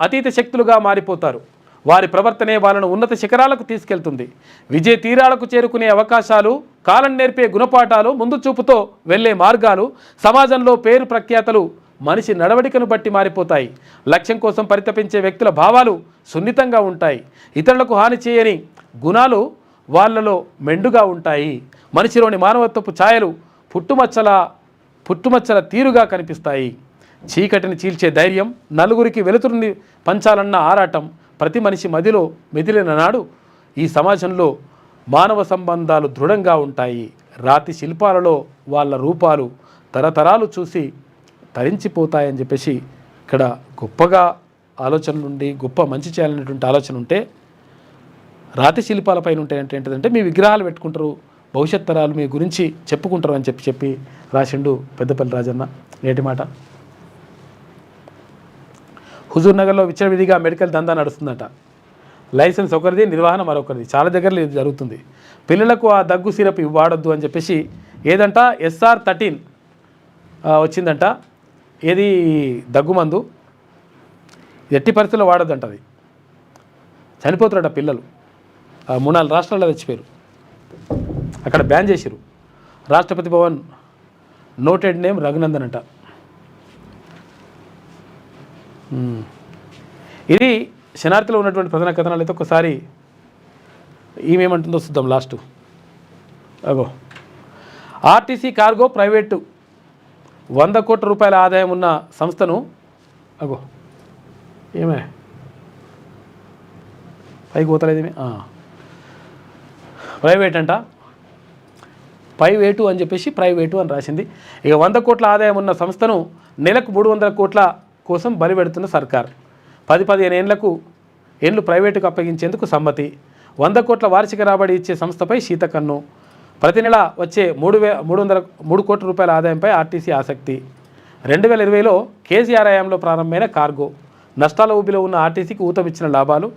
అతీత శక్తులుగా మారిపోతారు. వారి ప్రవర్తనే వాళ్ళను ఉన్నత శిఖరాలకు తీసుకెళ్తుంది. విజయ తీరాలకు చేరుకునే అవకాశాలు, కాలం నేర్పే గుణపాఠాలు, ముందు చూపుతో వెళ్లే మార్గాలు, సమాజంలో పేరు ప్రఖ్యాతలు మనిషి నడవడికను బట్టి మారిపోతాయి. లక్ష్యం కోసం పరితపించే వ్యక్తుల భావాలు సున్నితంగా ఉంటాయి. ఇతరులకు హాని చేయని గుణాలు వాళ్ళలో మెండుగా ఉంటాయి. మనిషిలోని మానవత్వపు ఛాయలు పుట్టుమచ్చల తీరుగా కనిపిస్తాయి. చీకటిని చీల్చే ధైర్యం, నలుగురికి వెలుతురుని పంచాలన్న ఆరాటం ప్రతి మనిషి మదిలో మెదిలిన నాడు ఈ సమాజంలో మానవ సంబంధాలు దృఢంగా ఉంటాయి. రాతి శిల్పాలలో వాళ్ళ రూపాలు తరతరాలు చూసి తరించిపోతాయని చెప్పేసి ఇక్కడ గొప్పగా ఆలోచనలు ఉండి గొప్ప మంచి చేయాలనేటువంటి ఆలోచన ఉంటే రాతి శిల్పాలపైన ఉంటాయంటే ఏంటంటే మీ విగ్రహాలు పెట్టుకుంటారు, భవిష్యత్ తరాలు మీ గురించి చెప్పుకుంటారు అని చెప్పి రాసిండు పెద్దపల్లి రాజన్న. నేటి మాట. హుజూర్ నగర్లో విచ్చలవిడిగా మెడికల్ దందా నడుస్తుందట. లైసెన్స్ ఒకరిది, నిర్వహణ మరొకరిది. చాలా దగ్గరలో ఇది జరుగుతుంది. పిల్లలకు ఆ దగ్గు సిరప్ వాడొద్దు అని చెప్పేసి ఏదంట SR13 వచ్చిందంట. ఏది దగ్గుమందు ఎట్టి పరిస్థితుల్లో వాడొద్దంట. అది చనిపోతారట పిల్లలు. 3-4 రాష్ట్రాల్లో చచ్చిపోయారు. అక్కడ బ్యాన్ చేసిరు. రాష్ట్రపతి భవన్ నోటెడ్ నేమ్ రఘునందన్ అంట. ఇది శనార్థిలో ఉన్నటువంటి ప్రధాన కథనాలు. అయితే ఒకసారి ఈమెమంటుందో చూద్దాం లాస్ట్. అగో ఆర్టీసీ కార్గో ప్రైవేటు 100 కోట్ల రూపాయల ఆదాయం ఉన్న సంస్థను అగో ఏమే పైకి పోతలేదు. ప్రైవేట్ అంట, ప్రైవేటు అని చెప్పేసి ప్రైవేటు అని రాసింది. ఇక 100 కోట్ల ఆదాయం ఉన్న సంస్థను నెలకు 300 కోట్ల కోసం బలి పెడుతున్న సర్కార్. 10-15 ఏళ్ళు ప్రైవేటుకు అప్పగించేందుకు సమ్మతి. 100 కోట్ల వార్షిక రాబడి ఇచ్చే సంస్థపై శీతకన్ను. ప్రతి నెల వచ్చే 3 కోట్ల రూపాయల ఆదాయంపై ఆర్టీసీ ఆసక్తి. 2020లో కేసీఆర్ హయాంలో ప్రారంభమైన కార్గో. నష్టాల ఊబిలో ఉన్న ఆర్టీసీకి ఊతమిచ్చిన లాభాలు,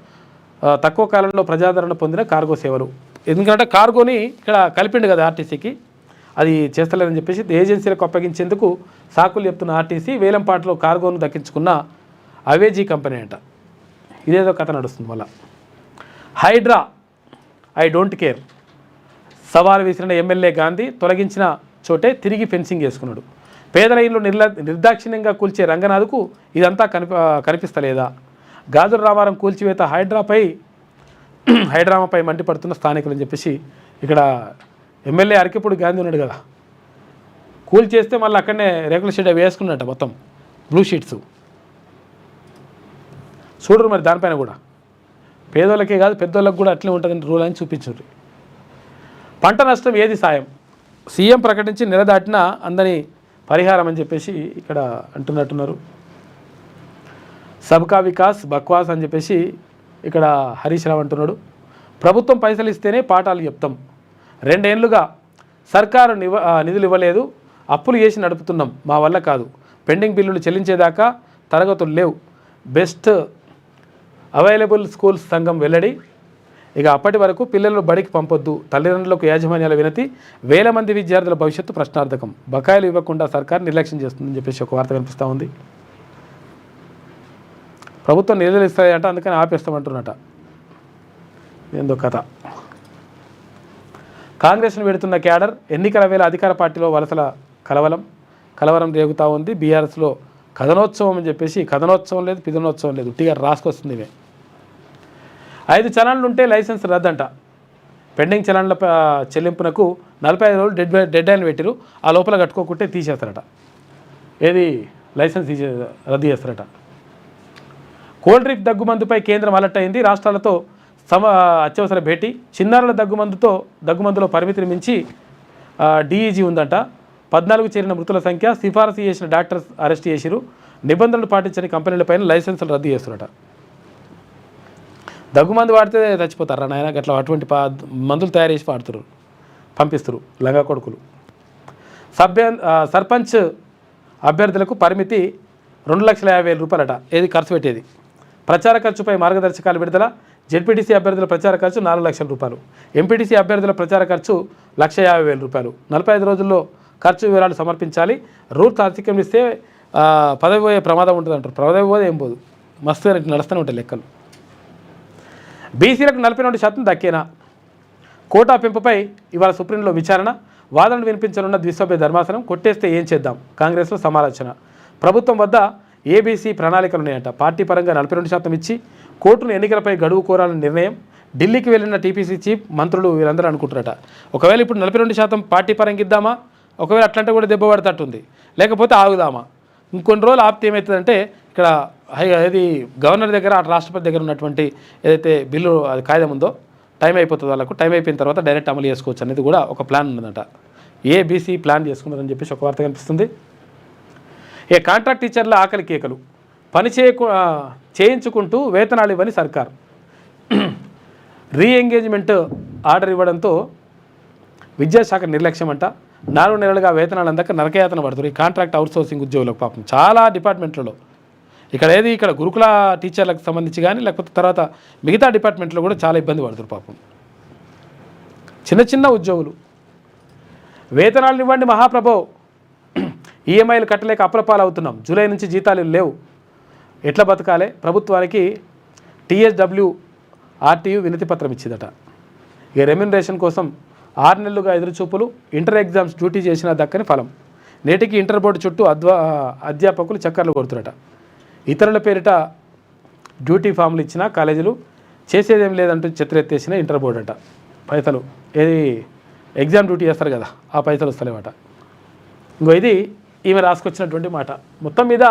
తక్కువ కాలంలో ప్రజాదరణ పొందిన కార్గో సేవలు. ఎందుకంటే కార్గోని ఇక్కడ కలిపిండు కదా ఆర్టీసీకి, అది చేస్తలేదని చెప్పేసి ఏజెన్సీలకు అప్పగించేందుకు సాకులు చెప్తున్న ఆర్టీసీ వేలంపాటలో కార్గోను దక్కించుకున్న అవేజీ కంపెనీ అంట. ఇదేదో కథ నడుస్తుంది. మళ్ళా హైడ్రా ఐ డోంట్ కేర్. సవాలు విసిరిన ఎమ్మెల్యే గాంధీ తొలగించిన చోటే తిరిగి ఫెన్సింగ్ వేసుకున్నాడు. పేదల ఇల్లు నిర్దాక్షిణ్యంగా కూల్చే రంగనాథ్కు ఇదంతా కనిపిస్తలేదా? గాజుల రామారం కూల్చివేత హైడ్రామాపై మండిపడుతున్న స్థానికులు అని చెప్పేసి ఇక్కడ ఎమ్మెల్యే అరకెప్పుడు గాంధీ ఉన్నాడు కదా, కూల్చేస్తే మళ్ళీ అక్కడనే రేకుల షెడ్ వేసుకున్నట్ట మొత్తం బ్లూ షీట్స్ చూడరు. మరి దానిపైన కూడా పేదోళ్ళకే కాదు పెద్దోళ్ళకి కూడా అట్లే ఉంటుందని రూల్ అని చూపించారు. పంట నష్టం ఏది సాయం? సీఎం ప్రకటించి నెల దాటినా అందని పరిహారం అని చెప్పేసి ఇక్కడ అంటున్నట్టున్నారు. సబ్కా వికాస్ బక్వాస్ అని చెప్పేసి ఇక్కడ హరీష్ రావు అంటున్నాడు. ప్రభుత్వం పైసలు ఇస్తేనే పాఠాలు చెప్తాం. 2 ఏళ్లుగా సర్కారు నిధులు ఇవ్వలేదు, అప్పులు చేసి నడుపుతున్నాం, మా వల్ల కాదు. పెండింగ్ బిల్లులు చెల్లించేదాకా తరగతులు లేవు. బెస్ట్ అవైలబుల్ స్కూల్స్ సంఘం వెల్లడి. ఇక అప్పటి వరకు పిల్లలను బడికి పంపొద్దు. తల్లిదండ్రులకు యాజమాన్యాల వినతి. వేల మంది విద్యార్థుల భవిష్యత్తు ప్రశ్నార్థకం. బకాయిలు ఇవ్వకుండా సర్కారు నిర్లక్ష్యం చేస్తుందని చెప్పేసి ఒక వార్త కనిపిస్తూ ఉంది. ప్రభుత్వం నిధులు ఇస్తాయంట, అందుకని ఆపేస్తామంటున్నట. ఏందో కథ. కాంగ్రెస్ను పెడుతున్న క్యాడర్. ఎన్నికల వేళ అధికార పార్టీలో వలసల కలవరం రేగుతూ ఉంది. బీఆర్ఎస్లో కథనోత్సవం అని చెప్పేసి కథనోత్సవం లేదు, పిదనోత్సవం లేదు, ఉట్టిగా రాసుకొస్తుంది. ఇవే 5 చలాన్లు ఉంటే లైసెన్స్ రద్దంట. పెండింగ్ చలాన్ల చెల్లింపునకు 45 రోజులు డెడ్ లైన్ పెట్టిరు. ఆ లోపల కట్టుకోకుంటే తీసేస్తారట. ఏది లైసెన్స్ రద్దు చేస్తారట. కోల్డ్ డ్రింక్ దగ్గుమందుపై కేంద్రం అలర్ట్ అయింది. రాష్ట్రాలతో అత్యవసర భేటీ. చిన్నారుల దగ్గుమందులో పరిమితిని మించి డీఈజీ ఉందంట. 14 చేరిన మృతుల సంఖ్య. సిఫారసు చేసిన డాక్టర్స్ అరెస్ట్ చేసిరు. నిబంధనలు పాటించని కంపెనీలపైన లైసెన్సులు రద్దు చేస్తున్నట. దగ్గుమందు వాడితే చచ్చిపోతారా నాయన? అట్లా అటువంటి మందులు తయారు చేసి వాడుతున్నారు, పంపిస్తారు లంగా కొడుకులు. సర్పంచ్ అభ్యర్థులకు పరిమితి 2,50,000 రూపాయలట. ఏది ఖర్చు పెట్టేది? ప్రచార ఖర్చుపై మార్గదర్శకాలు విడుదల. జెడ్పీటీసీ అభ్యర్థుల ప్రచార ఖర్చు 4 లక్షల రూపాయలు. ఎంపీటీసీ అభ్యర్థుల ప్రచార ఖర్చు 1,50,000 రూపాయలు. 45 రోజుల్లో ఖర్చు వివరాలు సమర్పించాలి. రూల్స్ అతిక్రమిస్తే పదవి పోయే ప్రమాదం ఉంటుంది అంటారు. పదవి పోతే ఏం పోదు, మస్తుగా నడుస్తూనే ఉంటాయి లెక్కలు. బీసీలకు 42% దక్కేనా? కోటా పెంపుపై ఇవాళ సుప్రీంలో విచారణ. వాదనలు వినిపించనున్న ద్విసభ్య ధర్మాసనం. కొట్టేస్తే ఏం చేద్దాం? కాంగ్రెస్లో సమాలోచన. ప్రభుత్వం వద్ద ఏబీసీ ప్రణాళికలు ఉన్నాయంట. పార్టీ పరంగా 42% ఇచ్చి కోర్టును ఎన్నికలపై గడువు కోరాలని నిర్ణయం. ఢిల్లీకి వెళ్ళిన టీపీసీ చీఫ్, మంత్రులు వీరందరూ అనుకుంటారట. ఒకవేళ ఇప్పుడు 42% పార్టీ పరంగా ఇద్దామా? ఒకవేళ అట్లంటే కూడా దెబ్బ పడతట్టుంది. లేకపోతే ఆగుదామా? ఇంకొన్ని రోజులు ఆపితే ఏమవుతుందంటే ఇక్కడ ఇది గవర్నర్ దగ్గర, రాష్ట్రపతి దగ్గర ఉన్నటువంటి ఏదైతే బిల్లు అది కాయిదా ఉందో టైం అయిపోతుంది. వాళ్ళకు టైం అయిపోయిన తర్వాత డైరెక్ట్ అమలు చేసుకోవచ్చు అనేది కూడా ఒక ప్లాన్ ఉన్నదట. ఏబీసీ ప్లాన్ చేసుకున్నారని చెప్పేసి ఒక వార్త కనిపిస్తుంది. కాంట్రాక్ట్ టీచర్ల ఆకలి కేకలు. పని చేయించుకుంటూ వేతనాలు ఇవ్వని సర్కార్. రీఎంగేజ్మెంట్ ఆర్డర్ ఇవ్వడంతో విద్యాశాఖ నిర్లక్ష్యం అంట. 4 నెలలుగా వేతనాలు అందక నరకయాతన పడుతుంది ఈ కాంట్రాక్ట్ అవుట్సోర్సింగ్ ఉద్యోగులకు. పాపం చాలా డిపార్ట్మెంట్లలో ఇక్కడ గురుకుల టీచర్లకు సంబంధించి కానీ లేకపోతే తర్వాత మిగతా డిపార్ట్మెంట్లో కూడా చాలా ఇబ్బంది పడుతుంది పాపం. చిన్న ఉద్యోగులు వేతనాలు ఇవ్వండి మహాప్రభో, ఈఎంఐలు కట్టలేక అప్రపాలు అవుతున్నాం. జూలై నుంచి జీతాలు లేవు, ఎట్లా బతకాలే? ప్రభుత్వానికి టీఎస్డబ్ల్యూ ఆర్టీయూ వినతి పత్రం ఇచ్చిందట. ఇక రెమ్యునరేషన్ కోసం 6 నెలలుగా ఎదురుచూపులు. ఇంటర్ ఎగ్జామ్స్ డ్యూటీ చేసినా దక్కని ఫలం. నేటికి ఇంటర్ బోర్డు చుట్టూ అధ్యాపకులు చక్కర్లు కొడుతున్నట. ఇతరుల పేరిట డ్యూటీ ఫామ్లు ఇచ్చిన కాలేజీలు చేసేదేం లేదంటూ చిత్రెత్తేసిన ఇంటర్ బోర్డు అట. పైసలు ఏది ఎగ్జామ్ డ్యూటీ చేస్తారు కదా, ఆ పైసలు వస్తలేవట. ఇంకో ఇది ఈమె రాసుకొచ్చినటువంటి మాట. మొత్తం మీద